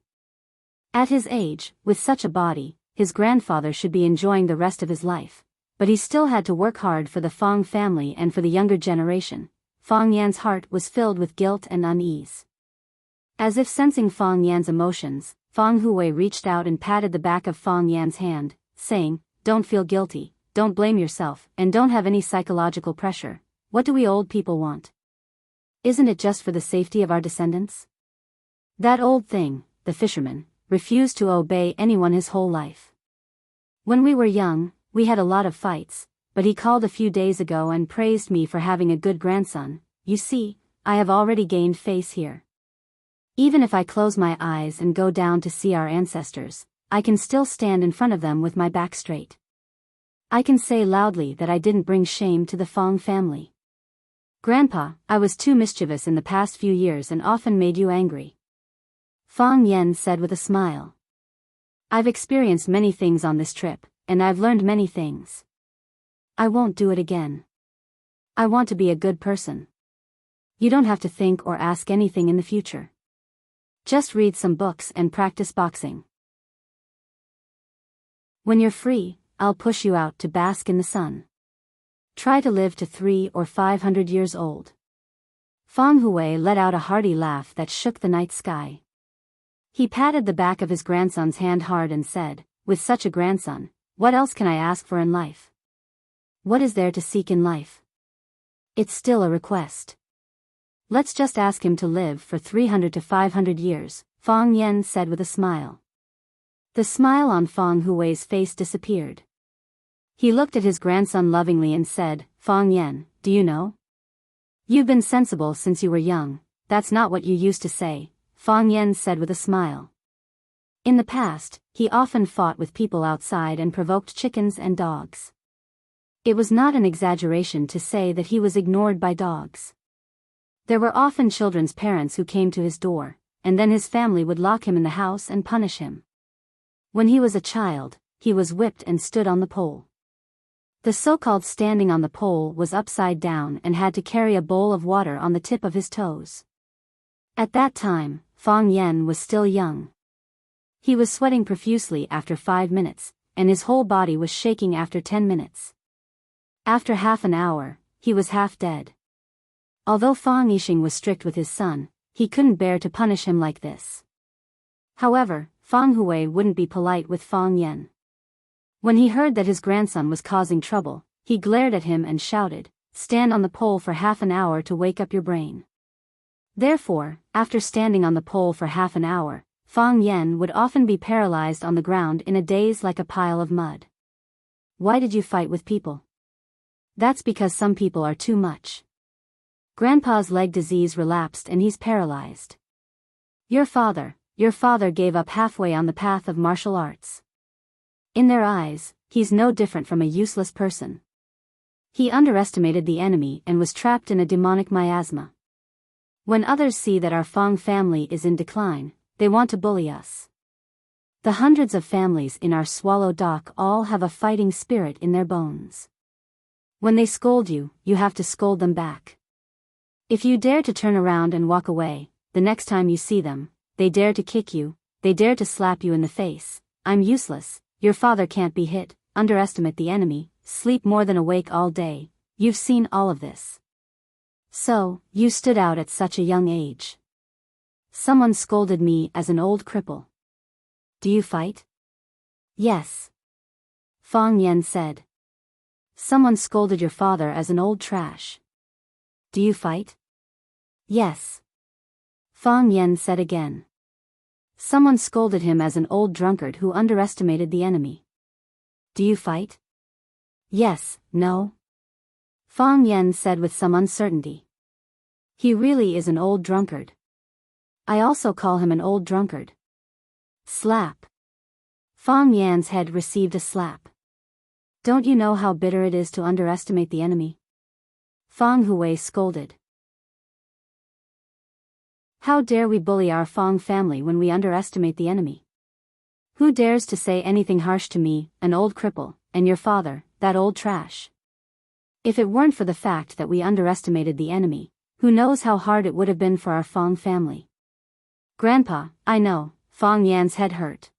At his age, with such a body, his grandfather should be enjoying the rest of his life. But he still had to work hard for the Fong family and for the younger generation. Fong Yan's heart was filled with guilt and unease. As if sensing Fong Yan's emotions, Fong Hui reached out and patted the back of Fong Yan's hand, saying, "Don't feel guilty, don't blame yourself, and don't have any psychological pressure. What do we old people want? Isn't it just for the safety of our descendants?" That old thing, the fisherman, refused to obey anyone his whole life. When we were young, we had a lot of fights, but he called a few days ago and praised me for having a good grandson. You see, I have already gained face here. Even if I close my eyes and go down to see our ancestors, I can still stand in front of them with my back straight. I can say loudly that I didn't bring shame to the Fong family. Grandpa, I was too mischievous in the past few years and often made you angry. Fong Yen said with a smile. I've experienced many things on this trip, and I've learned many things. I won't do it again. I want to be a good person. You don't have to think or ask anything in the future. Just read some books and practice boxing. When you're free, I'll push you out to bask in the sun. Try to live to 300 or 500 years old. Fong Hui let out a hearty laugh that shook the night sky. He patted the back of his grandson's hand hard and said, "With such a grandson, what else can I ask for in life? What is there to seek in life? It's still a request. Let's just ask him to live for 300 to 500 years, Fong Yen said with a smile. The smile on Fong Hui's face disappeared. He looked at his grandson lovingly and said, "Fong Yen, do you know? You've been sensible since you were young. That's not what you used to say," Fong Yen said with a smile. In the past, he often fought with people outside and provoked chickens and dogs. It was not an exaggeration to say that he was ignored by dogs. There were often children's parents who came to his door, and then his family would lock him in the house and punish him. When he was a child, he was whipped and stood on the pole. The so-called standing on the pole was upside down and had to carry a bowl of water on the tip of his toes. At that time, Fong Yen was still young. He was sweating profusely after 5 minutes, and his whole body was shaking after 10 minutes. After half an hour, he was half dead. Although Fong Yixing was strict with his son, he couldn't bear to punish him like this. However, Fong Hui wouldn't be polite with Fong Yen. When he heard that his grandson was causing trouble, he glared at him and shouted, "Stand on the pole for half an hour to wake up your brain." Therefore, after standing on the pole for half an hour, Fong Yen would often be paralyzed on the ground in a daze like a pile of mud. Why did you fight with people? That's because some people are too much. Grandpa's leg disease relapsed and he's paralyzed. Your father gave up halfway on the path of martial arts. In their eyes, he's no different from a useless person. He underestimated the enemy and was trapped in a demonic miasma. When others see that our Fong family is in decline, they want to bully us. The hundreds of families in our Swallow Dock all have a fighting spirit in their bones. When they scold you, you have to scold them back. If you dare to turn around and walk away, the next time you see them, they dare to kick you, they dare to slap you in the face. I'm useless, your father can't be hit, underestimate the enemy, sleep more than awake all day. You've seen all of this. So, you stood out at such a young age. Someone scolded me as an old cripple. Do you fight? Yes. Fong Yen said. Someone scolded your father as an old trash. Do you fight? Yes. Fong Yen said again. Someone scolded him as an old drunkard who underestimated the enemy. Do you fight? Yes, no. Fong Yen said with some uncertainty. He really is an old drunkard. I also call him an old drunkard. Slap. Fong Yan's head received a slap. Don't you know how bitter it is to underestimate the enemy? Fong Hui scolded. How dare we bully our Fong family when we underestimate the enemy? Who dares to say anything harsh to me, an old cripple, and your father, that old trash? If it weren't for the fact that we underestimated the enemy, who knows how hard it would have been for our Fong family. Grandpa, I know, Fang Yan's head hurt.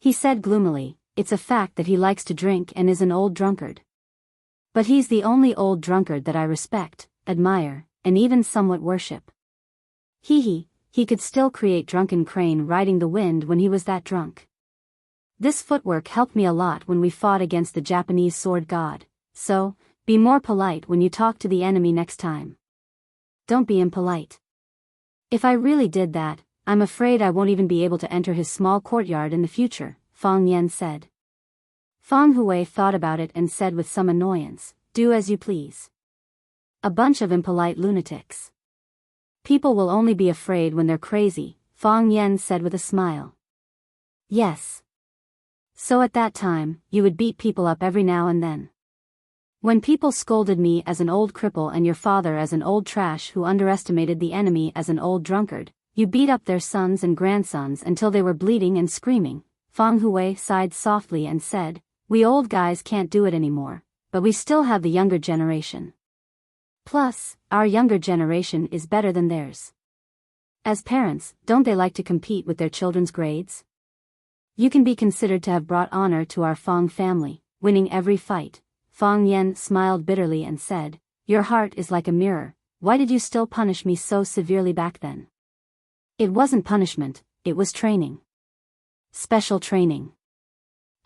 He said gloomily, "It's a fact that he likes to drink and is an old drunkard. But he's the only old drunkard that I respect, admire, and even somewhat worship. He could still create drunken crane riding the wind when he was that drunk. This footwork helped me a lot when we fought against the Japanese sword god, so, be more polite when you talk to the enemy next time. Don't be impolite. If I really did that, I'm afraid I won't even be able to enter his small courtyard in the future," Fang Yan said. Fang Hui thought about it and said with some annoyance, "Do as you please. A bunch of impolite lunatics. People will only be afraid when they're crazy," Fang Yan said with a smile. "Yes. So at that time, you would beat people up every now and then. When people scolded me as an old cripple and your father as an old trash who underestimated the enemy as an old drunkard, you beat up their sons and grandsons until they were bleeding and screaming." Fang Hui sighed softly and said, "We old guys can't do it anymore, but we still have the younger generation. Plus, our younger generation is better than theirs. As parents, don't they like to compete with their children's grades? You can be considered to have brought honor to our Fang family, winning every fight." Fang Yan smiled bitterly and said, "Your heart is like a mirror. Why did you still punish me so severely back then?" "It wasn't punishment, it was training. Special training.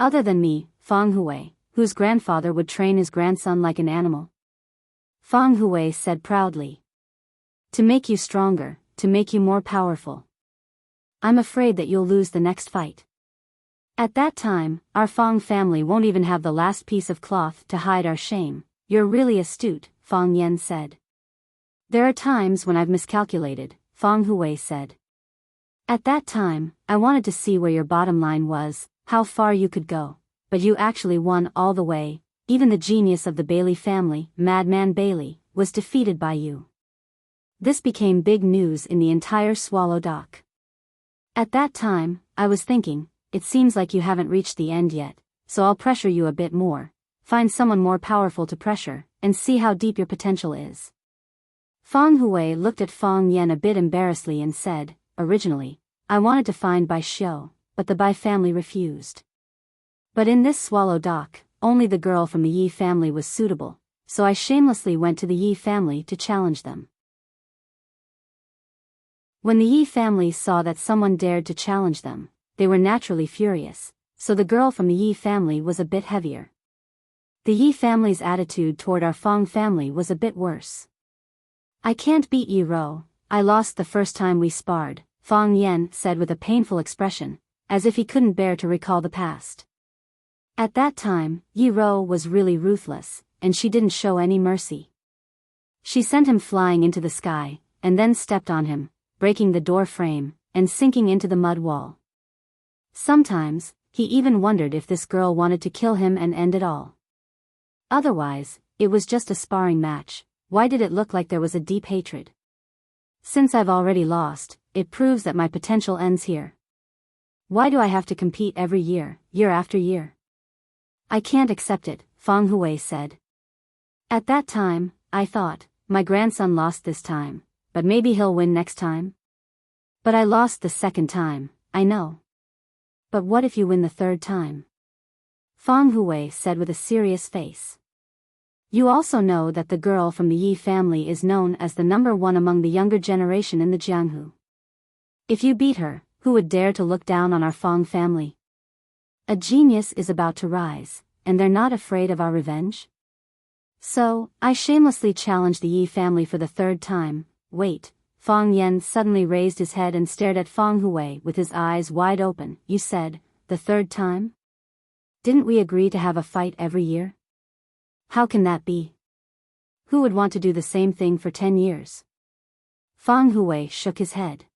Other than me, Fang Hui, whose grandfather would train his grandson like an animal?" Fang Hui said proudly. "To make you stronger, to make you more powerful. I'm afraid that you'll lose the next fight. At that time, our Fang family won't even have the last piece of cloth to hide our shame." "You're really astute," Fang Yan said. "There are times when I've miscalculated," Fang Hui said. "At that time, I wanted to see where your bottom line was, how far you could go, but you actually won all the way. Even the genius of the Bailey family, Madman Bailey, was defeated by you." This became big news in the entire Swallow Dock. "At that time, I was thinking, it seems like you haven't reached the end yet, so I'll pressure you a bit more, find someone more powerful to pressure, and see how deep your potential is." Fang Hui looked at Fang Yan a bit embarrassedly and said, "Originally, I wanted to find Bai Xiu, but the Bai family refused. But in this Swallow Dock, only the girl from the Yi family was suitable, so I shamelessly went to the Yi family to challenge them." When the Yi family saw that someone dared to challenge them, they were naturally furious, so the girl from the Yi family was a bit heavier. The Yi family's attitude toward our Fang family was a bit worse. "I can't beat Yi Ro, I lost the first time we sparred," Fang Yan said with a painful expression, as if he couldn't bear to recall the past. At that time, Yi Ro was really ruthless, and she didn't show any mercy. She sent him flying into the sky, and then stepped on him, breaking the door frame, and sinking into the mud wall. Sometimes, he even wondered if this girl wanted to kill him and end it all. Otherwise, it was just a sparring match. Why did it look like there was a deep hatred? Since I've already lost, it proves that my potential ends here. Why do I have to compete every year, year after year? I can't accept it, Fang Hui said. At that time, I thought, my grandson lost this time, but maybe he'll win next time? But I lost the second time, I know. But what if you win the third time? Fang Hui said with a serious face. You also know that the girl from the Yi family is known as the #1 among the younger generation in the Jianghu. If you beat her, who would dare to look down on our Fang family? A genius is about to rise, and they're not afraid of our revenge? So, I shamelessly challenged the Yi family for the third time. Wait. Fang Yan suddenly raised his head and stared at Fang Hui with his eyes wide open. You said, the third time? Didn't we agree to have a fight every year? How can that be? Who would want to do the same thing for 10 years? Fang Hui shook his head.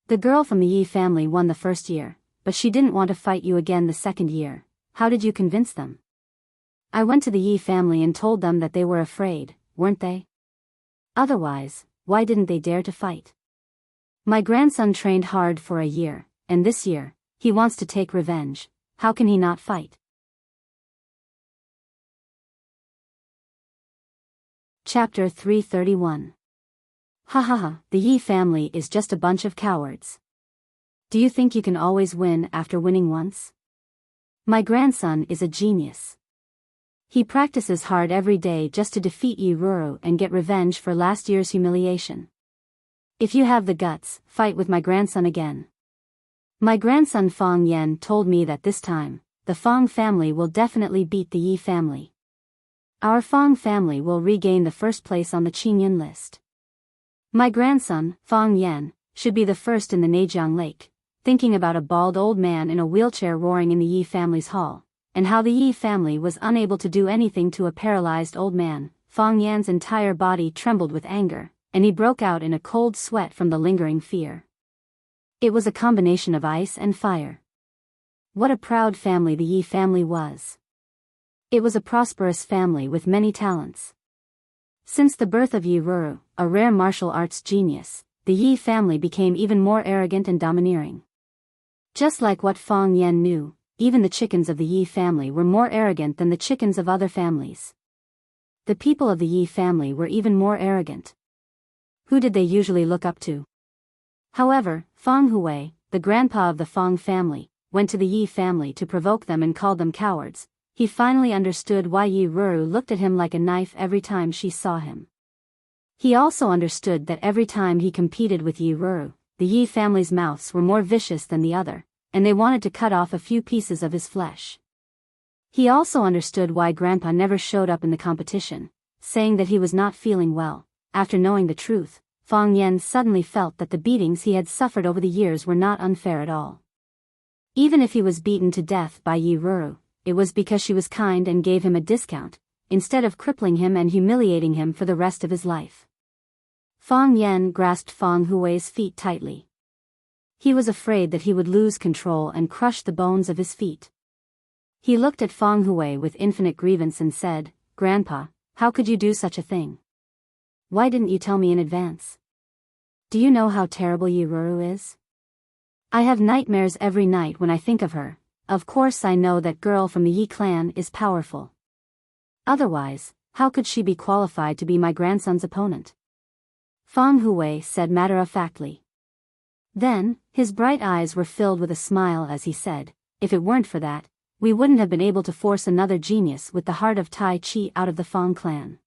The girl from the Yi family won the first year, but she didn't want to fight you again the second year. How did you convince them? I went to the Yi family and told them that they were afraid, weren't they? Otherwise, why didn't they dare to fight? My grandson trained hard for a year, and this year, he wants to take revenge. How can he not fight? Chapter 331. Ha ha ha, the Yi family is just a bunch of cowards. Do you think you can always win after winning once? My grandson is a genius. He practices hard every day just to defeat Yiruru and get revenge for last year's humiliation. If you have the guts, fight with my grandson again. My grandson Fang Yan told me that this time, the Fang family will definitely beat the Yi family. Our Fang family will regain the first place on the Qingyun list. My grandson, Fang Yan, should be the first in the Neijiang Lake, thinking about a bald old man in a wheelchair roaring in the Yi family's hall, and how the Yi family was unable to do anything to a paralyzed old man. Fang Yan's entire body trembled with anger, and he broke out in a cold sweat from the lingering fear. It was a combination of ice and fire. What a proud family the Yi family was. It was a prosperous family with many talents. Since the birth of Yiruru, a rare martial arts genius, the Yi family became even more arrogant and domineering. Just like what Fang Yan knew, even the chickens of the Yi family were more arrogant than the chickens of other families. The people of the Yi family were even more arrogant. Who did they usually look up to? However, Fang Hui, the grandpa of the Fang family, went to the Yi family to provoke them and called them cowards. He finally understood why Yiruru looked at him like a knife every time she saw him. He also understood that every time he competed with Yiruru, the Yi family's mouths were more vicious than the other, and they wanted to cut off a few pieces of his flesh. He also understood why Grandpa never showed up in the competition, saying that he was not feeling well. After knowing the truth, Fang Yan suddenly felt that the beatings he had suffered over the years were not unfair at all. Even if he was beaten to death by Yiruru, it was because she was kind and gave him a discount, instead of crippling him and humiliating him for the rest of his life. Fang Yan grasped Fang Hui's feet tightly. He was afraid that he would lose control and crush the bones of his feet. He looked at Fang Hui with infinite grievance and said, "Grandpa, how could you do such a thing? Why didn't you tell me in advance? Do you know how terrible Yiruru is? I have nightmares every night when I think of her. Of course I know that girl from the Yi clan is powerful. Otherwise, how could she be qualified to be my grandson's opponent?" Fang Hui said matter-of-factly. Then, his bright eyes were filled with a smile as he said, "If it weren't for that, we wouldn't have been able to force another genius with the heart of Tai Chi out of the Fang clan.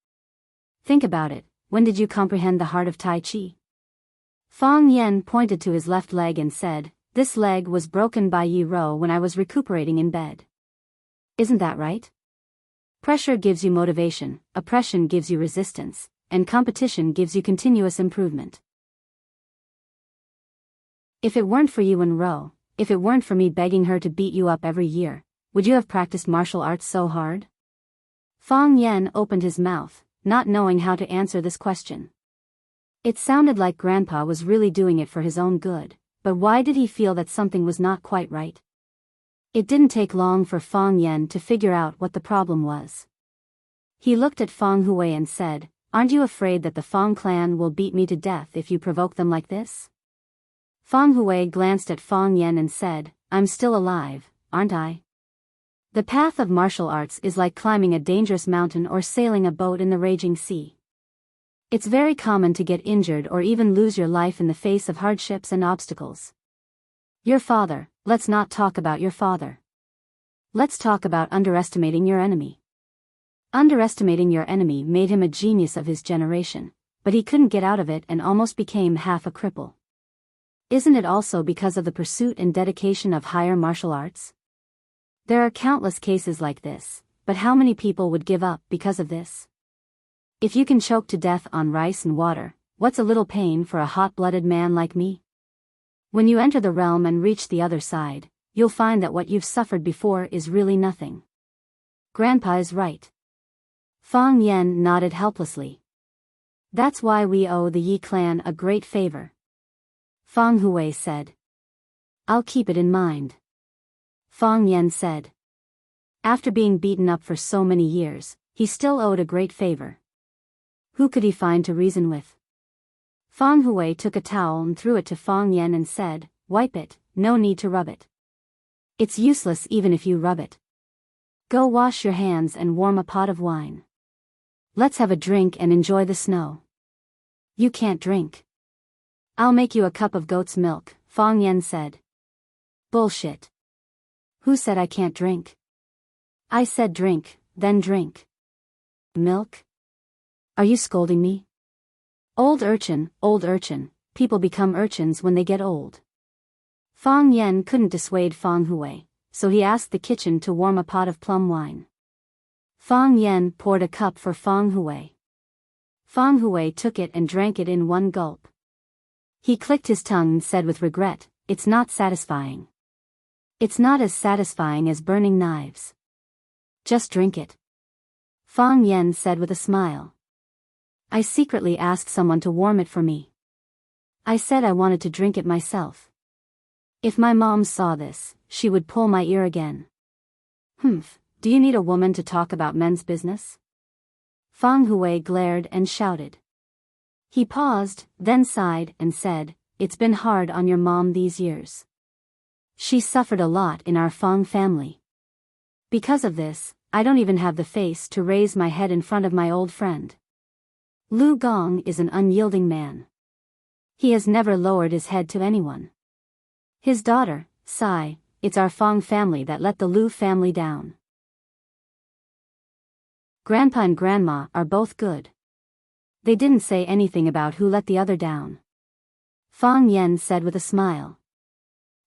Think about it, when did you comprehend the heart of Tai Chi?" Fang Yan pointed to his left leg and said, "This leg was broken by Yi Ro when I was recuperating in bed. Isn't that right? Pressure gives you motivation, oppression gives you resistance, and competition gives you continuous improvement. If it weren't for you and Ro, if it weren't for me begging her to beat you up every year, would you have practiced martial arts so hard?" Fang Yan opened his mouth, not knowing how to answer this question. It sounded like Grandpa was really doing it for his own good, but why did he feel that something was not quite right? It didn't take long for Fang Yan to figure out what the problem was. He looked at Fang Hui and said, "Aren't you afraid that the Fang clan will beat me to death if you provoke them like this?" Fang Hui glanced at Fang Yan and said, "I'm still alive, aren't I? The path of martial arts is like climbing a dangerous mountain or sailing a boat in the raging sea. It's very common to get injured or even lose your life in the face of hardships and obstacles. Your father, let's not talk about your father. Let's talk about underestimating your enemy. Underestimating your enemy made him a genius of his generation, but he couldn't get out of it and almost became half a cripple. Isn't it also because of the pursuit and dedication of higher martial arts? There are countless cases like this, but how many people would give up because of this? If you can choke to death on rice and water, what's a little pain for a hot-blooded man like me? When you enter the realm and reach the other side, you'll find that what you've suffered before is really nothing. Grandpa is right." Fang Yan nodded helplessly. "That's why we owe the Yi clan a great favor," Fang Hui said. "I'll keep it in mind," Fang Yan said. After being beaten up for so many years, he still owed a great favor. Who could he find to reason with? Fang Hui took a towel and threw it to Fang Yan and said, "Wipe it, no need to rub it. It's useless even if you rub it. Go wash your hands and warm a pot of wine. Let's have a drink and enjoy the snow." "You can't drink." "I'll make you a cup of goat's milk," Fang Yan said. Bullshit. Who said I can't drink? I said drink, then drink. Milk? Are you scolding me? Old urchin, people become urchins when they get old. Fang Yen couldn't dissuade Fang Hui, so he asked the kitchen to warm a pot of plum wine. Fang Yen poured a cup for Fang Hui. Fang Hui took it and drank it in one gulp. He clicked his tongue and said with regret, "It's not satisfying. It's not as satisfying as burning knives. Just drink it." Fang Yen said with a smile. I secretly asked someone to warm it for me. I said I wanted to drink it myself. If my mom saw this, she would pull my ear again. Humph, do you need a woman to talk about men's business? Fang Hui glared and shouted. He paused, then sighed and said, "It's been hard on your mom these years. She suffered a lot in our Fang family. Because of this, I don't even have the face to raise my head in front of my old friend. Lu Gong is an unyielding man. He has never lowered his head to anyone. His daughter, Sai, it's our Fang family that let the Lu family down. Grandpa and Grandma are both good. They didn't say anything about who let the other down." Fang Yen said with a smile.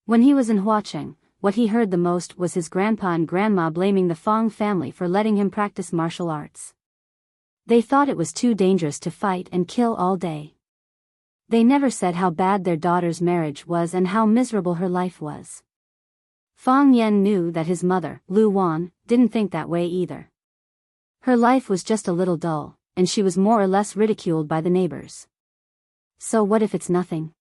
When he was in Huacheng, what he heard the most was his grandpa and grandma blaming the Fang family for letting him practice martial arts. They thought it was too dangerous to fight and kill all day. They never said how bad their daughter's marriage was and how miserable her life was. Fang Yen knew that his mother, Lu Wan, didn't think that way either. Her life was just a little dull, and she was more or less ridiculed by the neighbors. So what if it's nothing?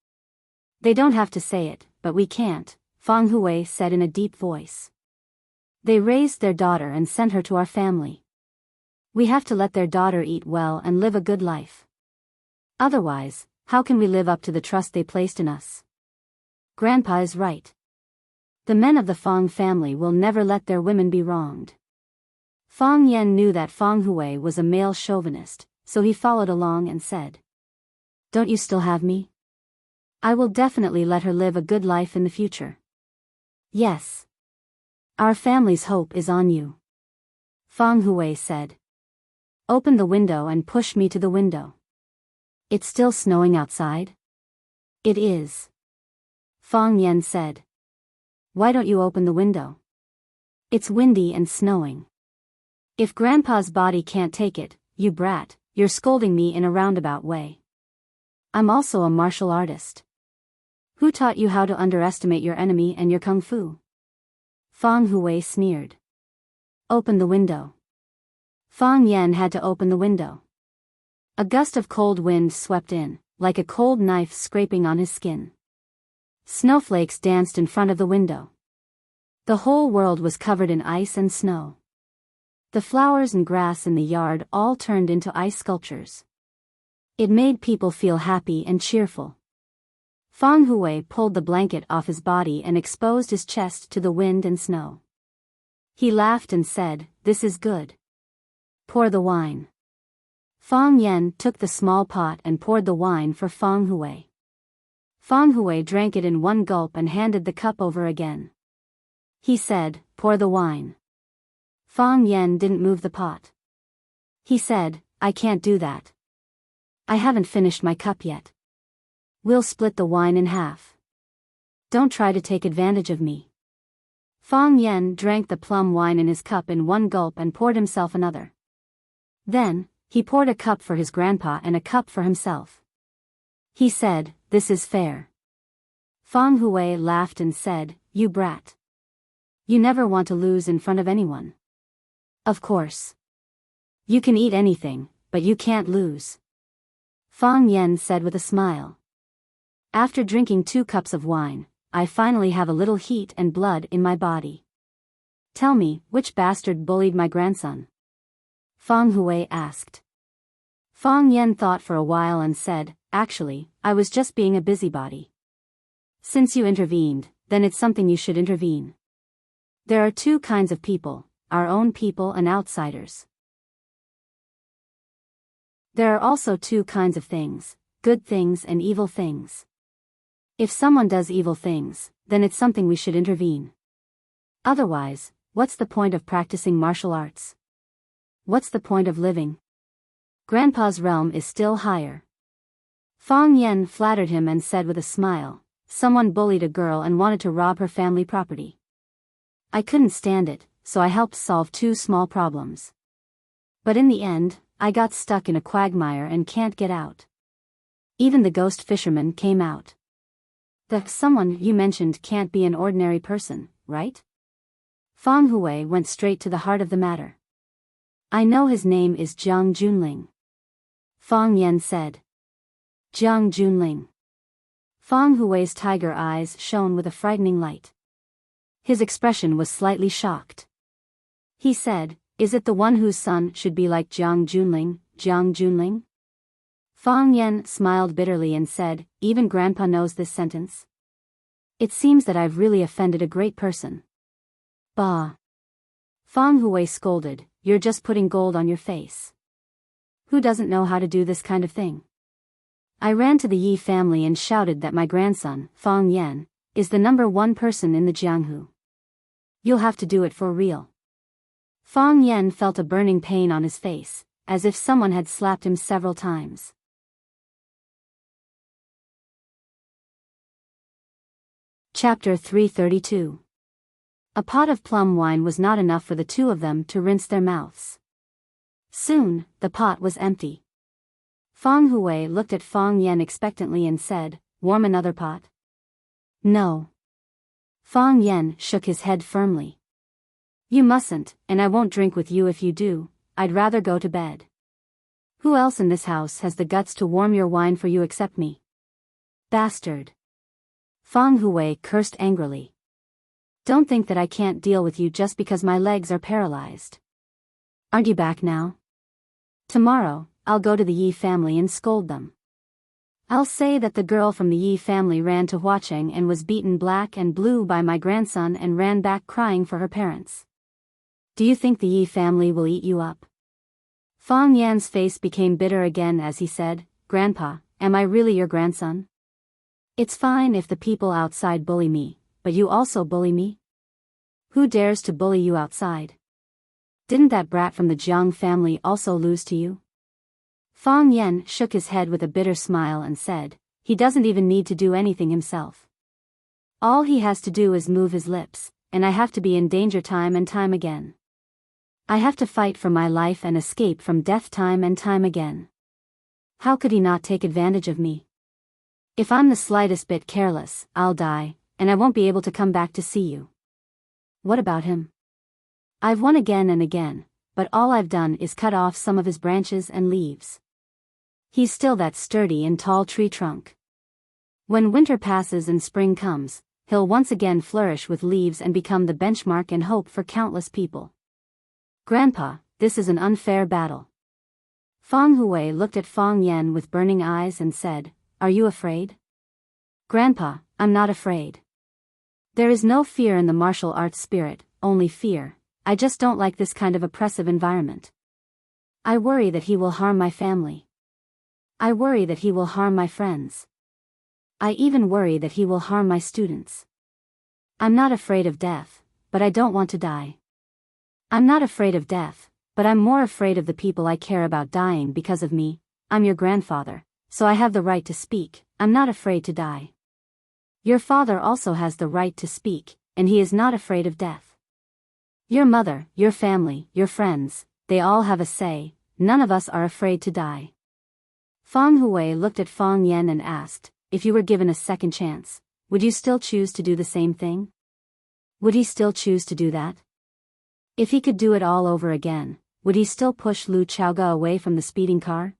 They don't have to say it, but we can't, Fang Hui said in a deep voice. They raised their daughter and sent her to our family. We have to let their daughter eat well and live a good life. Otherwise, how can we live up to the trust they placed in us? Grandpa is right. The men of the Fang family will never let their women be wronged. Fang Yen knew that Fang Hui was a male chauvinist, so he followed along and said, "Don't you still have me? I will definitely let her live a good life in the future." "Yes. Our family's hope is on you," Fang Hui said. "Open the window and push me to the window." "It's still snowing outside?" "It is," Fang Yen said. "Why don't you open the window? It's windy and snowing." "If Grandpa's body can't take it, you brat, you're scolding me in a roundabout way. I'm also a martial artist. Who taught you how to underestimate your enemy and your kung fu?" Fang Hui sneered. "Open the window." Fang Yen had to open the window. A gust of cold wind swept in, like a cold knife scraping on his skin. Snowflakes danced in front of the window. The whole world was covered in ice and snow. The flowers and grass in the yard all turned into ice sculptures. It made people feel happy and cheerful. Fang Hui pulled the blanket off his body and exposed his chest to the wind and snow. He laughed and said, "This is good. Pour the wine." Fang Yen took the small pot and poured the wine for Fang Hui. Fang Hui drank it in one gulp and handed the cup over again. He said, "Pour the wine." Fang Yen didn't move the pot. He said, "I can't do that. I haven't finished my cup yet. We'll split the wine in half. Don't try to take advantage of me." Fang Yen drank the plum wine in his cup in one gulp and poured himself another. Then, he poured a cup for his grandpa and a cup for himself. He said, "This is fair." Fang Hui laughed and said, "You brat. You never want to lose in front of anyone." "Of course. You can eat anything, but you can't lose," Fang Yen said with a smile. "After drinking 2 cups of wine, I finally have a little heat and blood in my body. Tell me, which bastard bullied my grandson?" Fang Hui asked. Fang Yen thought for a while and said, "Actually, I was just being a busybody. Since you intervened, then it's something you should intervene. There are 2 kinds of people, our own people and outsiders. There are also 2 kinds of things, good things and evil things. If someone does evil things, then it's something we should intervene. Otherwise, what's the point of practicing martial arts? What's the point of living? Grandpa's realm is still higher. Fang Yen flattered him and said with a smile, someone bullied a girl and wanted to rob her family property. I couldn't stand it, so I helped solve 2 small problems. But in the end, I got stuck in a quagmire and can't get out. Even the ghost fisherman came out. The someone you mentioned can't be an ordinary person, right? Fang Hui went straight to the heart of the matter. I know his name is Jiang Junling. Fang Yen said. Jiang Junling. Fang Hui's tiger eyes shone with a frightening light. His expression was slightly shocked. He said, is it the one whose son should be like Jiang Junling, Jiang Junling? Fang Yen smiled bitterly and said, even Grandpa knows this sentence. It seems that I've really offended a great person. Bah! Fang Hui scolded, you're just putting gold on your face. Who doesn't know how to do this kind of thing? I ran to the Yi family and shouted that my grandson, Fang Yen, is the #1 person in the Jianghu. You'll have to do it for real. Fang Yen felt a burning pain on his face, as if someone had slapped him several times. Chapter 332. A pot of plum wine was not enough for the 2 of them to rinse their mouths. Soon, the pot was empty. Fang Hui looked at Fang Yen expectantly and said, warm another pot? No. Fang Yen shook his head firmly. You mustn't, and I won't drink with you if you do, I'd rather go to bed. Who else in this house has the guts to warm your wine for you except me? Bastard. Fang Hui cursed angrily. Don't think that I can't deal with you just because my legs are paralyzed. Aren't you back now? Tomorrow, I'll go to the Yi family and scold them. I'll say that the girl from the Yi family ran to Huacheng and was beaten black and blue by my grandson and ran back crying for her parents. Do you think the Yi family will eat you up? Fang Yan's face became bitter again as he said, Grandpa, am I really your grandson? It's fine if the people outside bully me, but you also bully me? Who dares to bully you outside? Didn't that brat from the Jiang family also lose to you? Fang Yen shook his head with a bitter smile and said, he doesn't even need to do anything himself. All he has to do is move his lips, and I have to be in danger time and time again. I have to fight for my life and escape from death time and time again. How could he not take advantage of me? If I'm the slightest bit careless, I'll die, and I won't be able to come back to see you. What about him? I've won again and again, but all I've done is cut off some of his branches and leaves. He's still that sturdy and tall tree trunk. When winter passes and spring comes, he'll once again flourish with leaves and become the benchmark and hope for countless people. Grandpa, this is an unfair battle. Fang Hui looked at Fang Yen with burning eyes and said, are you afraid? Grandpa, I'm not afraid. There is no fear in the martial arts spirit, only fear. I just don't like this kind of oppressive environment. I worry that he will harm my family. I worry that he will harm my friends. I even worry that he will harm my students. I'm not afraid of death, but I don't want to die. I'm not afraid of death, but I'm more afraid of the people I care about dying because of me. I'm your grandfather, so I have the right to speak. I'm not afraid to die. Your father also has the right to speak, and he is not afraid of death. Your mother, your family, your friends, they all have a say. None of us are afraid to die. Fang Hui looked at Fang Yen and asked, if you were given a second chance, would you still choose to do the same thing? Would he still choose to do that? If he could do it all over again, would he still push Lu Chaoga away from the speeding car?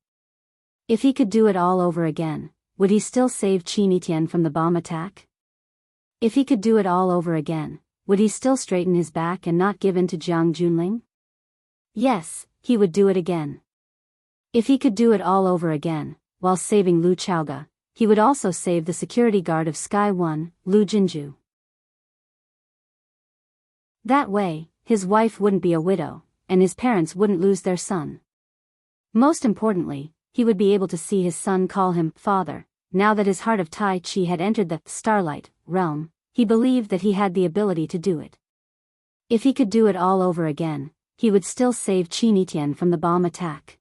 If he could do it all over again, would he still save Qin Etian from the bomb attack? If he could do it all over again, would he still straighten his back and not give in to Jiang Junling? Yes, he would do it again. If he could do it all over again, while saving Lu Chaoga, he would also save the security guard of Sky 1, Lu Jinju. That way, his wife wouldn't be a widow, and his parents wouldn't lose their son. Most importantly, he would be able to see his son call him father, now that his heart of Tai Chi had entered the starlight realm, He believed that he had the ability to do it. If he could do it all over again, he would still save Qin Tian from the bomb attack.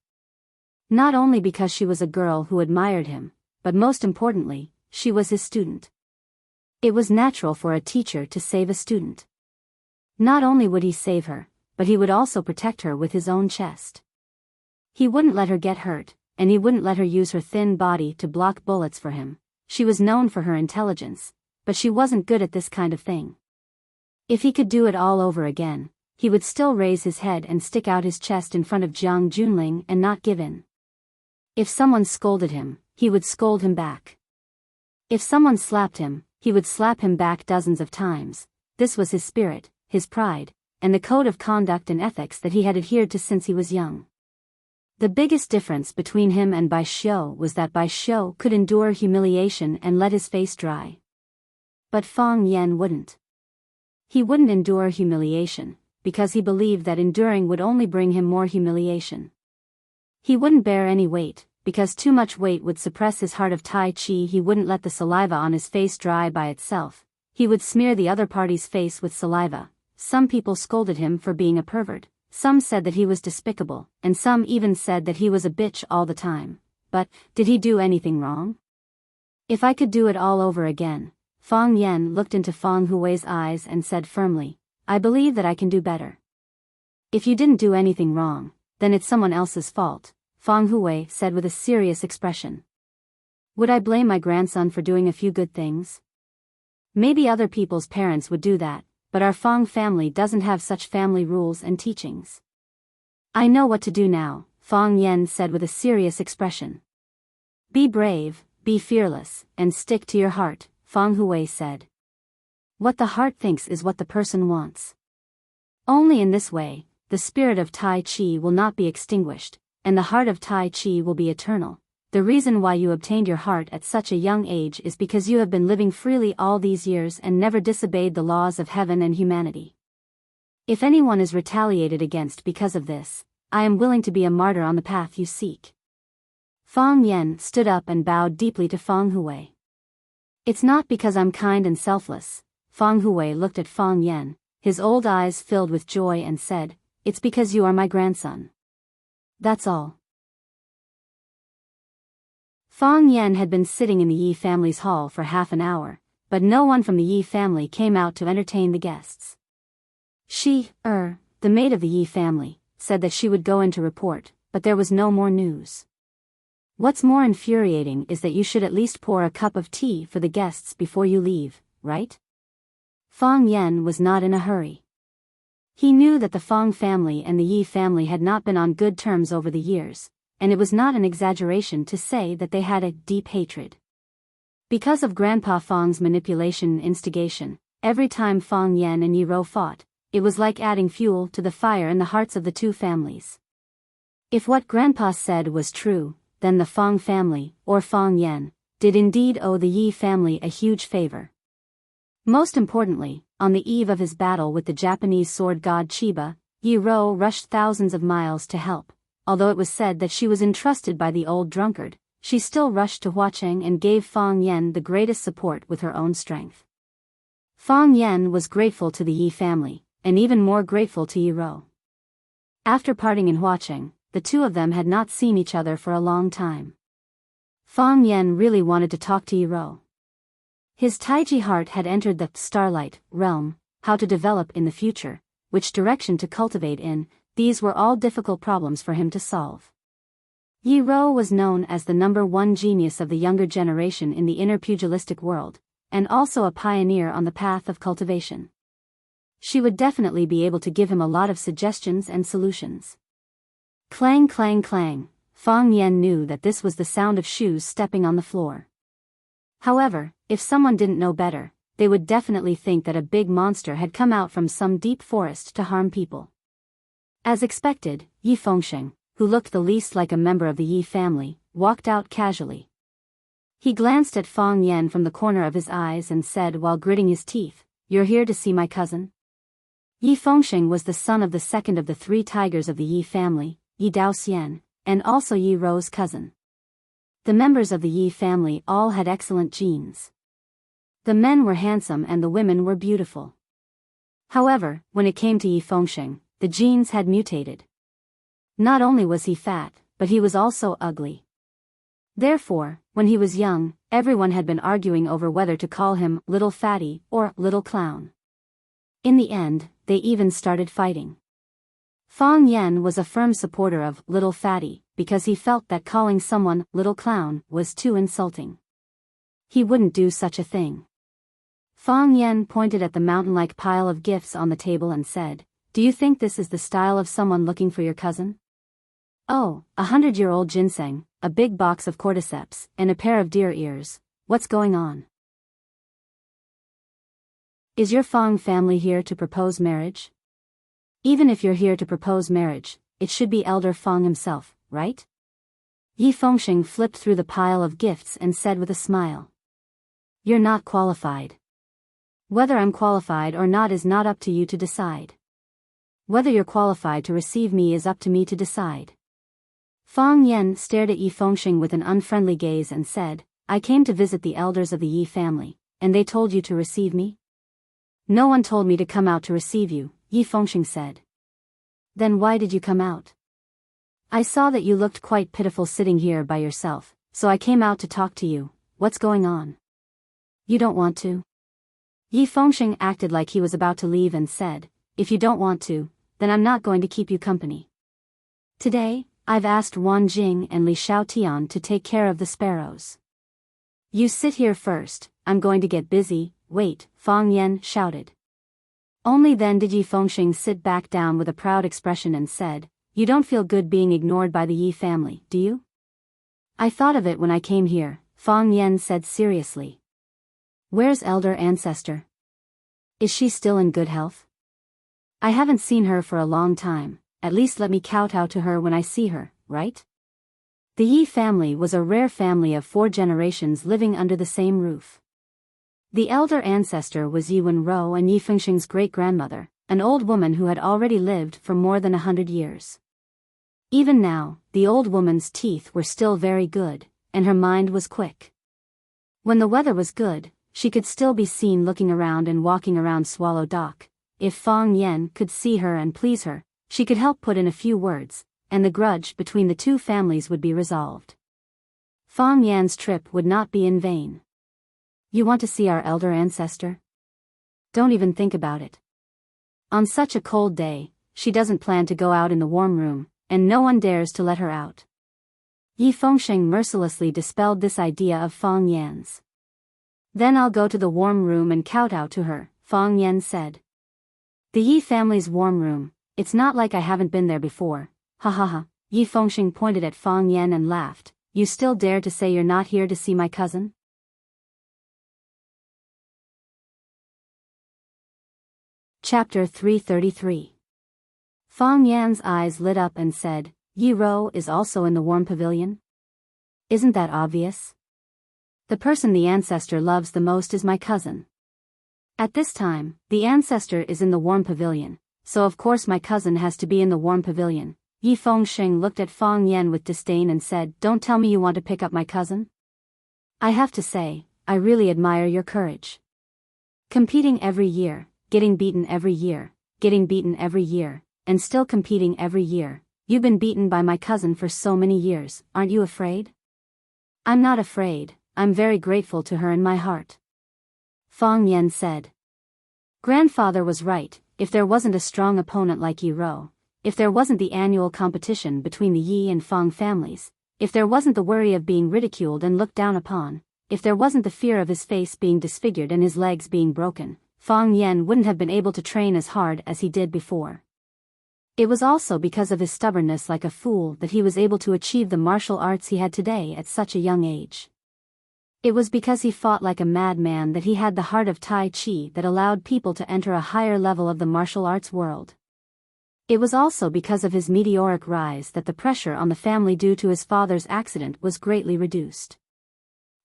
Not only because she was a girl who admired him, but most importantly, she was his student. It was natural for a teacher to save a student. Not only would he save her, but he would also protect her with his own chest. He wouldn't let her get hurt, and he wouldn't let her use her thin body to block bullets for him. She was known for her intelligence, but she wasn't good at this kind of thing. If he could do it all over again, he would still raise his head and stick out his chest in front of Jiang Junling and not give in. If someone scolded him, he would scold him back. If someone slapped him, he would slap him back dozens of times. This was his spirit, his pride, and the code of conduct and ethics that he had adhered to since he was young. The biggest difference between him and Bai Xiu was that Bai Xiu could endure humiliation and let his face dry. But Fang Yan wouldn't. He wouldn't endure humiliation, because he believed that enduring would only bring him more humiliation. He wouldn't bear any weight, because too much weight would suppress his heart of Tai Chi. He wouldn't let the saliva on his face dry by itself. He would smear the other party's face with saliva. Some people scolded him for being a pervert. Some said that he was despicable, and some even said that he was a bitch all the time. But, did he do anything wrong? If I could do it all over again, Fang Yan looked into Fang Hui's eyes and said firmly, I believe that I can do better. If you didn't do anything wrong, then it's someone else's fault, Fang Hui said with a serious expression. Would I blame my grandson for doing a few good things? Maybe other people's parents would do that, but our Fang family doesn't have such family rules and teachings. I know what to do now, Fang Yan said with a serious expression. Be brave, be fearless, and stick to your heart, Fang Hui said. What the heart thinks is what the person wants. Only in this way, the spirit of Tai Chi will not be extinguished, and the heart of Tai Chi will be eternal. The reason why you obtained your heart at such a young age is because you have been living freely all these years and never disobeyed the laws of heaven and humanity. If anyone is retaliated against because of this, I am willing to be a martyr on the path you seek. Fang Yan stood up and bowed deeply to Fang Hui. It's not because I'm kind and selfless. Fang Hui looked at Fang Yan, his old eyes filled with joy and said, it's because you are my grandson. That's all. Fang Yan had been sitting in the Yi family's hall for half an hour, but no one from the Yi family came out to entertain the guests. She, the maid of the Yi family, said that she would go in to report, but there was no more news. What's more infuriating is that you should at least pour a cup of tea for the guests before you leave, right? Fang Yan was not in a hurry. He knew that the Fang family and the Yi family had not been on good terms over the years, and it was not an exaggeration to say that they had a deep hatred. Because of Grandpa Fang's manipulation and instigation, every time Fang Yan and Yi Rou fought, it was like adding fuel to the fire in the hearts of the two families. If what Grandpa said was true, then the Fang family, or Fang Yan, did indeed owe the Yi family a huge favor. Most importantly, on the eve of his battle with the Japanese sword god Chiba, Yi Rou rushed thousands of miles to help. Although it was said that she was entrusted by the old drunkard, she still rushed to Huacheng and gave Fang Yan the greatest support with her own strength. Fang Yan was grateful to the Yi family, and even more grateful to Yi Rou. After parting in Huacheng, the two of them had not seen each other for a long time. Fang Yan really wanted to talk to Yi Rou. His Taiji heart had entered the starlight realm, how to develop in the future, which direction to cultivate in. These were all difficult problems for him to solve. Yi Rou was known as the #1 genius of the younger generation in the inner pugilistic world, and also a pioneer on the path of cultivation. She would definitely be able to give him a lot of suggestions and solutions. Clang clang clang, Fang Yan knew that this was the sound of shoes stepping on the floor. However, if someone didn't know better, they would definitely think that a big monster had come out from some deep forest to harm people. As expected, Yi Fengsheng, who looked the least like a member of the Yi family, walked out casually. He glanced at Fang Yan from the corner of his eyes and said while gritting his teeth, "You're here to see my cousin?" Yi Fengsheng was the son of the second of the three tigers of the Yi family, Yi Daoxian, and also Yi Rou's cousin. The members of the Yi family all had excellent genes. The men were handsome and the women were beautiful. However, when it came to Yi Fengsheng, the genes had mutated. Not only was he fat, but he was also ugly. Therefore, when he was young, everyone had been arguing over whether to call him Little Fatty or Little Clown. In the end, they even started fighting. Fang Yan was a firm supporter of Little Fatty because he felt that calling someone Little Clown was too insulting. He wouldn't do such a thing. Fang Yan pointed at the mountain-like pile of gifts on the table and said, "Do you think this is the style of someone looking for your cousin? Oh, 100-year-old ginseng, a big box of cordyceps, and a pair of deer ears. What's going on? Is your Fang family here to propose marriage? Even if you're here to propose marriage, it should be Elder Fang himself, right?" Yi Fengsheng flipped through the pile of gifts and said with a smile, "You're not qualified. Whether I'm qualified or not is not up to you to decide. Whether you're qualified to receive me is up to me to decide." Fang Yan stared at Yi Fengsheng with an unfriendly gaze and said, "I came to visit the elders of the Yi family, and they told you to receive me?" "No one told me to come out to receive you," Yi Fengsheng said. "Then why did you come out?" "I saw that you looked quite pitiful sitting here by yourself, so I came out to talk to you. What's going on?" "You don't want to?" Yi Fengsheng acted like he was about to leave and said, "If you don't want to, then I'm not going to keep you company. Today, I've asked Wan Jing and Li Xiaotian to take care of the sparrows. You sit here first, I'm going to get busy." "Wait," Fang Yan shouted. Only then did Yi Fengsheng sit back down with a proud expression and said, "You don't feel good being ignored by the Yi family, do you?" "I thought of it when I came here," Fang Yan said seriously. "Where's Elder Ancestor? Is she still in good health? I haven't seen her for a long time. At least let me kowtow to her when I see her, right?" The Yi family was a rare family of 4 generations living under the same roof. The elder ancestor was Yi Wenro and Yi Fengsheng's great-grandmother, an old woman who had already lived for more than 100 years. Even now, the old woman's teeth were still very good, and her mind was quick. When the weather was good, she could still be seen looking around and walking around Swallow Dock. If Fang Yan could see her and please her, she could help put in a few words, and the grudge between the two families would be resolved. Fang Yan's trip would not be in vain. "You want to see our elder ancestor? Don't even think about it. On such a cold day, she doesn't plan to go out in the warm room, and no one dares to let her out." Yi Fengsheng mercilessly dispelled this idea of Fang Yan's. "Then I'll go to the warm room and kowtow to her," Fang Yan said. "The Yi family's warm room, it's not like I haven't been there before. Ha ha ha." Yi Fengsheng pointed at Fang Yan and laughed. "You still dare to say you're not here to see my cousin?" Chapter 333. Fang Yan's eyes lit up and said, "Yi Ro is also in the warm pavilion? Isn't that obvious? The person the ancestor loves the most is my cousin. At this time, the ancestor is in the warm pavilion, so of course my cousin has to be in the warm pavilion." Yi Fengsheng looked at Fang Yan with disdain and said, "Don't tell me you want to pick up my cousin? I have to say, I really admire your courage. Competing every year, getting beaten every year, getting beaten every year, and still competing every year. You've been beaten by my cousin for so many years, aren't you afraid?" "I'm not afraid, I'm very grateful to her in my heart," Fang Yan said. Grandfather was right. If there wasn't a strong opponent like Yi Ro, if there wasn't the annual competition between the Yi and Fang families, if there wasn't the worry of being ridiculed and looked down upon, if there wasn't the fear of his face being disfigured and his legs being broken, Fang Yan wouldn't have been able to train as hard as he did before. It was also because of his stubbornness like a fool that he was able to achieve the martial arts he had today at such a young age. It was because he fought like a madman that he had the heart of Tai Chi that allowed people to enter a higher level of the martial arts world. It was also because of his meteoric rise that the pressure on the family due to his father's accident was greatly reduced.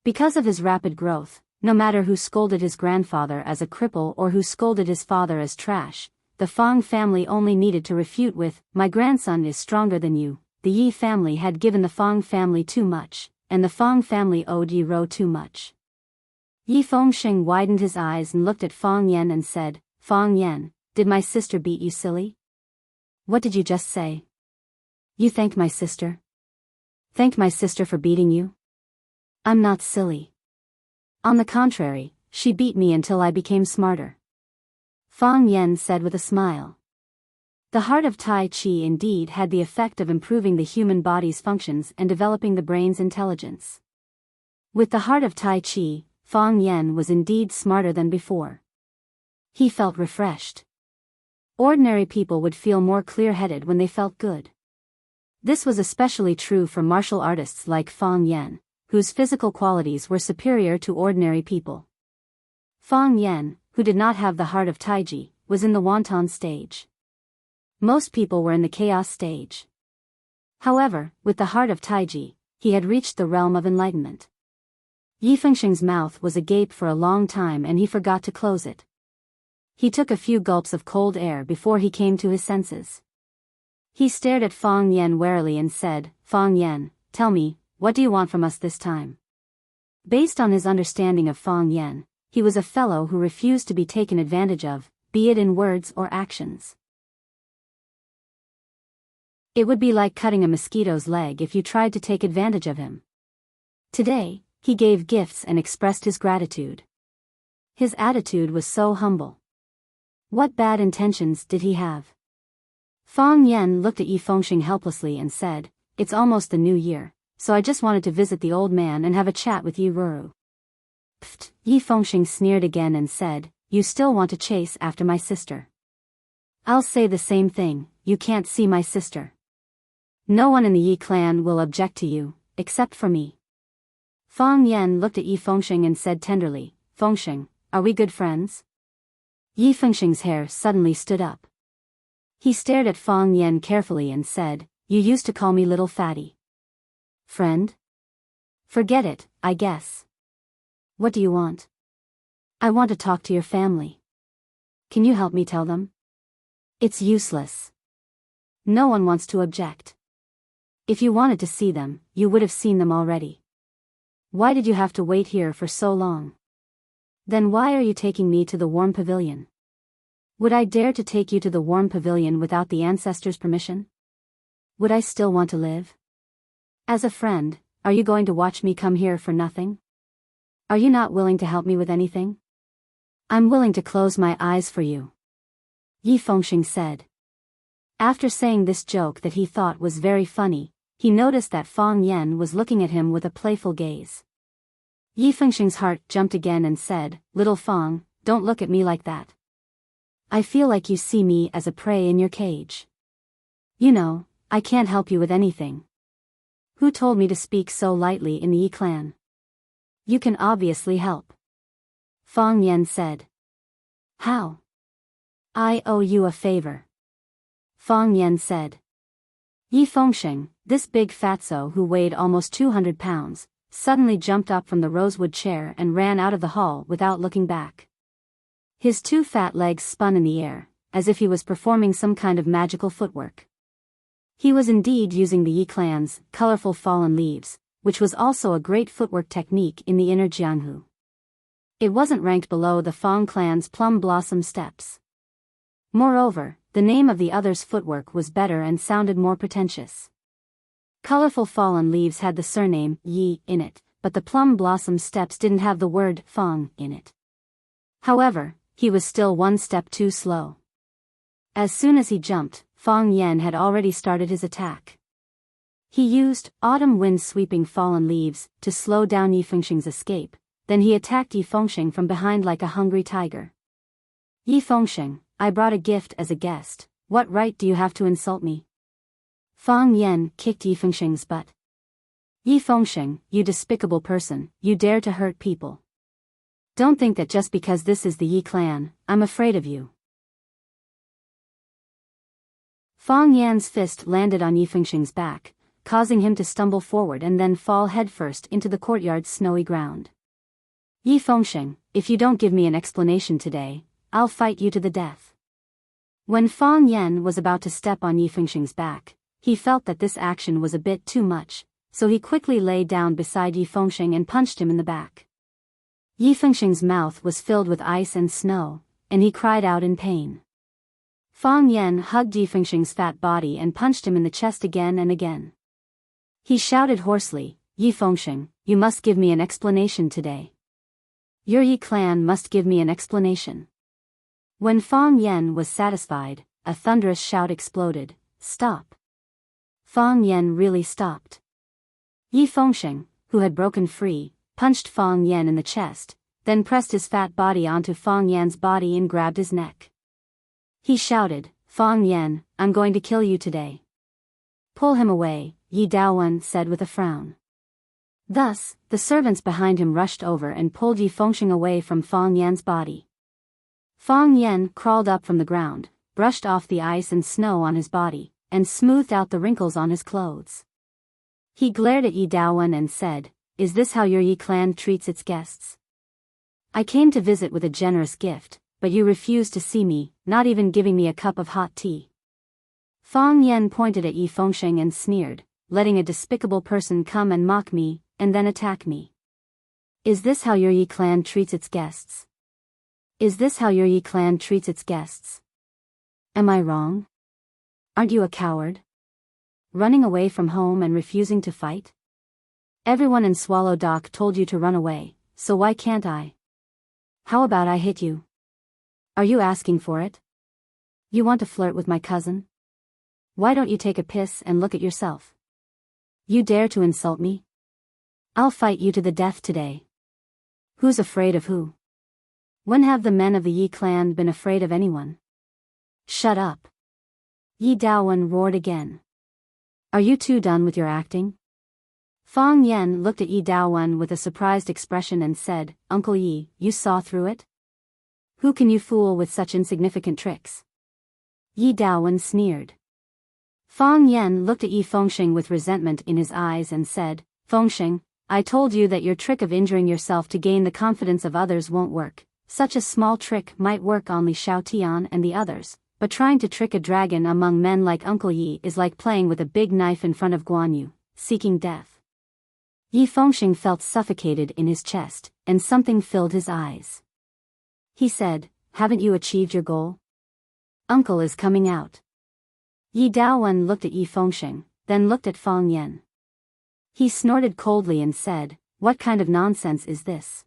Because of his rapid growth, no matter who scolded his grandfather as a cripple or who scolded his father as trash, the Fang family only needed to refute with, "My grandson is stronger than you." The Yi family had given the Fang family too much, and the Fang family owed Yi Ro too much. Yi Fengxing widened his eyes and looked at Fang Yan and said, Fang Yan, did my sister beat you silly? What did you just say? You thanked my sister? Thanked my sister for beating you? I'm not silly. On the contrary, she beat me until I became smarter. Fang Yan said with a smile. The heart of Tai Chi indeed had the effect of improving the human body's functions and developing the brain's intelligence. With the heart of Tai Chi, Fang Yan was indeed smarter than before. He felt refreshed. Ordinary people would feel more clear-headed when they felt good. This was especially true for martial artists like Fang Yan, whose physical qualities were superior to ordinary people. Fang Yan, who did not have the heart of Taiji, was in the wonton stage. Most people were in the chaos stage. However, with the heart of Taiji, he had reached the realm of enlightenment. Yi Fengxing's mouth was agape for a long time and he forgot to close it. He took a few gulps of cold air before he came to his senses. He stared at Fang Yan warily and said, Fang Yan, tell me, what do you want from us this time? Based on his understanding of Fang Yan, he was a fellow who refused to be taken advantage of, be it in words or actions. It would be like cutting a mosquito's leg if you tried to take advantage of him. Today, he gave gifts and expressed his gratitude. His attitude was so humble. What bad intentions did he have? Fang Yan looked at Yi Fengxing helplessly and said, It's almost the new year, so I just wanted to visit the old man and have a chat with Yi Ruru. Pfft, Yi Fengxing sneered again and said, You still want to chase after my sister. I'll say the same thing, you can't see my sister. No one in the Yi clan will object to you, except for me. Fang Yan looked at Yi Fengxing and said tenderly, Fengxing, are we good friends? Yi Fengxing's hair suddenly stood up. He stared at Fang Yan carefully and said, You used to call me little fatty. Friend? Forget it, I guess. What do you want? I want to talk to your family. Can you help me tell them? It's useless. No one wants to object. If you wanted to see them, you would have seen them already. Why did you have to wait here for so long? Then why are you taking me to the warm pavilion? Would I dare to take you to the warm pavilion without the ancestors' permission? Would I still want to live? As a friend, are you going to watch me come here for nothing? Are you not willing to help me with anything? I'm willing to close my eyes for you. Yi Fengxing said. After saying this joke that he thought was very funny, he noticed that Fang Yan was looking at him with a playful gaze. Yi Fengxing's heart jumped again and said, Little Fang, don't look at me like that. I feel like you see me as a prey in your cage. You know, I can't help you with anything. Who told me to speak so lightly in the Yi clan? You can obviously help. Fang Yan said. How? I owe you a favor. Fang Yan said. Yi Fengxing, this big fatso who weighed almost 200 pounds, suddenly jumped up from the rosewood chair and ran out of the hall without looking back. His two fat legs spun in the air, as if he was performing some kind of magical footwork. He was indeed using the Yi clan's colorful fallen leaves, which was also a great footwork technique in the inner Jianghu. It wasn't ranked below the Fang clan's plum blossom steps. Moreover, the name of the other's footwork was better and sounded more pretentious. Colorful fallen leaves had the surname Yi in it, but the plum blossom steps didn't have the word Fang in it. However, he was still one step too slow. As soon as he jumped, Fang Yan had already started his attack. He used autumn wind sweeping fallen leaves to slow down Yi Fengxing's escape, then he attacked Yi Fengxing from behind like a hungry tiger. Yi Fengxing, I brought a gift as a guest, what right do you have to insult me? Fang Yan kicked Yi Fengxing's butt. Yi Fengxing, you despicable person, you dare to hurt people. Don't think that just because this is the Yi clan, I'm afraid of you. Fang Yan's fist landed on Yi Fengxing's back, causing him to stumble forward and then fall headfirst into the courtyard's snowy ground. Yi Fengxing, if you don't give me an explanation today, I'll fight you to the death. When Fang Yan was about to step on Yi Fengxing's back, he felt that this action was a bit too much, so he quickly lay down beside Yi Fengxing and punched him in the back. Yi Fengxing's mouth was filled with ice and snow, and he cried out in pain. Fang Yan hugged Yi Fengxing's fat body and punched him in the chest again and again. He shouted hoarsely, "Yi Fengxing, you must give me an explanation today. Your Yi clan must give me an explanation." When Fang Yan was satisfied, a thunderous shout exploded, "Stop!" Fang Yan really stopped. Yi Fengxing, who had broken free, punched Fang Yan in the chest, then pressed his fat body onto Fang Yan's body and grabbed his neck. He shouted, "Fang Yan, I'm going to kill you today." "Pull him away," Yi Daowen said with a frown. Thus, the servants behind him rushed over and pulled Yi Fengxing away from Fang Yan's body. Fang Yan crawled up from the ground, brushed off the ice and snow on his body, and smoothed out the wrinkles on his clothes. He glared at Yi Daowen and said, "Is this how your Yi clan treats its guests? I came to visit with a generous gift, but you refused to see me, not even giving me a cup of hot tea." Fang Yan pointed at Yi Fengxing and sneered, "Letting a despicable person come and mock me, and then attack me. Is this how your Yi clan treats its guests? Is this how your Yi clan treats its guests? Am I wrong? Aren't you a coward? Running away from home and refusing to fight? Everyone in Swallow Dock told you to run away, so why can't I? How about I hit you? Are you asking for it? You want to flirt with my cousin? Why don't you take a piss and look at yourself? You dare to insult me? I'll fight you to the death today. Who's afraid of who? When have the men of the Yi clan been afraid of anyone? Shut up!" Yi Daowen roared again. "Are you two done with your acting?" Fang Yan looked at Yi Daowen with a surprised expression and said, "Uncle Yi, you saw through it? Who can you fool with such insignificant tricks?" Yi Daowen sneered. Fang Yan looked at Yi Fengxing with resentment in his eyes and said, "Fengxing, I told you that your trick of injuring yourself to gain the confidence of others won't work. Such a small trick might work on Li Xiaotian and the others, but trying to trick a dragon among men like Uncle Yi is like playing with a big knife in front of Guan Yu, seeking death." Yi Fengxing felt suffocated in his chest, and something filled his eyes. He said, "Haven't you achieved your goal? Uncle is coming out." Yi Daowen looked at Yi Fengxing, then looked at Fang Yan. He snorted coldly and said, "What kind of nonsense is this?"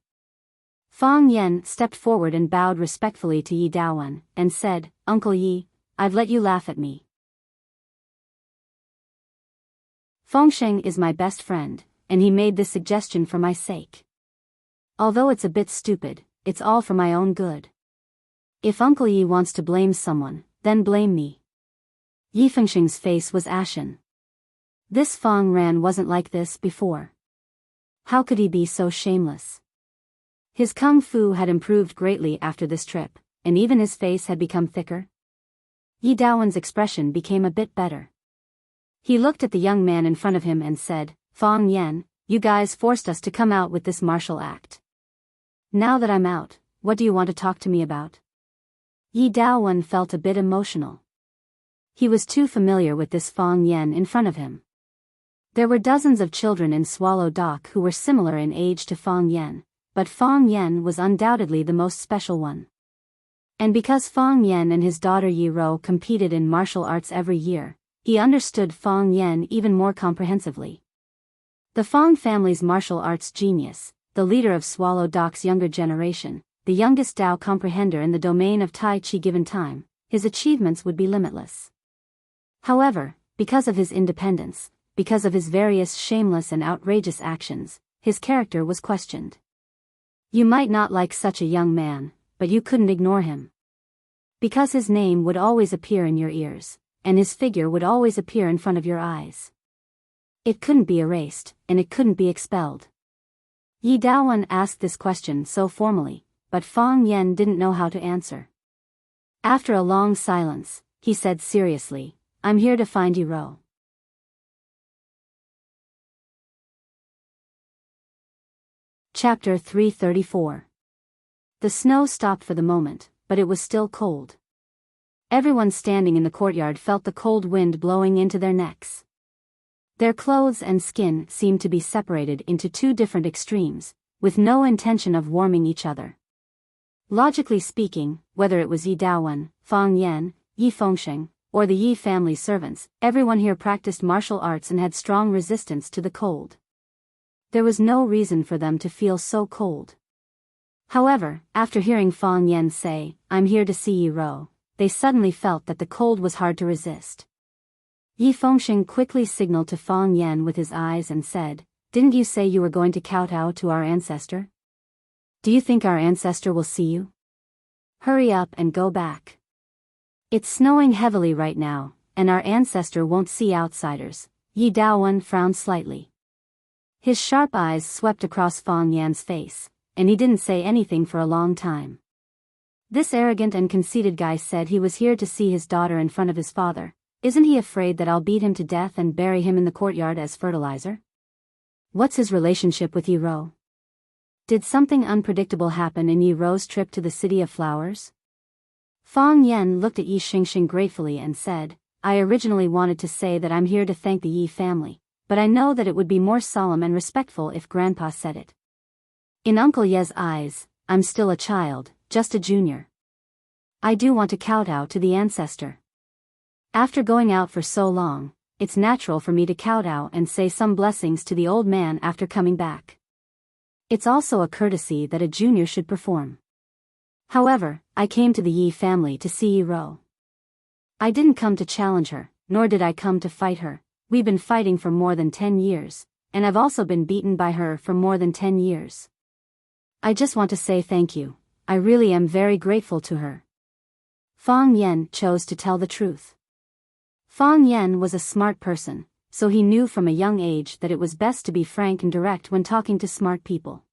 Fang Yan stepped forward and bowed respectfully to Yi Daowen, and said, "Uncle Yi, I've let you laugh at me. Fengxing is my best friend, and he made this suggestion for my sake. Although it's a bit stupid, it's all for my own good. If Uncle Yi wants to blame someone, then blame me." Yi Fengxing's face was ashen. This Fang Ran wasn't like this before. How could he be so shameless? His kung fu had improved greatly after this trip, and even his face had become thicker. Yi Daowen's expression became a bit better. He looked at the young man in front of him and said, "Fang Yan, you guys forced us to come out with this martial act. Now that I'm out, what do you want to talk to me about?" Yi Daowen felt a bit emotional. He was too familiar with this Fang Yan in front of him. There were dozens of children in Swallow Dock who were similar in age to Fang Yan, but Fang Yan was undoubtedly the most special one. And because Fang Yan and his daughter Yi Ro competed in martial arts every year, he understood Fang Yan even more comprehensively. The Fang family's martial arts genius, the leader of Swallow Dock's younger generation, the youngest Dao comprehender in the domain of Tai Chi given time, his achievements would be limitless. However, because of his independence, because of his various shameless and outrageous actions, his character was questioned. You might not like such a young man, but you couldn't ignore him. Because his name would always appear in your ears, and his figure would always appear in front of your eyes. It couldn't be erased, and it couldn't be expelled. Yi Daowen asked this question so formally, but Fang Yan didn't know how to answer. After a long silence, he said seriously, "I'm here to find Yi Ro." Chapter 334. The snow stopped for the moment, but it was still cold. Everyone standing in the courtyard felt the cold wind blowing into their necks. Their clothes and skin seemed to be separated into two different extremes, with no intention of warming each other. Logically speaking, whether it was Yi Daowen, Fang Yan, Yi Fengsheng, or the Yi family servants, everyone here practiced martial arts and had strong resistance to the cold. There was no reason for them to feel so cold. However, after hearing Fang Yan say, "I'm here to see Yi Ro," they suddenly felt that the cold was hard to resist. Yi Fengsheng quickly signaled to Fang Yan with his eyes and said, "Didn't you say you were going to kowtow to our ancestor? Do you think our ancestor will see you? Hurry up and go back. It's snowing heavily right now, and our ancestor won't see outsiders." Yi Daowen frowned slightly. His sharp eyes swept across Fang Yan's face, and he didn't say anything for a long time. This arrogant and conceited guy said he was here to see his daughter in front of his father. Isn't he afraid that I'll beat him to death and bury him in the courtyard as fertilizer? What's his relationship with Yi Ro? Did something unpredictable happen in Yi Ro's trip to the City of Flowers? Fang Yan looked at Yi Xingxing gratefully and said, "I originally wanted to say that I'm here to thank the Yi family, but I know that it would be more solemn and respectful if Grandpa said it. In Uncle Ye's eyes, I'm still a child, just a junior. I do want to kowtow to the ancestor. After going out for so long, it's natural for me to kowtow and say some blessings to the old man after coming back. It's also a courtesy that a junior should perform. However, I came to the Yi family to see Yi Ro. I didn't come to challenge her, nor did I come to fight her. We've been fighting for more than 10 years, and I've also been beaten by her for more than 10 years. I just want to say thank you. I really am very grateful to her." Fang Yan chose to tell the truth. Fang Yan was a smart person, so he knew from a young age that it was best to be frank and direct when talking to smart people.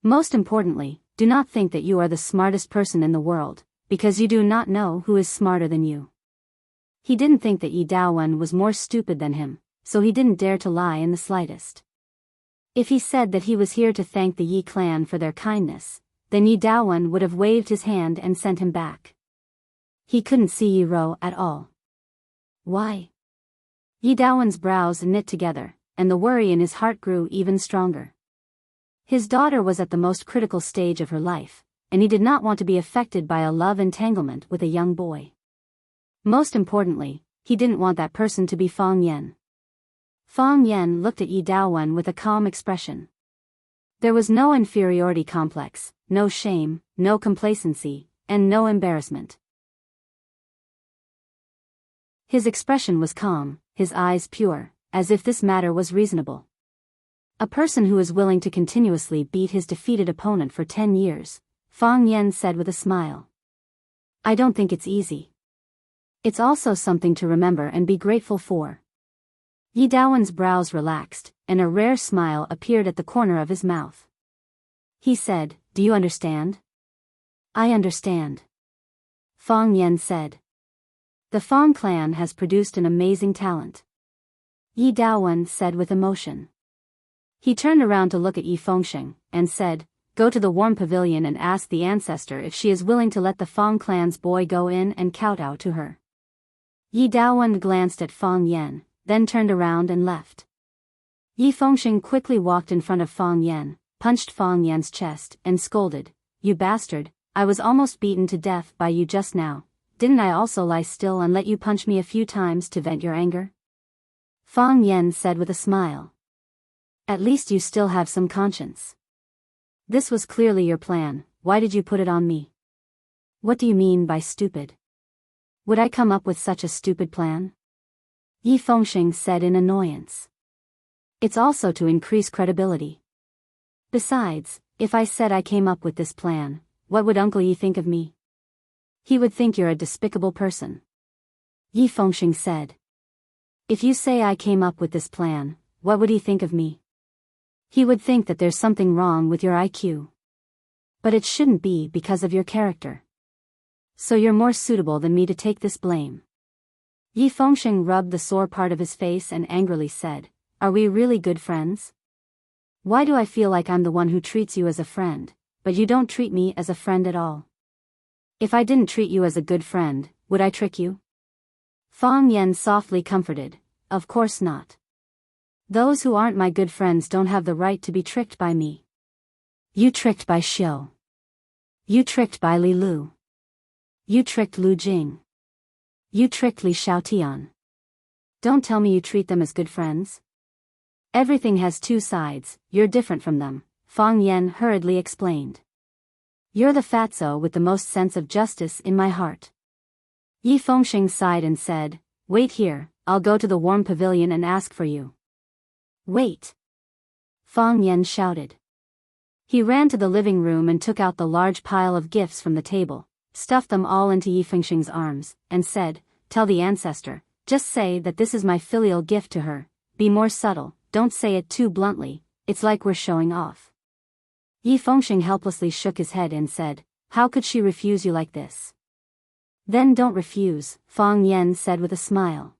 Most importantly, do not think that you are the smartest person in the world, because you do not know who is smarter than you. He didn't think that Yi Daowen was more stupid than him, so he didn't dare to lie in the slightest. If he said that he was here to thank the Yi clan for their kindness, then Yi Daowen would have waved his hand and sent him back. He couldn't see Yi Ro at all. Why? Yi Daowen's brows knit together, and the worry in his heart grew even stronger. His daughter was at the most critical stage of her life, and he did not want to be affected by a love entanglement with a young boy. Most importantly, he didn't want that person to be Fang Yan. Fang Yan looked at Yi Daowen with a calm expression. There was no inferiority complex, no shame, no complacency, and no embarrassment. His expression was calm, his eyes pure, as if this matter was reasonable. A person who is willing to continuously beat his defeated opponent for 10 years, Fang Yan said with a smile. I don't think it's easy. It's also something to remember and be grateful for. Yi Daowen's brows relaxed, and a rare smile appeared at the corner of his mouth. He said, "Do you understand?" "I understand," Fang Yan said. "The Fang clan has produced an amazing talent," Yi Daowen said with emotion. He turned around to look at Yi Fengsheng, and said, "Go to the warm pavilion and ask the ancestor if she is willing to let the Fang clan's boy go in and kowtow to her." Yi Daowen glanced at Fang Yan, then turned around and left. Yi Fengsheng quickly walked in front of Fang Yan, punched Fang Yan's chest, and scolded, "You bastard, I was almost beaten to death by you just now. Didn't I also lie still and let you punch me a few times to vent your anger?" Fang Yan said with a smile. "At least you still have some conscience. This was clearly your plan, why did you put it on me? What do you mean by stupid? Would I come up with such a stupid plan?" Yi Fengsheng said in annoyance. "It's also to increase credibility. Besides, if I said I came up with this plan, what would Uncle Yi think of me? He would think you're a despicable person." Yi Fengsheng said. "If you say I came up with this plan, what would he think of me? He would think that there's something wrong with your IQ. But it shouldn't be because of your character. So you're more suitable than me to take this blame." Yi Fengsheng rubbed the sore part of his face and angrily said, "Are we really good friends? Why do I feel like I'm the one who treats you as a friend, but you don't treat me as a friend at all? If I didn't treat you as a good friend, would I trick you?" Fang Yan softly comforted, "Of course not. Those who aren't my good friends don't have the right to be tricked by me." You tricked by Xiu. You tricked by Li Lu. You tricked Lu Jing. You tricked Li Xiaotian. Don't tell me you treat them as good friends. Everything has two sides, you're different from them, Fang Yan hurriedly explained. You're the fatso with the most sense of justice in my heart. Yi Fengxing sighed and said, wait here, I'll go to the warm pavilion and ask for you. Wait! Fang Yan shouted. He ran to the living room and took out the large pile of gifts from the table, stuffed them all into Yi Fengxing's arms, and said, tell the ancestor, just say that this is my filial gift to her, be more subtle, don't say it too bluntly, it's like we're showing off. Yi Fengxing helplessly shook his head and said, how could she refuse you like this? Then don't refuse, Fang Yan said with a smile.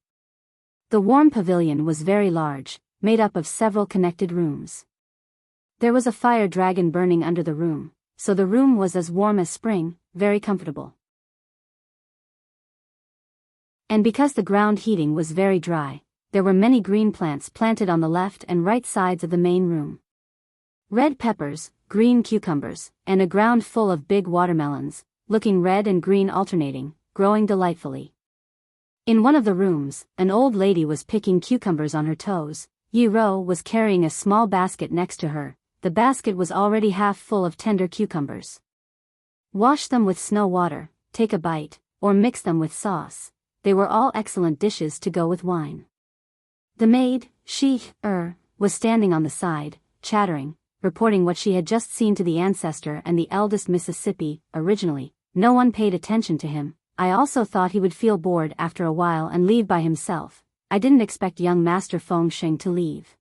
The warm pavilion was very large, made up of several connected rooms. There was a fire dragon burning under the room, so the room was as warm as spring, very comfortable. And because the ground heating was very dry, there were many green plants planted on the left and right sides of the main room. Red peppers, green cucumbers, and a ground full of big watermelons, looking red and green alternating, growing delightfully. In one of the rooms, an old lady was picking cucumbers on her toes. Yi Ro was carrying a small basket next to her. The basket was already half full of tender cucumbers. Wash them with snow water, take a bite, or mix them with sauce. They were all excellent dishes to go with wine. The maid, was standing on the side, chattering, reporting what she had just seen to the ancestor and the eldest Mississippi. Originally, no one paid attention to him. I also thought he would feel bored after a while and leave by himself. I didn't expect young Master Fengxing to leave.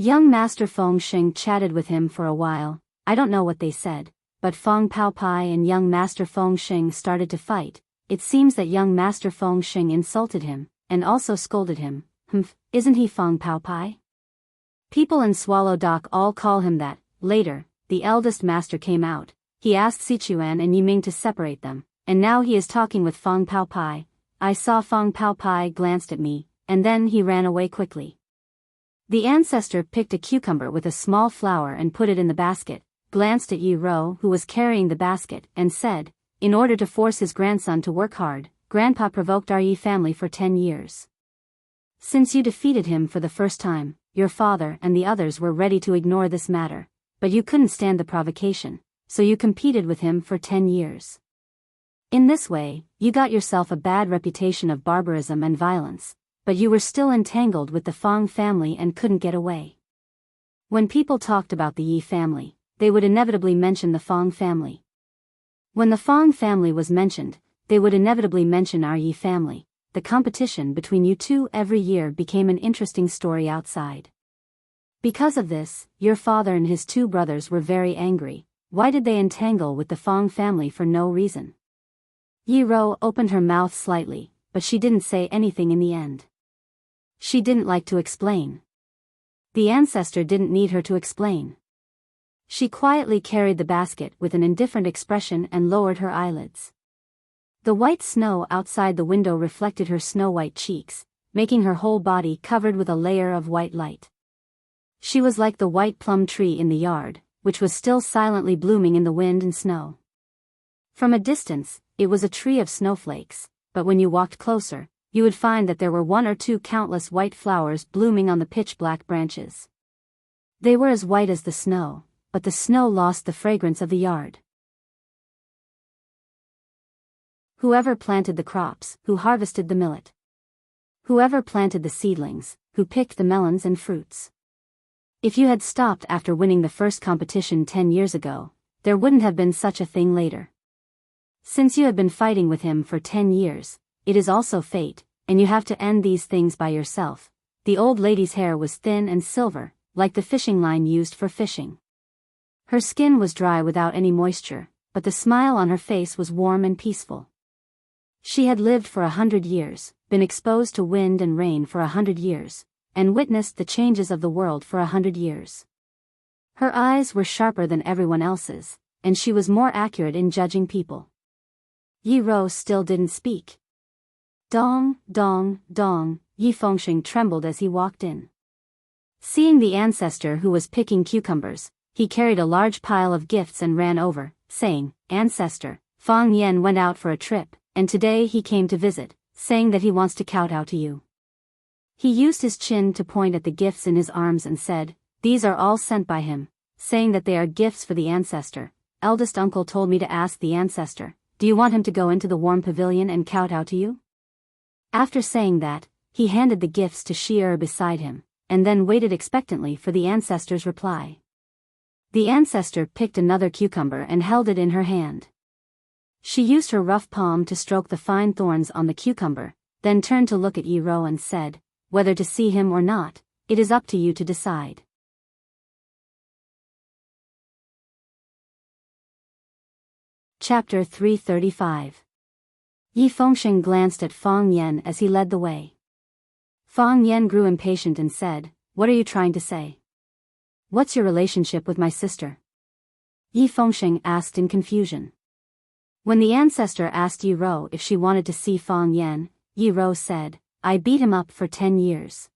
Young Master Fengxing chatted with him for a while. I don't know what they said, but Feng Paopai and young Master Fengxing started to fight. It seems that young Master Fengxing insulted him, and also scolded him. Isn't he Feng Paopai? People in Swallow Dock all call him that. Later, the eldest master came out. He asked Sichuan and Yiming to separate them, and now he is talking with Feng Paopai. I saw Feng Paopai glanced at me, and then he ran away quickly. The ancestor picked a cucumber with a small flower and put it in the basket, glanced at Yi Ro who was carrying the basket, and said, in order to force his grandson to work hard, Grandpa provoked our Yi family for 10 years. Since you defeated him for the first time, your father and the others were ready to ignore this matter, but you couldn't stand the provocation, so you competed with him for 10 years. In this way, you got yourself a bad reputation of barbarism and violence, but you were still entangled with the Feng family and couldn't get away. When people talked about the Yi family, they would inevitably mention the Feng family. When the Feng family was mentioned, they would inevitably mention our Yi family. The competition between you two every year became an interesting story outside. Because of this, your father and his two brothers were very angry. Why did they entangle with the Feng family for no reason? Yi Ro opened her mouth slightly, but she didn't say anything in the end. She didn't like to explain. The ancestor didn't need her to explain. She quietly carried the basket with an indifferent expression and lowered her eyelids. The white snow outside the window reflected her snow-white cheeks, making her whole body covered with a layer of white light. She was like the white plum tree in the yard, which was still silently blooming in the wind and snow. From a distance, it was a tree of snowflakes, but when you walked closer, you would find that there were one or two countless white flowers blooming on the pitch-black branches. They were as white as the snow, but the snow lost the fragrance of the yard. Whoever planted the crops, who harvested the millet. Whoever planted the seedlings, who picked the melons and fruits. If you had stopped after winning the first competition 10 years ago, there wouldn't have been such a thing later. Since you have been fighting with him for 10 years, it is also fate, and you have to end these things by yourself. The old lady's hair was thin and silver, like the fishing line used for fishing. Her skin was dry without any moisture, but the smile on her face was warm and peaceful. She had lived for 100 years, been exposed to wind and rain for 100 years, and witnessed the changes of the world for 100 years. Her eyes were sharper than everyone else's, and she was more accurate in judging people. Yi Ro still didn't speak. Dong, dong, dong, Yi Fengxing trembled as he walked in. Seeing the ancestor who was picking cucumbers, he carried a large pile of gifts and ran over, saying, "Ancestor, Fang Yen went out for a trip, and today he came to visit, saying that he wants to kowtow to you." He used his chin to point at the gifts in his arms and said, "These are all sent by him, saying that they are gifts for the ancestor. Eldest uncle told me to ask the ancestor, do you want him to go into the warm pavilion and kowtow to you?" After saying that, he handed the gifts to Shi beside him, and then waited expectantly for the ancestor's reply. The ancestor picked another cucumber and held it in her hand. She used her rough palm to stroke the fine thorns on the cucumber, then turned to look at Yi Ro and said, "Whether to see him or not, it is up to you to decide." Chapter 335. Yi Fengxing glanced at Fang Yen as he led the way. Fang Yen grew impatient and said, "What are you trying to say? What's your relationship with my sister?" Yi Fengxing asked in confusion. When the ancestor asked Yi Ro if she wanted to see Fang Yen, Yi Ro said, "I beat him up for 10 years.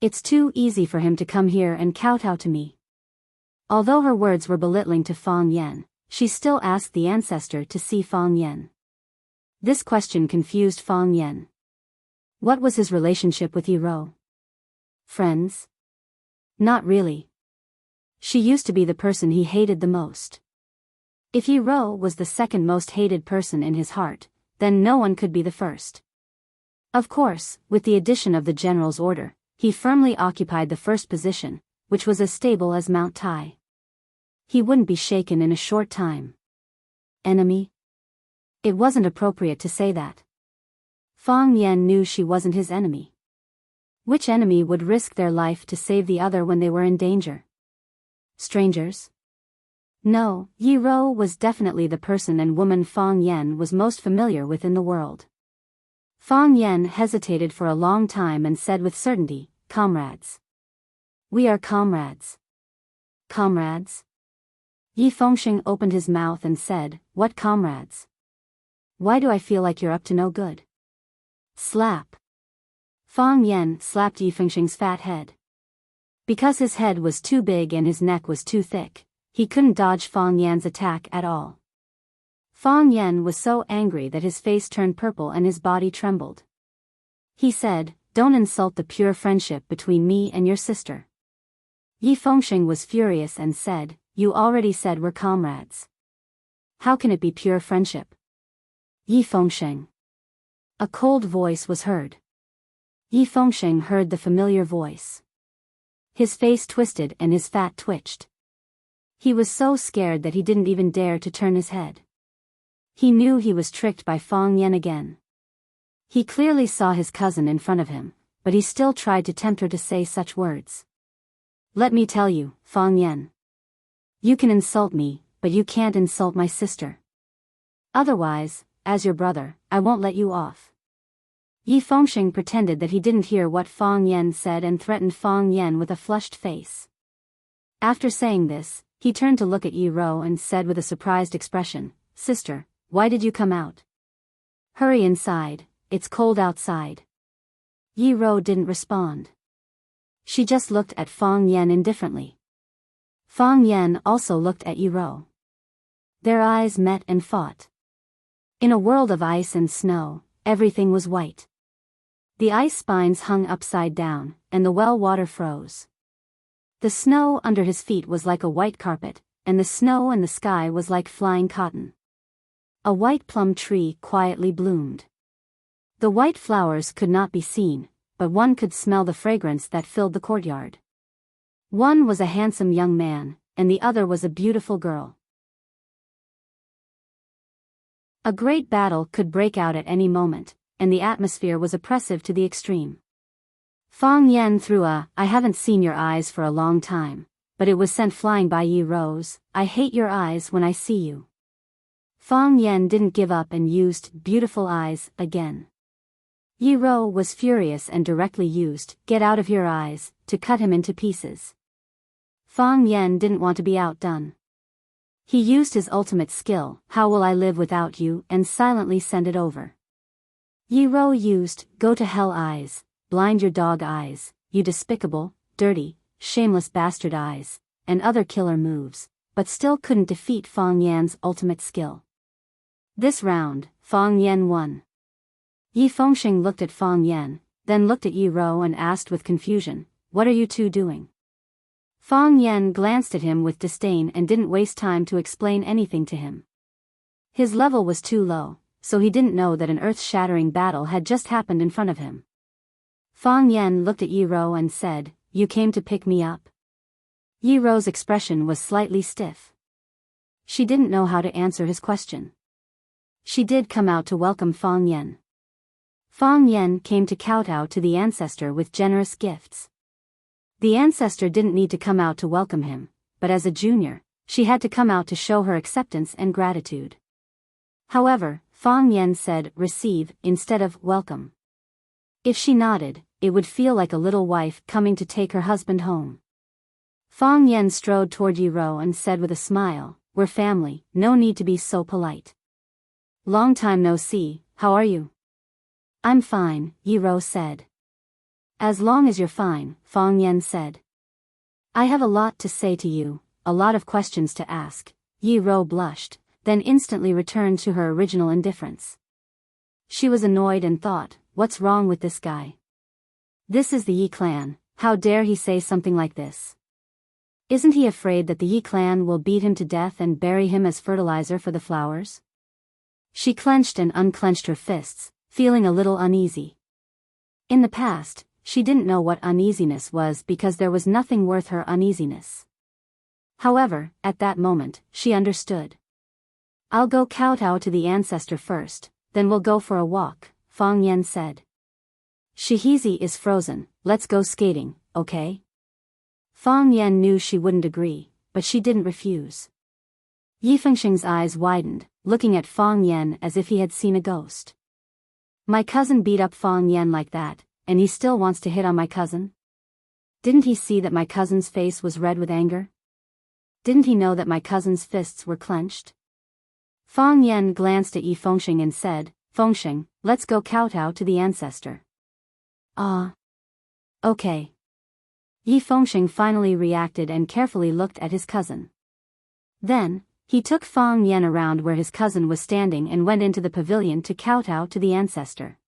It's too easy for him to come here and kowtow to me." Although her words were belittling to Fang Yen, she still asked the ancestor to see Fang Yen. This question confused Fang Yen. What was his relationship with Yi Ro? Friends? Not really. She used to be the person he hated the most. If Yi Ro was the second most hated person in his heart, then no one could be the first. Of course, with the addition of the general's order, he firmly occupied the first position, which was as stable as Mount Tai. He wouldn't be shaken in a short time. Enemy? It wasn't appropriate to say that. Fang Yen knew she wasn't his enemy. Which enemy would risk their life to save the other when they were in danger? Strangers? No, Yi Ro was definitely the person and woman Fang Yen was most familiar with in the world. Fang Yen hesitated for a long time and said with certainty, "Comrades. We are comrades." Comrades? Yi Fengxing opened his mouth and said, "What comrades? Why do I feel like you're up to no good?" Slap. Fang Yen slapped Yi Fengxing's fat head. Because his head was too big and his neck was too thick, he couldn't dodge Fang Yan's attack at all. Fang Yen was so angry that his face turned purple and his body trembled. He said, "Don't insult the pure friendship between me and your sister." Yi Fengxing was furious and said, "You already said we're comrades. How can it be pure friendship?" Yi Fengxing. A cold voice was heard. Yi Fengxing heard the familiar voice. His face twisted and his fat twitched. He was so scared that he didn't even dare to turn his head. He knew he was tricked by Fang Yen again. He clearly saw his cousin in front of him, but he still tried to tempt her to say such words. "Let me tell you, Fang Yen. You can insult me, but you can't insult my sister. Otherwise, as your brother, I won't let you off." Yi Fengxing pretended that he didn't hear what Fang Yen said and threatened Fang Yen with a flushed face. After saying this, he turned to look at Yi Ro and said with a surprised expression, "Sister, why did you come out? Hurry inside, it's cold outside." Yi Ro didn't respond. She just looked at Fang Yen indifferently. Fang Yen also looked at Yi Ro. Their eyes met and fought. In a world of ice and snow, everything was white. The ice spines hung upside down, and the well water froze. The snow under his feet was like a white carpet, and the snow in the sky was like flying cotton. A white plum tree quietly bloomed. The white flowers could not be seen, but one could smell the fragrance that filled the courtyard. One was a handsome young man, and the other was a beautiful girl. A great battle could break out at any moment, and the atmosphere was oppressive to the extreme. Fang Yen threw a, "I haven't seen your eyes for a long time," but it was sent flying by Yi Ro's, "I hate your eyes when I see you." Fang Yen didn't give up and used "beautiful eyes" again. Yi Ro was furious and directly used "get out of your eyes" to cut him into pieces. Fang Yen didn't want to be outdone. He used his ultimate skill, "How will I live without you," and silently sent it over. Yi Ro used "go to hell eyes, blind your dog eyes, you despicable, dirty, shameless bastard eyes," and other killer moves, but still couldn't defeat Fang Yan's ultimate skill. This round, Fang Yan won. Yi Fengxing looked at Fang Yan, then looked at Yi Rou and asked with confusion, "What are you two doing?" Fang Yan glanced at him with disdain and didn't waste time to explain anything to him. His level was too low, so he didn't know that an earth-shattering battle had just happened in front of him. Fang Yan looked at Yi Rou and said, "You came to pick me up?" Yi Rou's expression was slightly stiff. She didn't know how to answer his question. She did come out to welcome Fang Yan. Fang Yan came to kowtow to the ancestor with generous gifts. The ancestor didn't need to come out to welcome him, but as a junior, she had to come out to show her acceptance and gratitude. However, Fang Yan said receive instead of welcome. If she nodded, it would feel like a little wife coming to take her husband home. Fang Yan strode toward Yi Rou and said with a smile, "We're family, no need to be so polite." "Long time no see, how are you?" "I'm fine," Yi Rou said. "As long as you're fine," Fang Yan said. "I have a lot to say to you, a lot of questions to ask." Yi Rou blushed, then instantly returned to her original indifference. She was annoyed and thought, "What's wrong with this guy? This is the Yi clan, how dare he say something like this? Isn't he afraid that the Yi clan will beat him to death and bury him as fertilizer for the flowers?" She clenched and unclenched her fists, feeling a little uneasy. In the past, she didn't know what uneasiness was because there was nothing worth her uneasiness. However, at that moment, she understood. "I'll go kowtow to the ancestor first, then we'll go for a walk," Fang Yan said. "Shihizi is frozen, let's go skating, okay?" Fang Yan knew she wouldn't agree, but she didn't refuse. Yi Fengxing's eyes widened, looking at Fang Yan as if he had seen a ghost. "My cousin beat up Fang Yan like that, and he still wants to hit on my cousin? Didn't he see that my cousin's face was red with anger? Didn't he know that my cousin's fists were clenched?" Fang Yan glanced at Yi Fengxing and said, "Fengxing, let's go kowtow to the ancestor." Okay." Yi Fengxing finally reacted and carefully looked at his cousin. Then, he took Fang Yan around where his cousin was standing and went into the pavilion to kowtow to the ancestor.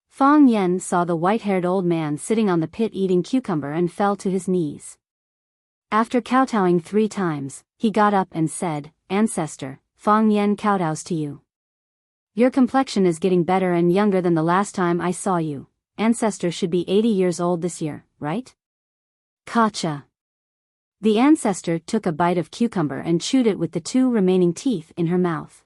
Fang Yan saw the white-haired old man sitting on the pit eating cucumber and fell to his knees. After kowtowing 3 times, he got up and said, "Ancestor, Fang Yan kowtows to you. Your complexion is getting better and younger than the last time I saw you. Ancestor should be 80 years old this year, right?" "Gotcha." The ancestor took a bite of cucumber and chewed it with the 2 remaining teeth in her mouth.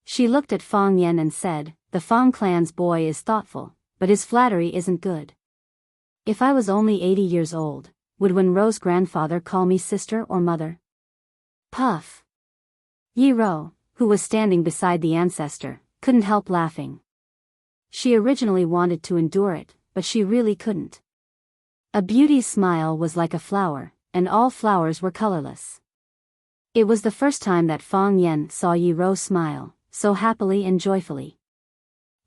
She looked at Fang Yan and said, "The Fang clan's boy is thoughtful, but his flattery isn't good. If I was only 80 years old, would Wenrou's grandfather call me sister or mother?" Puff. Yi Rou, who was standing beside the ancestor, couldn't help laughing. She originally wanted to endure it, but she really couldn't. A beauty's smile was like a flower, and all flowers were colorless. It was the first time that Fang Yan saw Yi Rou smile, so happily and joyfully.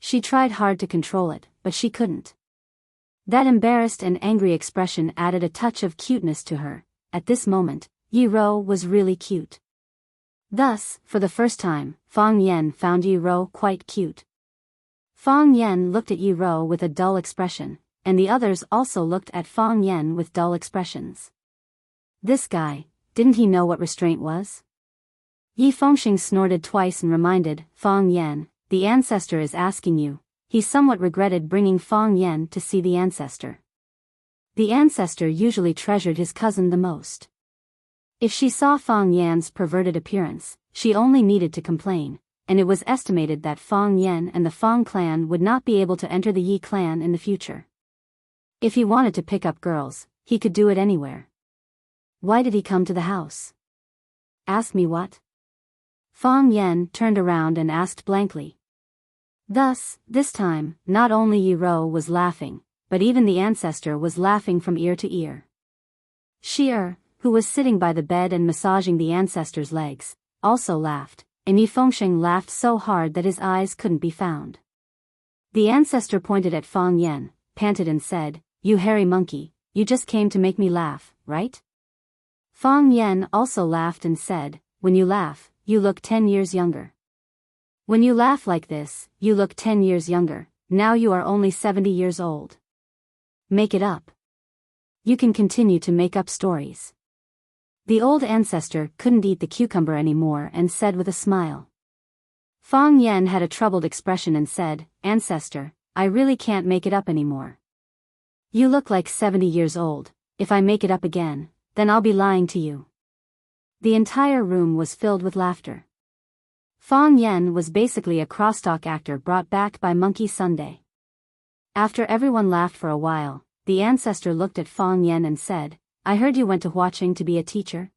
She tried hard to control it, but she couldn't. That embarrassed and angry expression added a touch of cuteness to her. At this moment, Yi Rou was really cute. Thus, for the first time, Fang Yan found Yi Rou quite cute. Fang Yan looked at Yi Rou with a dull expression, and the others also looked at Fang Yan with dull expressions. This guy, didn't he know what restraint was? Yi Fengxing snorted twice and reminded Fang Yan, "The ancestor is asking you." He somewhat regretted bringing Fang Yan to see the ancestor. The ancestor usually treasured his cousin the most. If she saw Fang Yan's perverted appearance, she only needed to complain, and it was estimated that Fang Yan and the Fang clan would not be able to enter the Yi clan in the future. If he wanted to pick up girls, he could do it anywhere. Why did he come to the house? Ask me what? Fang Yan turned around and asked blankly. Thus, this time, not only Yi Rou was laughing, but even the ancestor was laughing from ear to ear. Shi, who was sitting by the bed and massaging the ancestor's legs, also laughed, and Yi Fengxing laughed so hard that his eyes couldn't be found. The ancestor pointed at Fang Yan, panted and said, "You hairy monkey, you just came to make me laugh, right? Fang Yan also laughed and said, when you laugh, you look 10 years younger. When you laugh like this, you look 10 years younger, now you are only 70 years old. Make it up. You can continue to make up stories. The old ancestor couldn't eat the cucumber anymore and said with a smile. Fang Yan had a troubled expression and said, Ancestor, I really can't make it up anymore. You look like 70 years old, if I make it up again, then I'll be lying to you. The entire room was filled with laughter. Fang Yan was basically a crosstalk actor brought back by Monkey Sunday. After everyone laughed for a while, the ancestor looked at Fang Yan and said, I heard you went to Huacheng to be a teacher?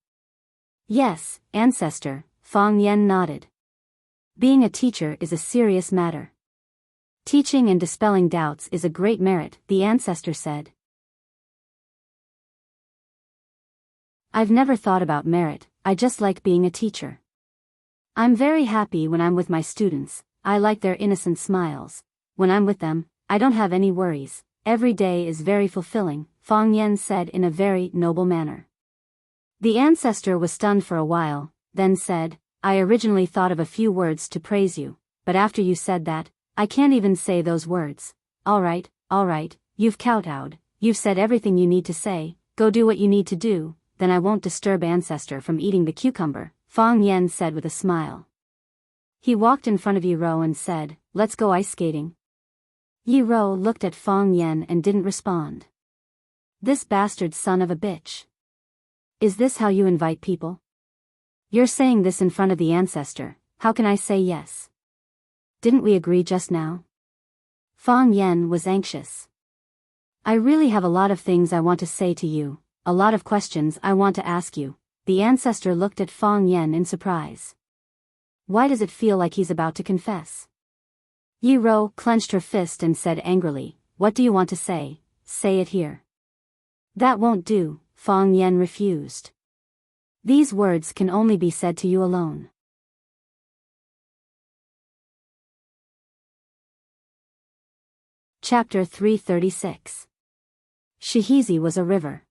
Yes, ancestor, Fang Yan nodded. Being a teacher is a serious matter. Teaching and dispelling doubts is a great merit, the ancestor said. I've never thought about merit, I just like being a teacher. I'm very happy when I'm with my students, I like their innocent smiles. When I'm with them, I don't have any worries, every day is very fulfilling, Fang Yan said in a very noble manner. The ancestor was stunned for a while, then said, I originally thought of a few words to praise you, but after you said that, I can't even say those words. Alright, you've kowtowed, you've said everything you need to say, go do what you need to do, then I won't disturb ancestor from eating the cucumber, Fang Yan said with a smile. He walked in front of Yi Ro and said, let's go ice skating. Yi Ro looked at Fang Yan and didn't respond. This bastard son of a bitch. Is this how you invite people? You're saying this in front of the ancestor, how can I say yes? Didn't we agree just now? Fang Yan was anxious. I really have a lot of things I want to say to you, a lot of questions I want to ask you. The ancestor looked at Fang Yan in surprise. Why does it feel like he's about to confess? Yi Ro clenched her fist and said angrily, what do you want to say? Say it here. That won't do, Fang Yan refused. These words can only be said to you alone. Chapter 336. Shihizi was a river.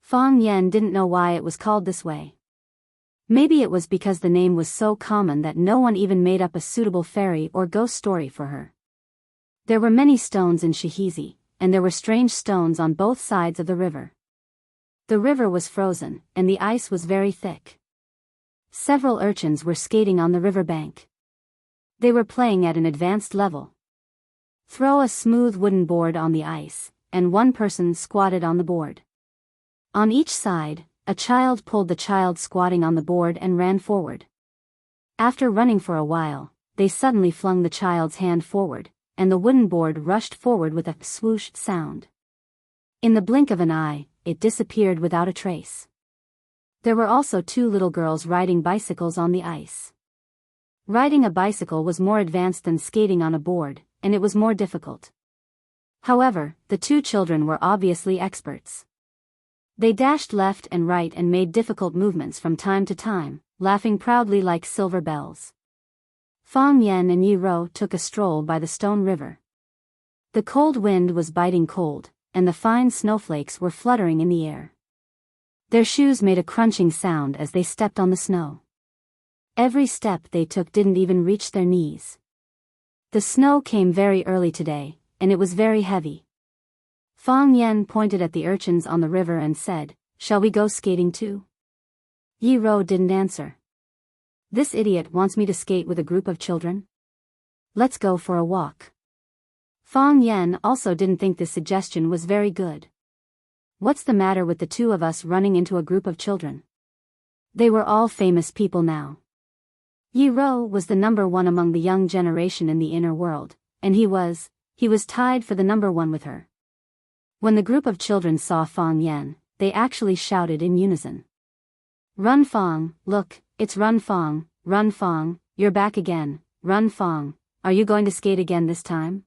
Fang Yan didn't know why it was called this way. Maybe it was because the name was so common that no one even made up a suitable fairy or ghost story for her. There were many stones in Shihizi, and there were strange stones on both sides of the river. The river was frozen, and the ice was very thick. Several urchins were skating on the river bank. They were playing at an advanced level. Throw a smooth wooden board on the ice, and one person squatted on the board. On each side, a child pulled the child squatting on the board and ran forward. After running for a while, they suddenly flung the child's hand forward, and the wooden board rushed forward with a swoosh sound. In the blink of an eye, it disappeared without a trace. There were also two little girls riding bicycles on the ice. Riding a bicycle was more advanced than skating on a board, and it was more difficult. However, the two children were obviously experts. They dashed left and right and made difficult movements from time to time, laughing proudly like silver bells. Fang Yan and Yi Ro took a stroll by the stone river. The cold wind was biting cold, and the fine snowflakes were fluttering in the air. Their shoes made a crunching sound as they stepped on the snow. Every step they took didn't even reach their knees. The snow came very early today, and it was very heavy. Fang Yan pointed at the urchins on the river and said, shall we go skating too? Yi Ro didn't answer. This idiot wants me to skate with a group of children? Let's go for a walk. Fang Yan also didn't think this suggestion was very good. What's the matter with the two of us running into a group of children? They were all famous people now. Yi Ro was the number one among the young generation in the inner world, and he was tied for the number one with her. When the group of children saw Fang Yan, they actually shouted in unison. Run Fang, look, it's Run Fang, you're back again, Run Fang, are you going to skate again this time?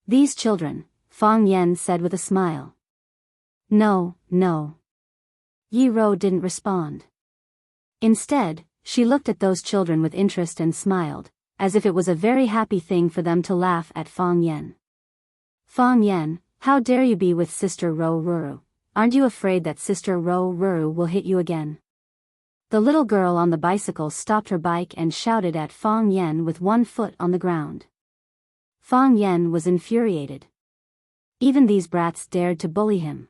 These children, Fang Yan said with a smile. No. Yi Ro didn't respond. Instead, she looked at those children with interest and smiled, as if it was a very happy thing for them to laugh at Fang Yan. Fang Yan, How dare you be with Sister Ruru? Aren't you afraid that Sister Ruru will hit you again? The little girl on the bicycle stopped her bike and shouted at Fang Yen with one foot on the ground. Fang Yen was infuriated. Even these brats dared to bully him.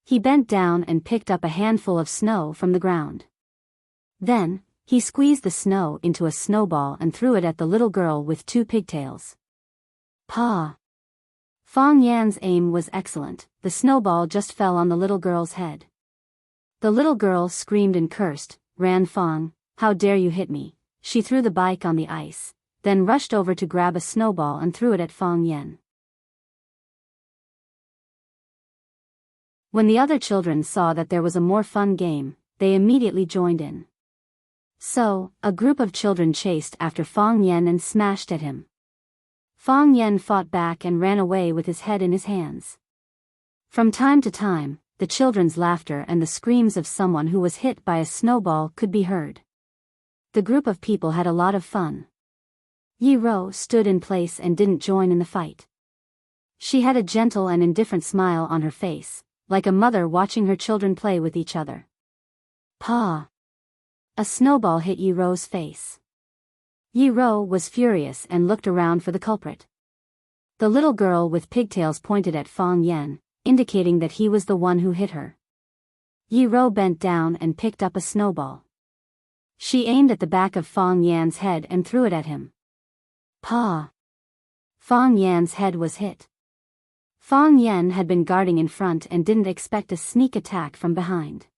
He bent down and picked up a handful of snow from the ground. Then, he squeezed the snow into a snowball and threw it at the little girl with two pigtails. Pa! Fang Yan's aim was excellent. The snowball just fell on the little girl's head. The little girl screamed and cursed, "Ran Fang, how dare you hit me?" She threw the bike on the ice, then rushed over to grab a snowball and threw it at Fang Yan. When the other children saw that there was a more fun game, they immediately joined in. So, a group of children chased after Fang Yan and smashed at him. Fang Yan fought back and ran away with his head in his hands. From time to time, the children's laughter and the screams of someone who was hit by a snowball could be heard. The group of people had a lot of fun. Yi Ro stood in place and didn't join in the fight. She had a gentle and indifferent smile on her face, like a mother watching her children play with each other. Pa! A snowball hit Yi Ro's face. Yi Ro was furious and looked around for the culprit. The little girl with pigtails pointed at Fang Yan, indicating that he was the one who hit her. Yi Ro bent down and picked up a snowball. She aimed at the back of Fang Yan's head and threw it at him. Pa! Fang Yan's head was hit. Fang Yan had been guarding in front and didn't expect a sneak attack from behind.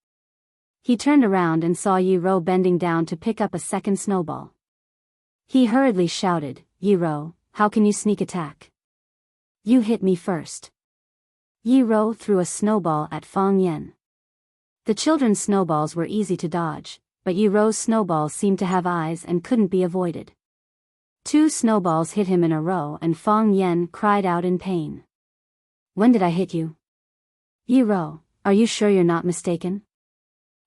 He turned around and saw Yi Ro bending down to pick up a second snowball. He hurriedly shouted, "Yi Ro, how can you sneak attack? You hit me first." Yi Ro threw a snowball at Fang Yan. The children's snowballs were easy to dodge, but Yi Ro's snowballs seemed to have eyes and couldn't be avoided. Two snowballs hit him in a row and Fang Yan cried out in pain. "When did I hit you? Yi Ro, are you sure you're not mistaken?"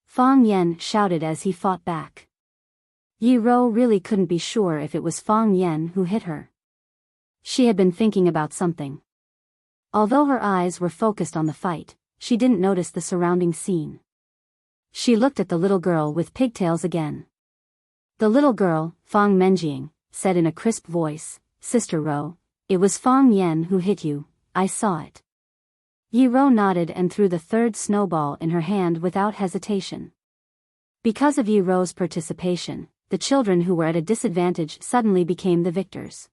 Fang Yan shouted as he fought back. Yi Ro really couldn't be sure if it was Fang Yan who hit her. She had been thinking about something. Although her eyes were focused on the fight, she didn't notice the surrounding scene. She looked at the little girl with pigtails again. The little girl, Fang Menjing, said in a crisp voice, "Sister Ro, it was Fang Yan who hit you, I saw it." Yi Ro nodded and threw the third snowball in her hand without hesitation. Because of Yi Ro's participation, the children who were at a disadvantage suddenly became the victors.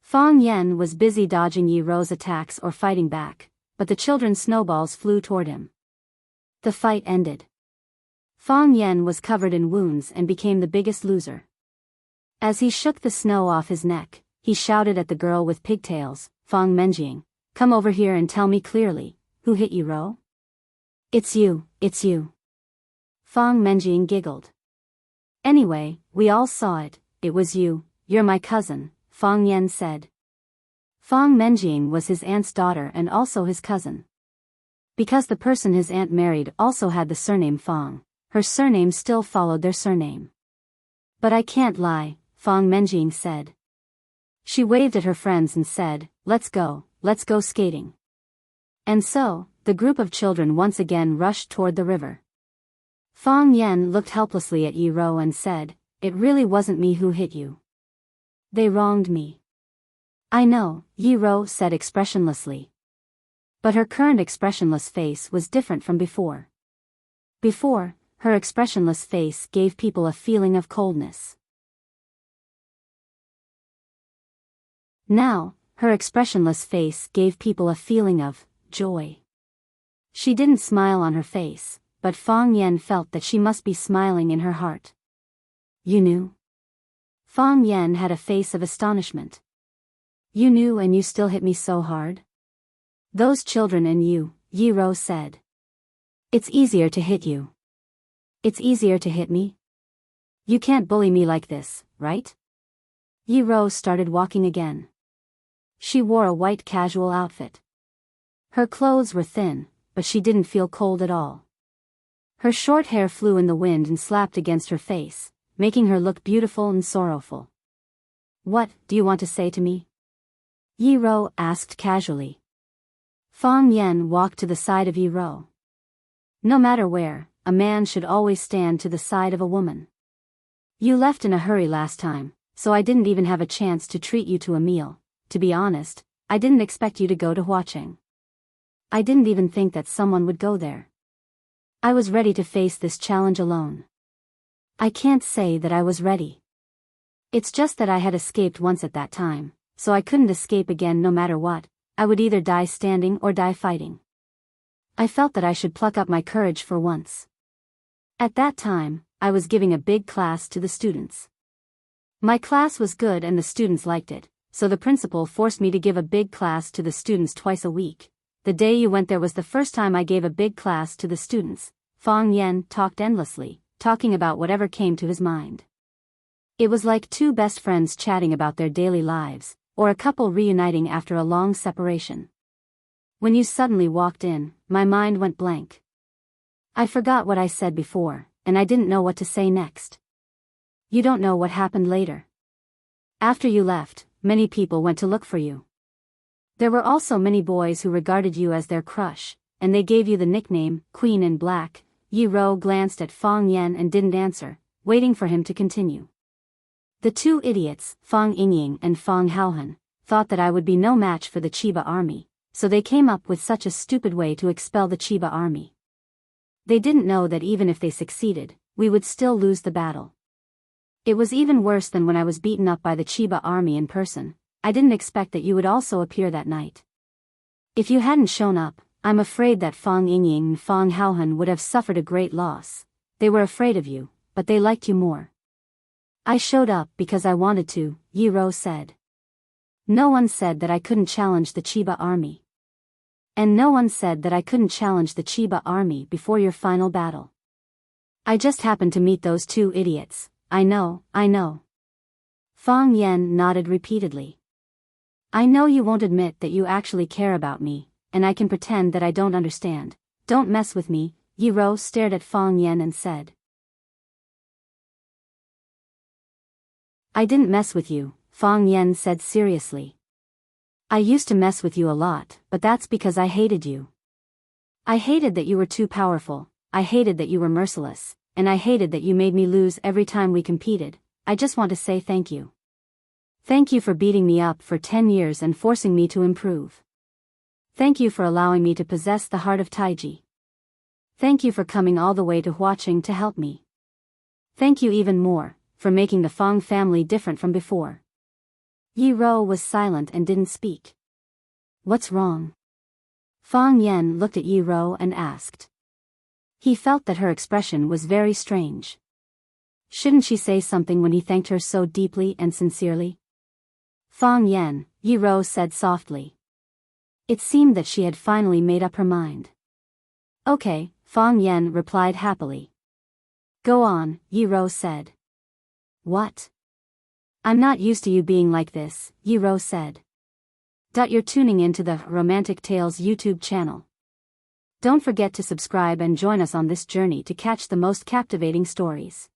Fang Yan was busy dodging Yi Ro's attacks or fighting back, but the children's snowballs flew toward him. The fight ended. Fang Yan was covered in wounds and became the biggest loser. As he shook the snow off his neck, he shouted at the girl with pigtails, "Fang Menjing, come over here and tell me clearly, who hit Yi Ro?" It's you. Fang Menjing giggled. "Anyway, we all saw it, it was you, you're my cousin," Fang Yan said. Fang Menjing was his aunt's daughter and also his cousin. Because the person his aunt married also had the surname Fang, her surname still followed their surname. "But I can't lie," Fang Menjing said. She waved at her friends and said, let's go skating." And so, the group of children once again rushed toward the river. Fang Yan looked helplessly at Yi Ro and said, "It really wasn't me who hit you. They wronged me." "I know," Yi Ro said expressionlessly. But her current expressionless face was different from before. Before, her expressionless face gave people a feeling of coldness. Now, her expressionless face gave people a feeling of joy. She didn't smile on her face, but Fang Yan felt that she must be smiling in her heart. "You knew?" Fang Yan had a face of astonishment. "You knew and you still hit me so hard?" "Those children and you," Yi Ro said. "It's easier to hit you. It's easier to hit me? You can't bully me like this, right?" Yi Ro started walking again. She wore a white casual outfit. Her clothes were thin, but she didn't feel cold at all. Her short hair flew in the wind and slapped against her face, making her look beautiful and sorrowful. "What do you want to say to me?" Yi Ro asked casually. Fang Yen walked to the side of Yi Ro. No matter where, a man should always stand to the side of a woman. You left in a hurry last time, so I didn't even have a chance to treat you to a meal. To be honest, I didn't expect you to go to Huacheng. I didn't even think that someone would go there. I was ready to face this challenge alone. I can't say that I was ready. It's just that I had escaped once at that time, so I couldn't escape again no matter what. I would either die standing or die fighting. I felt that I should pluck up my courage for once. At that time, I was giving a big class to the students. My class was good and the students liked it, so the principal forced me to give a big class to the students twice a week. The day you went there was the first time I gave a big class to the students. Fang Yen talked endlessly, talking about whatever came to his mind. It was like two best friends chatting about their daily lives, or a couple reuniting after a long separation. When you suddenly walked in, my mind went blank. I forgot what I said before, and I didn't know what to say next. You don't know what happened later. After you left, many people went to look for you. There were also many boys who regarded you as their crush, and they gave you the nickname, Queen in Black. Yi Ro glanced at Fang Yen and didn't answer, waiting for him to continue. The two idiots, Fang Yingying and Fang Haohan, thought that I would be no match for the Chiba army, so they came up with such a stupid way to expel the Chiba army. They didn't know that even if they succeeded, we would still lose the battle. It was even worse than when I was beaten up by the Chiba army in person. I didn't expect that you would also appear that night. If you hadn't shown up, I'm afraid that Fang Yingying and Fang Haohan would have suffered a great loss. They were afraid of you, but they liked you more. I showed up because I wanted to, Yi Ro said. No one said that I couldn't challenge the Chiba army. And no one said that I couldn't challenge the Chiba army before your final battle. I just happened to meet those two idiots. I know. Fang Yen nodded repeatedly. I know you won't admit that you actually care about me, and I can pretend that I don't understand. Don't mess with me, Yi Ro stared at Fang Yen and said. I didn't mess with you, Fang Yen said seriously. I used to mess with you a lot, but that's because I hated you. I hated that you were too powerful, I hated that you were merciless, and I hated that you made me lose every time we competed. I just want to say thank you. Thank you for beating me up for 10 years and forcing me to improve. Thank you for allowing me to possess the heart of Taiji. Thank you for coming all the way to Huacheng to help me. Thank you even more for making the Fang family different from before. Yi Ro was silent and didn't speak. What's wrong? Fang Yen looked at Yi Ro and asked. He felt that her expression was very strange. Shouldn't she say something when he thanked her so deeply and sincerely? Fang Yen, Yi Ro said softly. It seemed that she had finally made up her mind. Okay, Fang Yen replied happily. Go on, Yi Ro said. What? I'm not used to you being like this, Yi Ro said. You're tuning into the Romantic Tales YouTube channel. Don't forget to subscribe and join us on this journey to catch the most captivating stories.